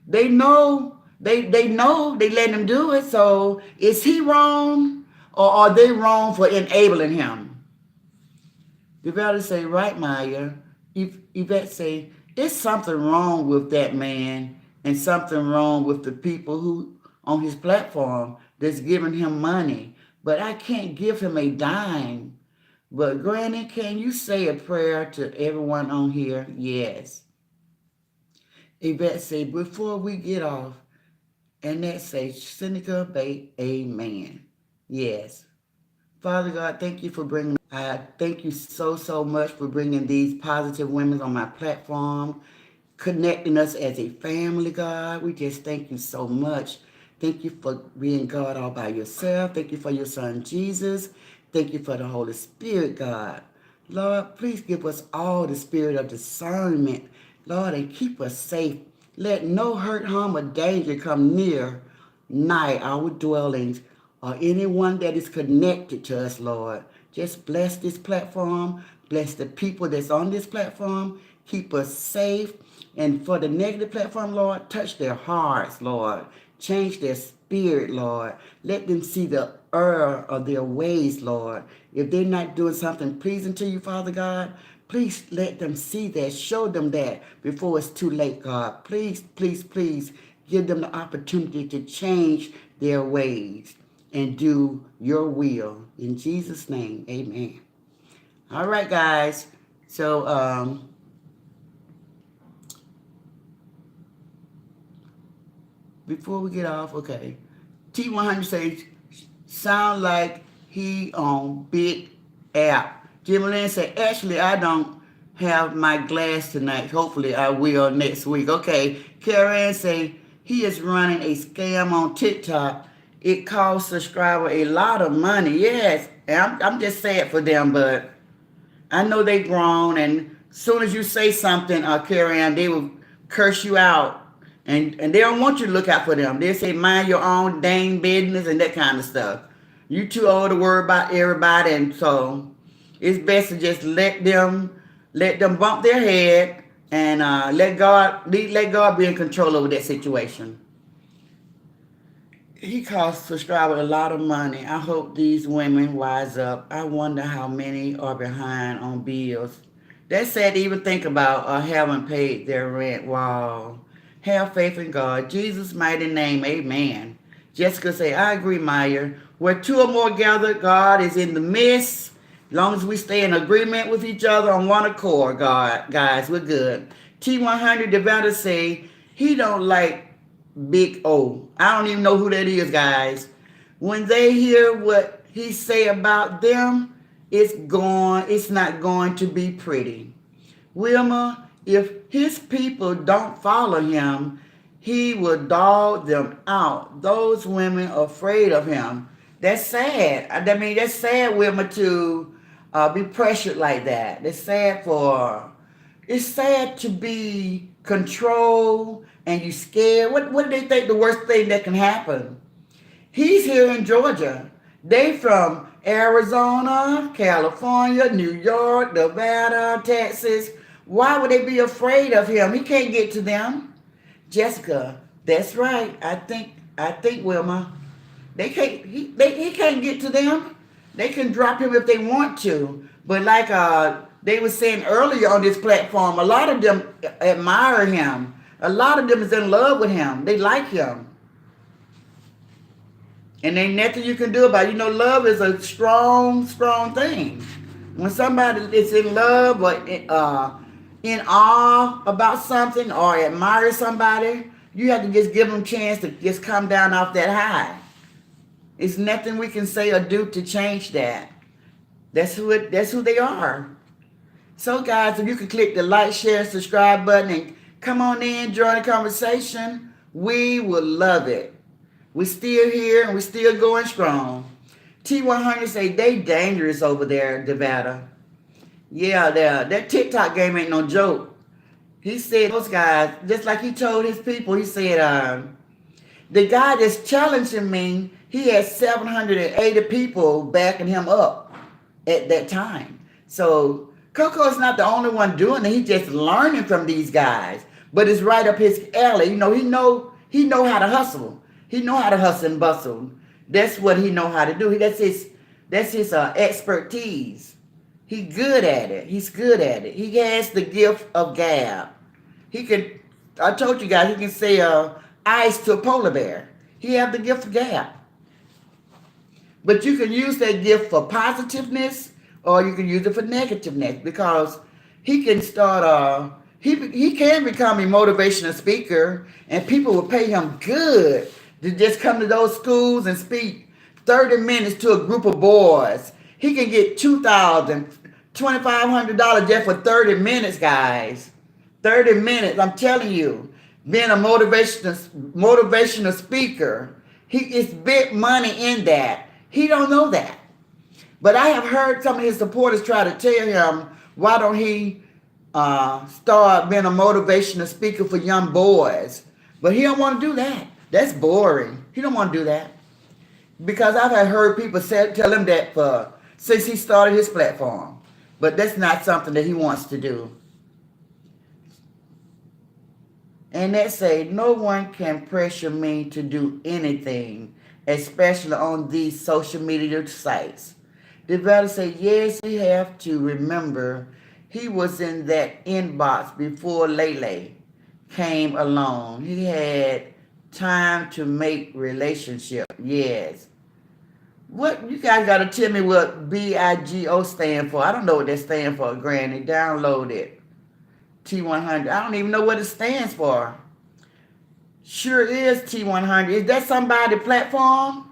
They know, they let him do it. So is he wrong or are they wrong for enabling him? Yvette say, right, Maya. Yvette say, there's something wrong with that man and something wrong with the people who on his platform that's giving him money. But I can't give him a dime. But Granny, can you say a prayer to everyone on here? Yes. Yvette say, before we get off, and that say, Seneca Bay, amen. Yes. Father God, thank you for bringing, I thank you so much for bringing these positive women on my platform, connecting us as a family, God. We just thank you so much. Thank you for being God all by yourself. Thank you for your son, Jesus. Thank you for the Holy Spirit, God. Lord, please give us all the spirit of discernment, Lord, and keep us safe. Let no hurt, harm, or danger come near, nigh our dwellings, or anyone that is connected to us, Lord. Just bless this platform. Bless the people that's on this platform. Keep us safe. And for the negative platform, Lord, touch their hearts, Lord. Change their spirit, Lord. Let them see the error of their ways, Lord. If they're not doing something pleasing to you, Father God, please let them see that. Show them that before it's too late, God. Please give them the opportunity to change their ways and do your will. In Jesus' name, amen. All right, guys. So, before we get off, okay. T100 says, sound like he on Big App. Jimmy Lynn said, actually, I don't have my glass tonight. Hopefully, I will next week. Okay. Karen say, he is running a scam on TikTok. It costs subscriber a lot of money. Yes, and I'm just sad for them, but I know they grown, and as soon as you say something, Karen, they will curse you out. And they don't want you to look out for them. They say, mind your own dang business and that kind of stuff. You too old to worry about everybody, and so it's best to just let them bump their head and let God be in control over that situation. He costs subscribers a lot of money. I hope these women wise up. I wonder how many are behind on bills. That's sad to even think about or haven't paid their rent. Wow. Have faith in God. Jesus' mighty name, amen. Jessica say, I agree, Maya. Where 2 or more gather, God is in the midst. As long as we stay in agreement with each other on one accord, God, guys, we're good. T100 Devonta say, he don't like Big O. I don't even know who that is, guys. When they hear what he say about them, it's not going to be pretty. Wilma, if his people don't follow him, he will dog them out. Those women are afraid of him. That's sad. I mean, that's sad, Wilma, to be pressured like that. It's sad to be controlled and you scared. What do they think the worst thing that can happen? He's here in Georgia. They from Arizona, California, New York, Nevada, Texas. Why would they be afraid of him? He can't get to them. Jessica, that's right. I think Wilma, he can't get to them. They can drop him if they want to. But like they were saying earlier on this platform, a lot of them admire him. A lot of them is in love with him. They like him. And ain't nothing you can do about it. You know, love is a strong, strong thing. When somebody is in love or in awe about something or admire somebody, you have to just give them a chance to just come down off that high. It's nothing we can say or do to change that. That's who they are. So guys, if you can click the like, share, and subscribe button and come on in, join the conversation, we will love it. We're still here and we're still going strong. T100 say they dangerous over there, Nevada. Yeah, that TikTok game ain't no joke. He said those guys, just like he told his people, he said, the guy that's challenging me, he had 780 people backing him up at that time. So Coco's not the only one doing it. He's just learning from these guys. But it's right up his alley. You know, he know how to hustle. He know how to hustle and bustle. That's what he know how to do. That's his expertise. He good at it. He's good at it. He has the gift of gab. He can. I told you guys he can say ice to a polar bear. He have the gift of gab. But you can use that gift for positiveness or you can use it for negativeness because he can start he can become a motivational speaker and people will pay him good to just come to those schools and speak 30 minutes to a group of boys. He can get $2,000, $2,500 just for 30 minutes, guys. 30 minutes, I'm telling you. Being a motivational speaker, it's big money in that. He don't know that. But I have heard some of his supporters try to tell him, why don't he start being a motivational speaker for young boys? But he don't want to do that. That's boring. He don't want to do that. Because I've heard people tell him that since he started his platform. But that's not something that he wants to do. And they say, no one can pressure me to do anything, especially on these social media sites. The developer said, yes, we have to remember he was in that inbox before Lele came along. He had time to make relationship. Yes. What you guys got to tell me what BIGO stand for. I don't know what that stand for, Granny. Download it. T100. I don't even know what it stands for. Sure is T100. Is that somebody's platform?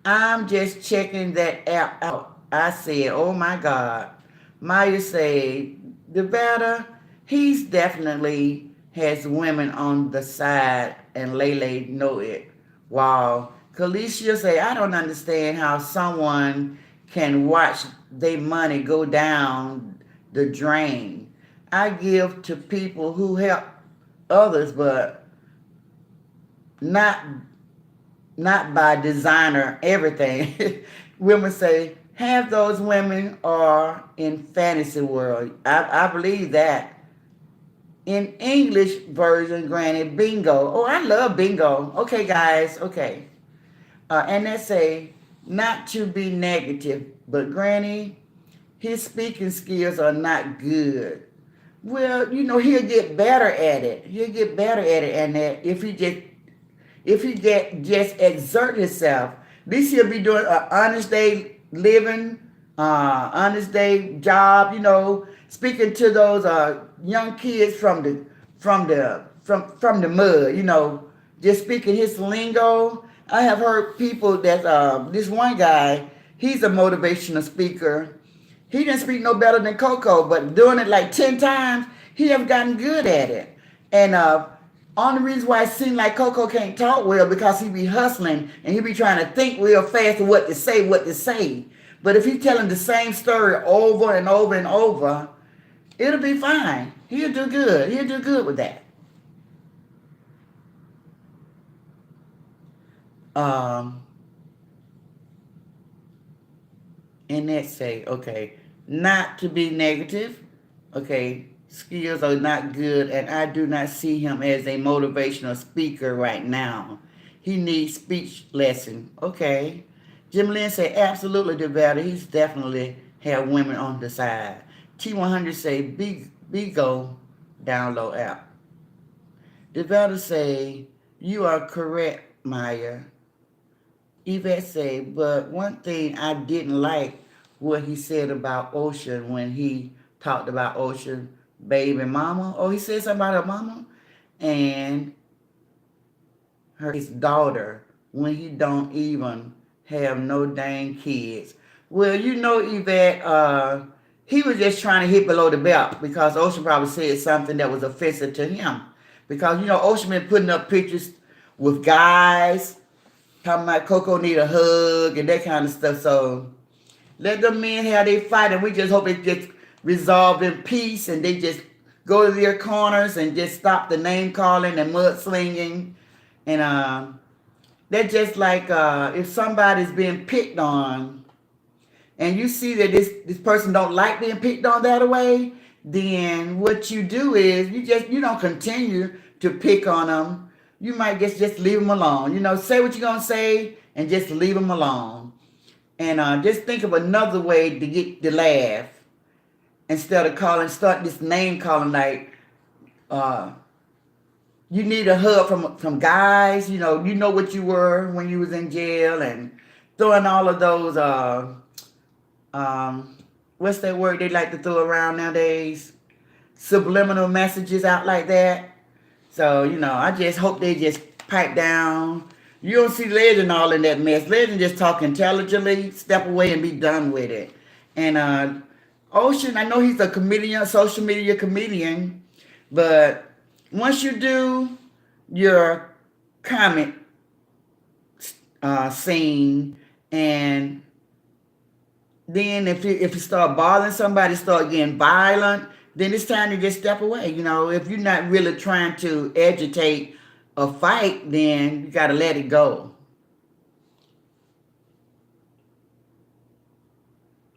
I'm just checking that app out. I said, oh my God. Maya said, Nevada, he's definitely has women on the side and Lele know it. Wow. Kalisha say, I don't understand how someone can watch their money go down the drain. I give to people who help others, but not by designer everything. Women say, half those women are in fantasy world. I believe that. In English version, Granny, bingo. Oh, I love bingo. Okay, guys, okay. And they say, not to be negative, but Granny, his speaking skills are not good. Well, you know, he'll get better at it. He'll get better at it, and that if he just exert himself, at least he'll be doing an honest day living, honest day job. You know, speaking to those young kids from the mud. You know, just speaking his lingo. I have heard people that this one guy, he's a motivational speaker. He didn't speak no better than Coco, but doing it like 10 times, he have gotten good at it. And only reason why it seems like Coco can't talk well because he be hustling and he be trying to think real fast of what to say. But if he's telling the same story over and over and over, it'll be fine. He'll do good. He'll do good with that. And that say, okay, not to be negative, okay, skills are not good, and I do not see him as a motivational speaker right now. He needs speech lesson. Okay. Jim Lynn say, absolutely, Devada. He's definitely have women on the side. T100 say, Bigo download app. Devada say, you are correct, Maya. Yvette said, but one thing I didn't like what he said about Ocean when he talked about Ocean baby mama. Oh, he said something about her mama and his daughter when he don't even have no dang kids. Well, you know, Yvette, he was just trying to hit below the belt because Ocean probably said something that was offensive to him. Because, you know, Ocean been putting up pictures with guys, talking about Coco need a hug and that kind of stuff. So let them men have their fight, and we just hope it gets resolved in peace, and they just go to their corners and just stop the name calling and mudslinging. And that's just like if somebody's being picked on, and you see that this person don't like being picked on that way, then what you do is you don't continue to pick on them. You might just leave them alone. You know, say what you're gonna say and just leave them alone. And just think of another way to get the laugh instead of start this name calling like uh, you need a hug from guys. You know what you were when you was in jail and throwing all of those what's that word they like to throw around nowadays? Subliminal messages out like that. So, I just hope they just pipe down. You don't see Legend all in that mess. Legend just talk intelligently, step away and be done with it. And Ocean, I know he's a comedian, social media comedian, but once you do your comment scene, and then if you start bothering somebody, start getting violent, then it's time to just step away. If you're not really trying to agitate a fight, then you got to let it go.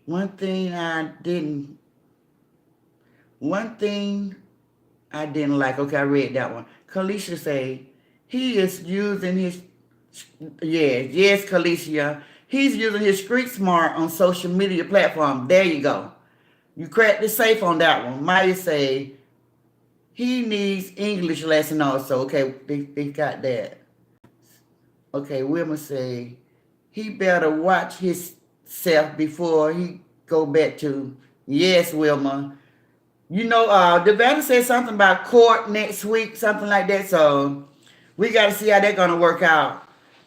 One thing I didn't like. Okay, I read that one. Kalisha say he is using his yes, Kalisha. He's using his street smart on social media platform. There you go. You cracked the safe on that one. Maya say he needs English lesson also. Okay, they got that. Okay, Wilma say he better watch himself before he go back to. Yes, Wilma. Devana said something about court next week, something like that. So we got to see how that's gonna work out.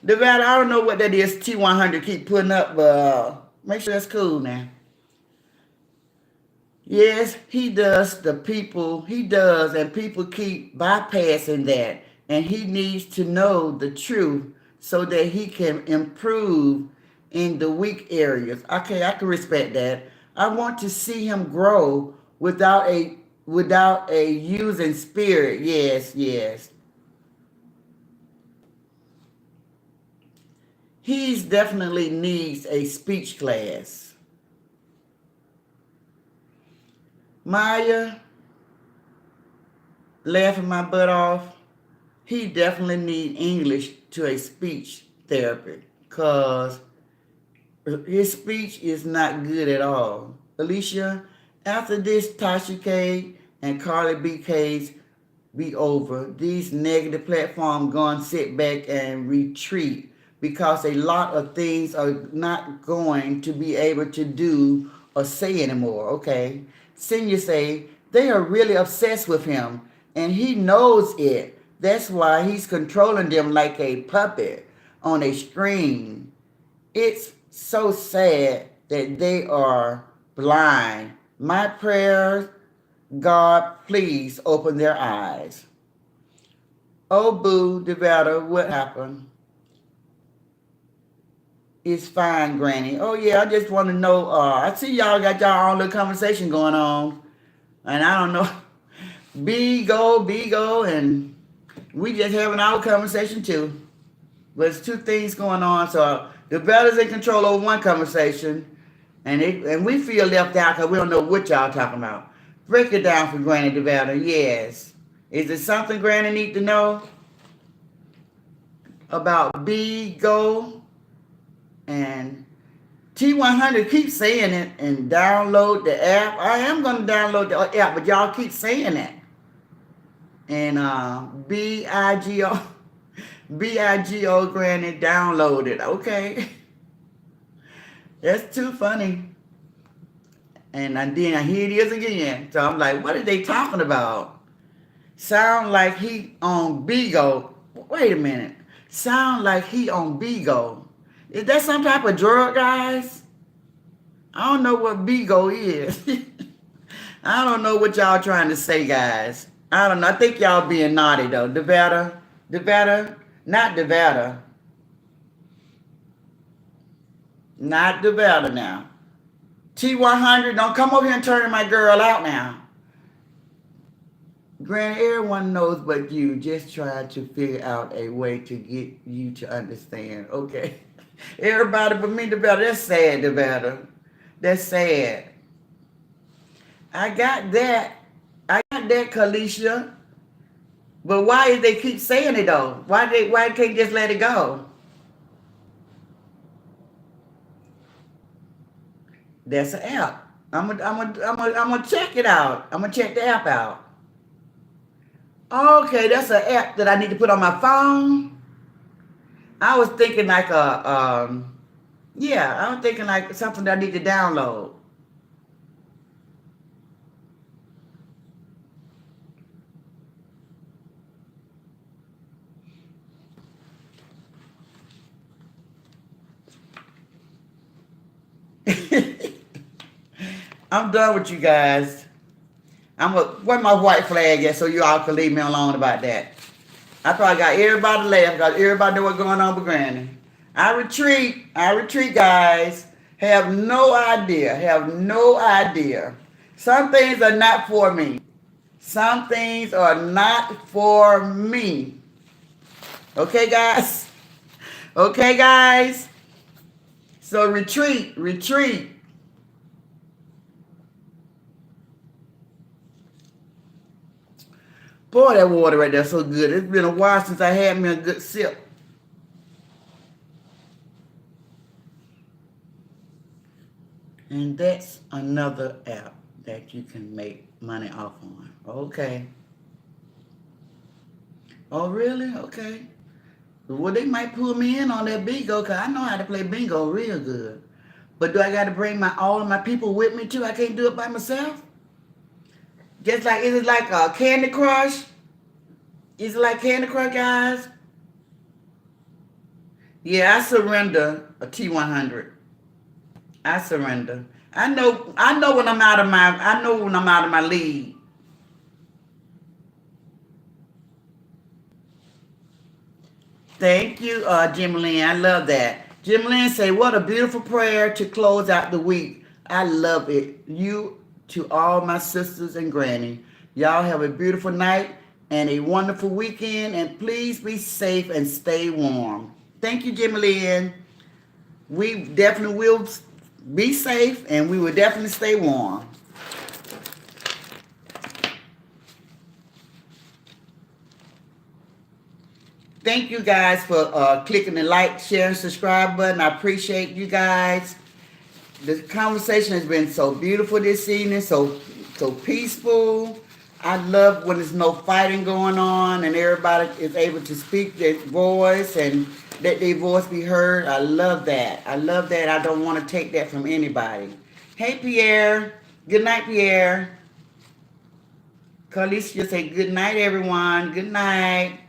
Devana, I don't know what that is. T100 keep putting up, but make sure that's cool now. Yes, he does. He does, and people keep bypassing that. And he needs to know the truth so that he can improve in the weak areas. Okay, I can respect that. I want to see him grow without a using spirit. Yes, yes. He's definitely needs a speech class. Maya, laughing my butt off. He definitely need English to a speech therapy because his speech is not good at all. Alicia, after this Tasha K and Carly B case be over, these negative platforms going to sit back and retreat because a lot of things are not going to be able to do or say anymore. Okay. Senior say they are really obsessed with him and he knows it. That's why he's controlling them like a puppet on a string. It's so sad that they are blind. My prayers, God, please open their eyes. Oh, boo, Devada, what happened? It's fine, Granny. Oh, yeah, I just want to know. I see y'all got y'all own little conversation going on. And I don't know. Be go, and we just having our conversation too. But it's two things going on. So the Bella's in control over one conversation, and we feel left out because we don't know what y'all talking about. Break it down for Granny Devada. Yes. Is it something Granny need to know about Go and T100? Keep saying it and download the app. I am going to download the app, but y'all keep saying it. And BIGO. BIGO Granny downloaded. Okay. That's too funny. And then here it is again. So I'm like, what are they talking about? Sound like he on Bigo. Wait a minute. Sound like he on Bigo. Is that some type of drug, guys? I don't know what Bigo is. I don't know what y'all trying to say, guys. I don't know. I think y'all being naughty, though. Nevada. Not Nevada. Not Nevada now. T100, don't come over here and turn my girl out now. Granny, everyone knows but you. Just trying to figure out a way to get you to understand. Okay. Everybody but me, Nevada. That's sad, Nevada. That's sad. I got that, Kalisha. But why is they keep saying it though? Why can't just let it go? That's an app. I'm gonna check it out. I'm gonna check the app out. Okay, that's an app that I need to put on my phone. I was thinking like I was thinking like something that I need to download. I'm done with you guys. Where my white flag at so you all can leave me alone about that. I probably got everybody laugh because everybody know what's going on with Granny. I retreat, guys. Have no idea. Some things are not for me. Some things are not for me. Okay, guys? Okay, guys? So retreat. Boy, that water right there so good. It's been a while since I had me a good sip. And that's another app that you can make money off on. Okay. Oh, really? Okay. Well, they might pull me in on that bingo because I know how to play bingo real good. But do I got to bring all of my people with me too? I can't do it by myself? Just like, is it like a Candy Crush? Is it like Candy Crush, guys? Yeah, I surrender a T100. I surrender. I know when I'm out of my league. Thank you, Jim Lynn. I love that. Jim Lynn say, what a beautiful prayer to close out the week. I love it. You to all my sisters and Granny. Y'all have a beautiful night and a wonderful weekend. And please be safe and stay warm. Thank you, Jim Lynn. We definitely will be safe and we will definitely stay warm. Thank you guys for clicking the like, share, and subscribe button. I appreciate you guys. The conversation has been so beautiful this evening, so peaceful. I love when there's no fighting going on and everybody is able to speak their voice and let their voice be heard. I love that. I don't want to take that from anybody. Hey, Pierre. Good night, Pierre. Carlicia just say good night, everyone. Good night.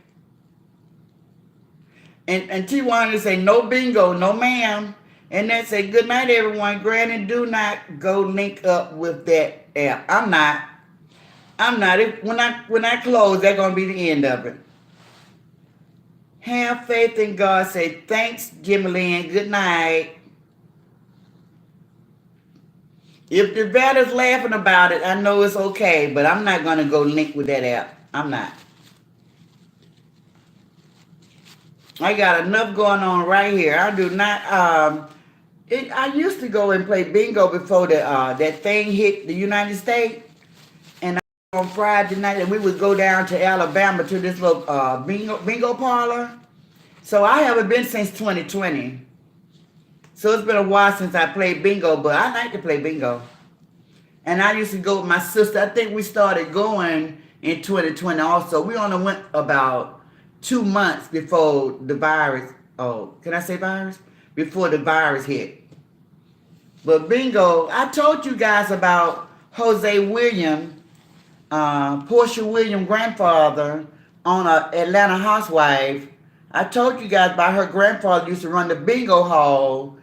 And T1 say no bingo, no ma'am. And that say good night, everyone. Granny, do not go link up with that app. I'm not. When I close, that's gonna be the end of it. Have faith in God. Say thanks, Jimmy Lynn. Good night. If the batter's laughing about it, I know it's okay, but I'm not gonna go link with that app. I'm not. I got enough going on right here. I do not. I used to go and play bingo before that thing hit the United States, and on Friday night, and we would go down to Alabama to this little bingo parlor. So I haven't been since 2020. So it's been a while since I played bingo, but I like to play bingo. And I used to go with my sister. I think we started going in 2020 also. We only went about 2 months before the virus. Oh, can I say virus? Before the virus hit. But bingo, I told you guys about Jose William, Portia Williams' grandfather on a Atlanta Housewife. I told you guys about her grandfather used to run the bingo hall,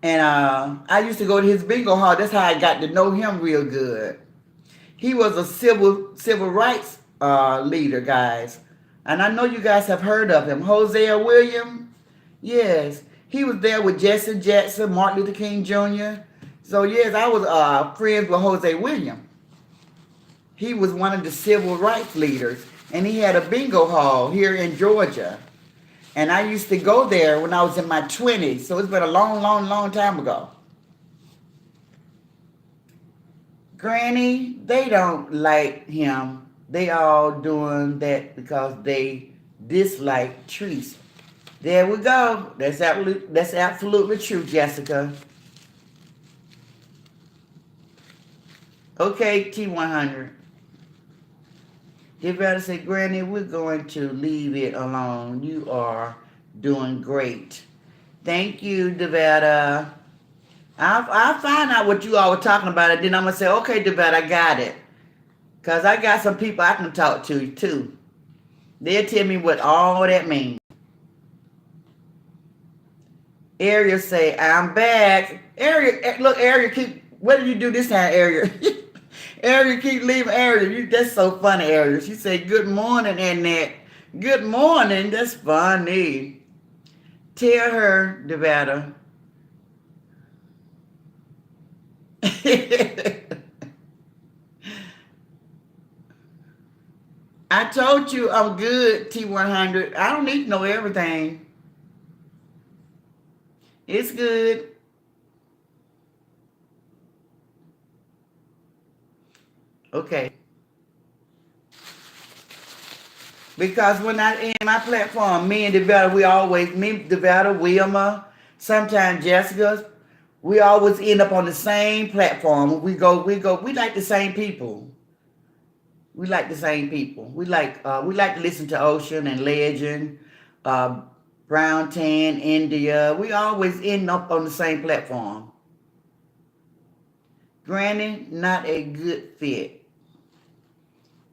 and I used to go to his bingo hall. That's how I got to know him real good. He was a civil rights leader, guys, and I know you guys have heard of him. Hosea Williams, yes, he was there with Jesse Jackson, Martin Luther King Jr. So yes, I was friends with Jose Williams. He was one of the civil rights leaders, and he had a bingo hall here in Georgia. And I used to go there when I was in my 20s, so it's been a long, long, long time ago. Granny, they don't like him. They all doing that because they dislike Teresa. There we go. That's absolutely true, Jessica. Okay, T100. Devetta said, Granny, we're going to leave it alone. You are doing great. Thank you, Devetta. I'll find out what you all were talking about, and then I'm going to say, okay, Devetta, I got it. Because I got some people I can talk to, too. They'll tell me what all that means. Ariel say, I'm back. Ariel, look, Ariel, what did you do this time, Ariel? Ariel keep leaving Ariel. That's so funny, Ariel. She said, good morning, Annette. Good morning. That's funny. Tell her, Devetta. I told you I'm good, T100. I don't need to know everything. It's good. Okay. Because when I in my platform, me and Devetta, me, Devetta, Wilma, sometimes Jessica, we always end up on the same platform. We like the same people. We like the same people. We like to listen to Ocean and Legend, Brown Tan, India. We always end up on the same platform. Granny, not a good fit.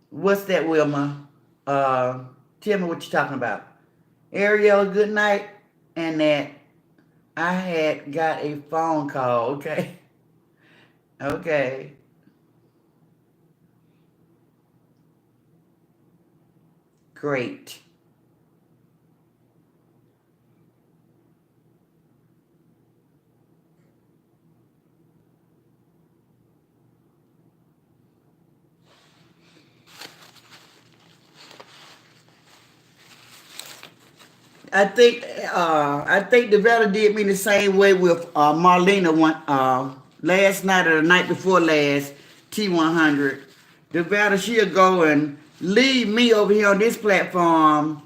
What's that, Wilma? Tell me what you're talking about. Ariel, good night. And that I had got a phone call, okay? Okay. Great. I think Devetta did me the same way with Marlena one last night or the night before last, T100. Devetta, she'll go and leave me over here on this platform,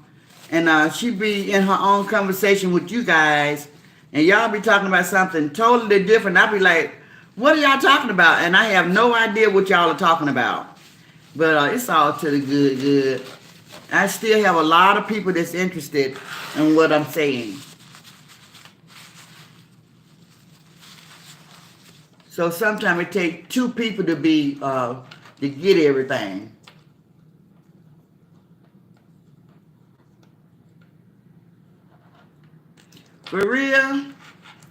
and she be in her own conversation with you guys, and y'all be talking about something totally different. I'll be like, what are y'all talking about? And I have no idea what y'all are talking about. But it's all to the good. I still have a lot of people that's interested in what I'm saying. So sometimes it takes two people to get everything. For real?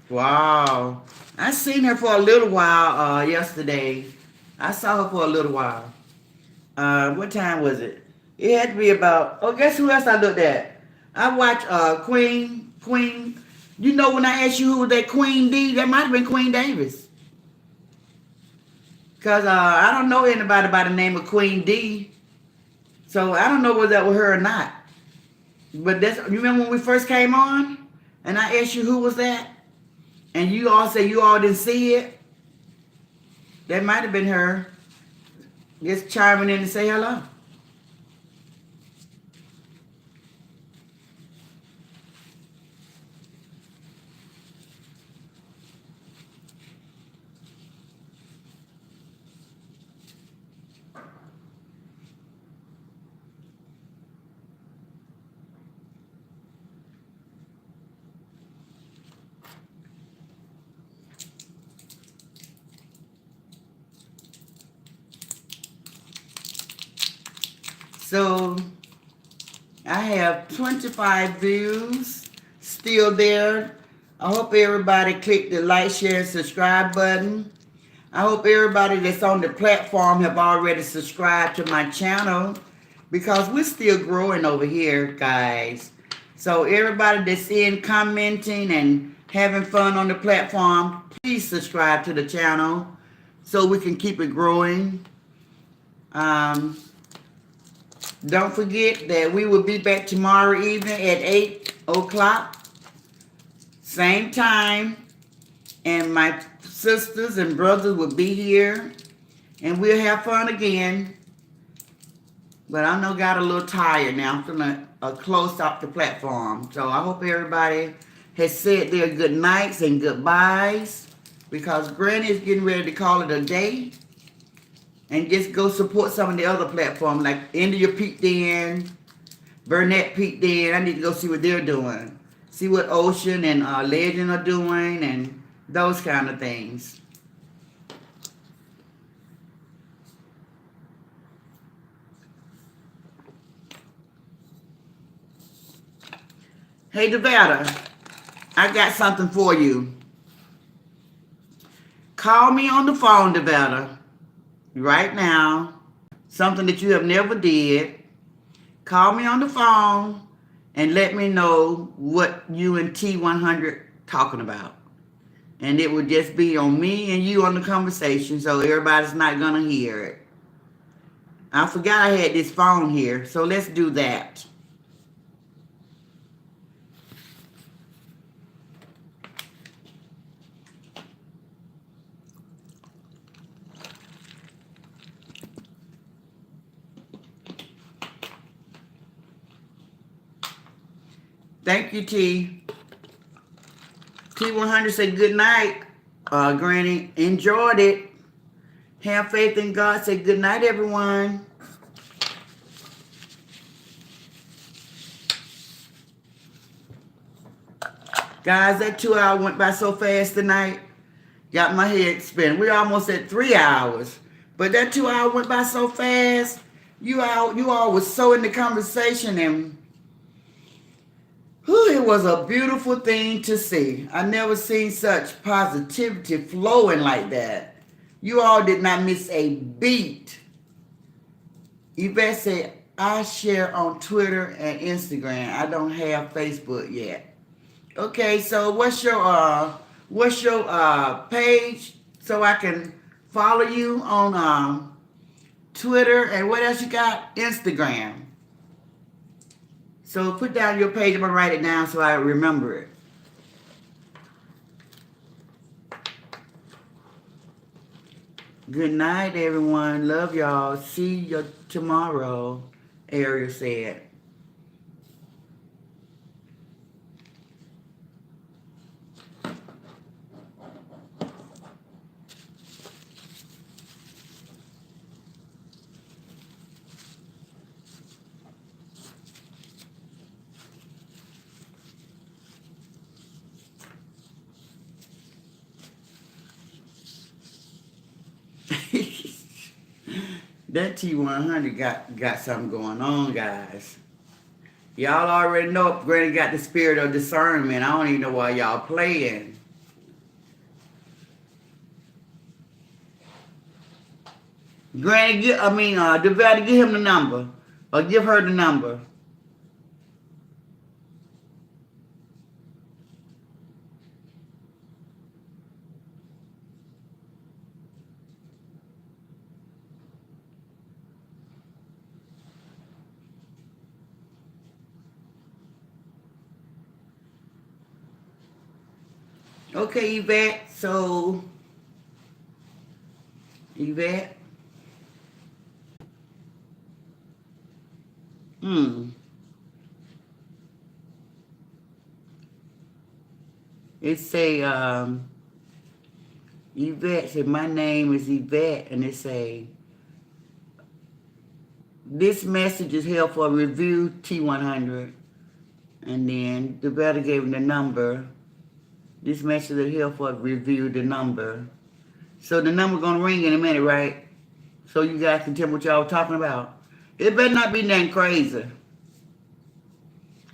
Wow. I seen her for a little while yesterday. I saw her for a little while. What time was it? It had to be about, guess who else I looked at? I watched Queen. You know when I asked you who was that Queen D, that might have been Queen Davis. Because I don't know anybody by the name of Queen D. So I don't know whether that was her or not. But you remember when we first came on? And I asked you who was that? And you all said you all didn't see it? That might have been her. Just chiming in to say hello. So I have 25 views still there. I hope everybody click the like, share, and subscribe button. I hope everybody that's on the platform have already subscribed to my channel because we're still growing over here, guys. So everybody that's in commenting and having fun on the platform, please subscribe to the channel so we can keep it growing. Don't forget that we will be back tomorrow evening at 8 o'clock, same time, and my sisters and brothers will be here, and we'll have fun again. But I know got a little tired now. I'm feeling close off the platform. So I hope everybody has said their good nights and goodbyes, because Granny is getting ready to call it a day. And just go support some of the other platforms like India peeked in, Burnett peeked in. I need to go see what they're doing. See what Ocean and Legend are doing and those kind of things. Hey, Nevada, I got something for you. Call me on the phone, Nevada, right now. Something that you have never did. Call me on the phone and let me know what you and T100 talking about. And it would just be on me and you on the conversation, so everybody's not gonna hear it. I forgot I had this phone here, so let's do that. Thank you, T. T100 said good night, Granny. Enjoyed it. Have faith in God. Say good night, everyone. Guys, that 2 hour went by so fast tonight. Got my head spinning. We're almost at 3 hours. But that 2 hour went by so fast. You all was so in the conversation, and whew, it was a beautiful thing to see. I never seen such positivity flowing like that. You all did not miss a beat. Yvette said, I share on Twitter and Instagram. I don't have Facebook yet. Okay, so what's your page so I can follow you on Twitter, and what else you got? Instagram. So put down your page. I'm gonna write it down so I remember it. Good night, everyone. Love y'all. See you tomorrow, Ariel said. That T100 got something going on, guys. Y'all already know Granny got the spirit of discernment. I don't even know why y'all playing. Granny, Devetta, give him the number. Or give her the number. Okay, Yvette, so, Yvette. It say, Yvette said, my name is Yvette, and it say, this message is held for review T100. And then the better gave him the number. This message is here for review the number. So the number gonna ring in a minute, right? So you guys can tell me what y'all talking about. It better not be nothing crazy.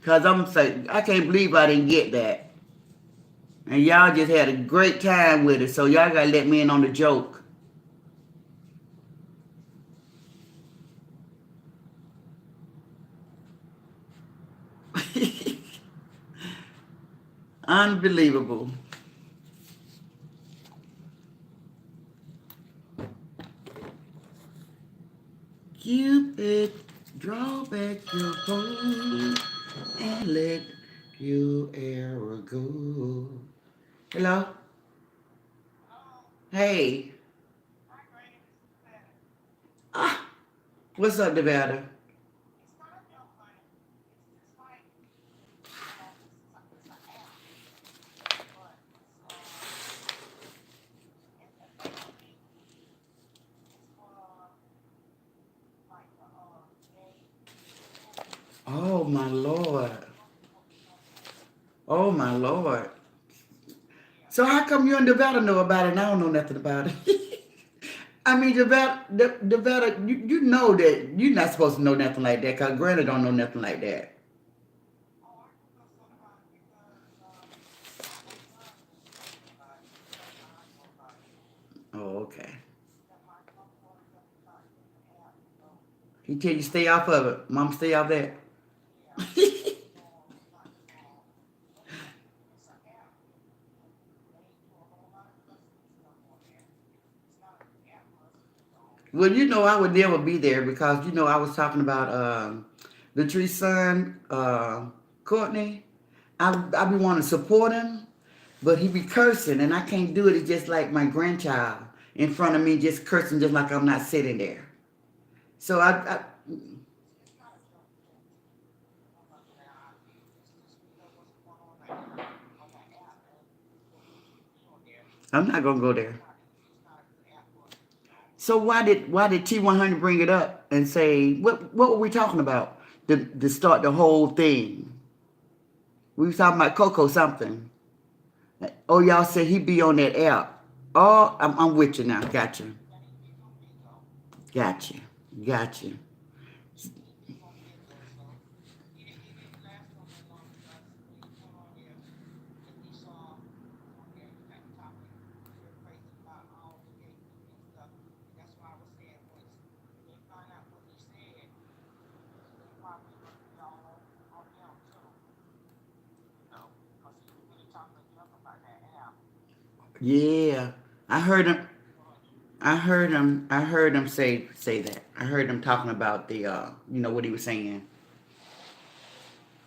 Cause I'm saying I can't believe I didn't get that. And y'all just had a great time with it. So y'all gotta let me in on the joke. Unbelievable. Cupid, draw back your bow and let your arrow go. Hello? Hey. Ah, what's up, Nevada? Oh my Lord. Oh my Lord. So how come you and Nevada know about it and I don't know nothing about it? I mean, Nevada, you know that you're not supposed to know nothing like that because Granny don't know nothing like that. Oh, okay. He tell you stay off of it. Mom, stay off that. Well, you know I would never be there because you know I was talking about the tree's son, Courtney. I be wanting to support him, but he be cursing and I can't do it. It's just like my grandchild in front of me just cursing just like I'm not sitting there. So I'm not gonna go there. So why did T100 bring it up and say what were we talking about to start the whole thing? We was talking about Coco something. Oh, y'all said he be on that app. Oh, I'm with you now. Gotcha. Gotcha. Gotcha. Yeah. I heard him. I heard him say that. I heard him talking about the what he was saying.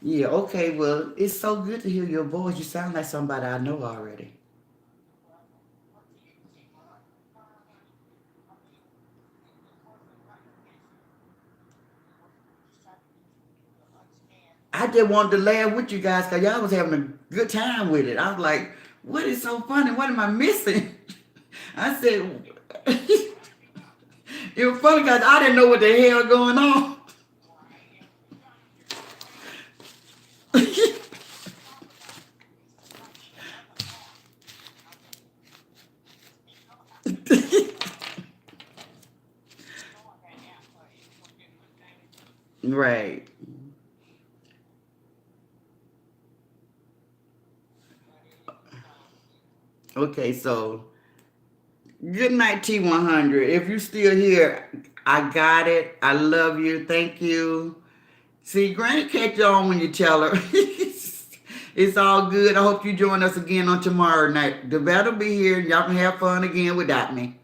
Yeah, okay, well, it's so good to hear your voice. You sound like somebody I know already. I just wanted to laugh with you guys because y'all was having a good time with it. I was like, what is so funny? What am I missing? I said, it was funny because I didn't know what the hell going on. Right. Okay, so good night, T100. If you still here, I got it. I love you. Thank you. See, Granny catch on when you tell her. It's all good. I hope you join us again on tomorrow night. The battle be here. Y'all can have fun again without me.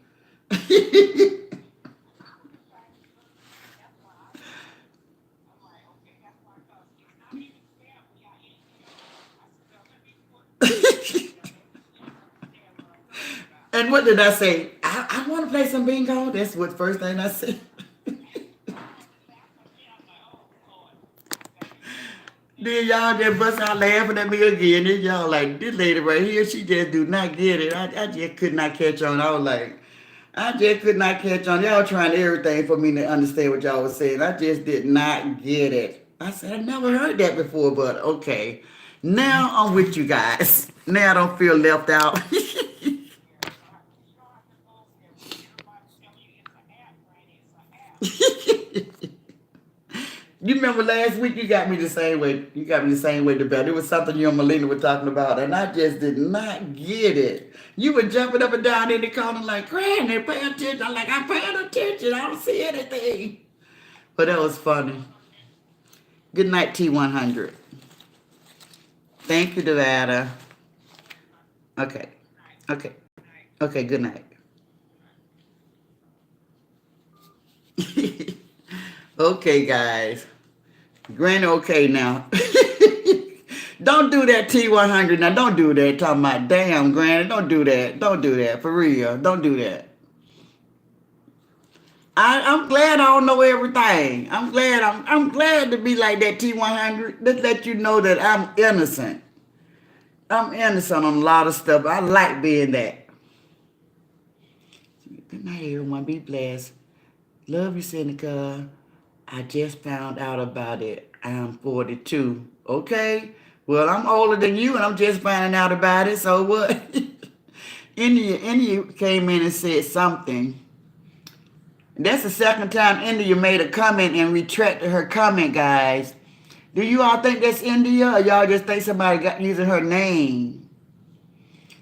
And what did I say? I want to play some bingo. That's what first thing I said. Then y'all just bust out laughing at me again. Then y'all like, this lady right here, she just do not get it. I just could not catch on. I was like, I just could not catch on. Y'all trying everything for me to understand what y'all was saying. I just did not get it. I said, I never heard that before, but okay. Now I'm with you guys. Now I don't feel left out. You remember last week you got me the same way. You got me the same way to bed. It was something you and Melina were talking about, and I just did not get it. You were jumping up and down in the corner like, Granny, pay attention. I'm like, I'm paying attention. I don't see anything. But that was funny. Good night, T100. Thank you, Nevada. Okay. Okay. Okay, good night. Okay, guys. Granny, okay now. Don't do that, T100. Now, don't do that. Talking about, damn, Granny, don't do that. Don't do that. For real. Don't do that. I'm glad I don't know everything. I'm glad to be like that, T100. Just let you know that I'm innocent. I'm innocent on a lot of stuff. I like being that. Good night, everyone. Be blessed. Love you, Seneca. I just found out about it. I'm 42. Okay. Well, I'm older than you, and I'm just finding out about it. So what? India came in and said something. That's the second time India made a comment and retracted her comment, guys. Do you all think that's India, or y'all just think somebody got using her name?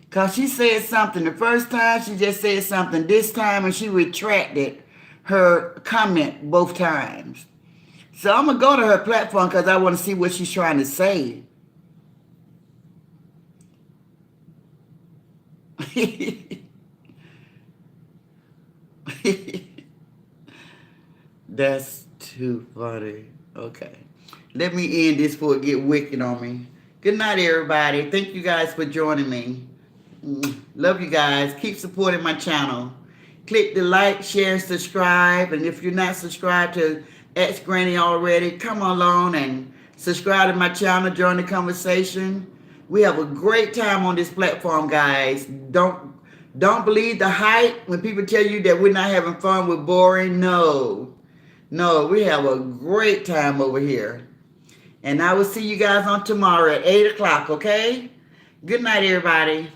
Because she said something. The first time, she just said something. This time, and she retracted her comment both times. So I'm going to go to her platform because I want to see what she's trying to say. That's too funny. Okay. Let me end this before it get wicked on me. Good night, everybody. Thank you guys for joining me. Love you guys. Keep supporting my channel. Click the like, share, subscribe. And if you're not subscribed to X Granny already, come along and subscribe to my channel. Join the conversation. We have a great time on this platform, guys. Don't believe the hype when people tell you that we're not having fun, we're boring. No, we have a great time over here. And I will see you guys on tomorrow at 8 o'clock, okay? Good night, everybody.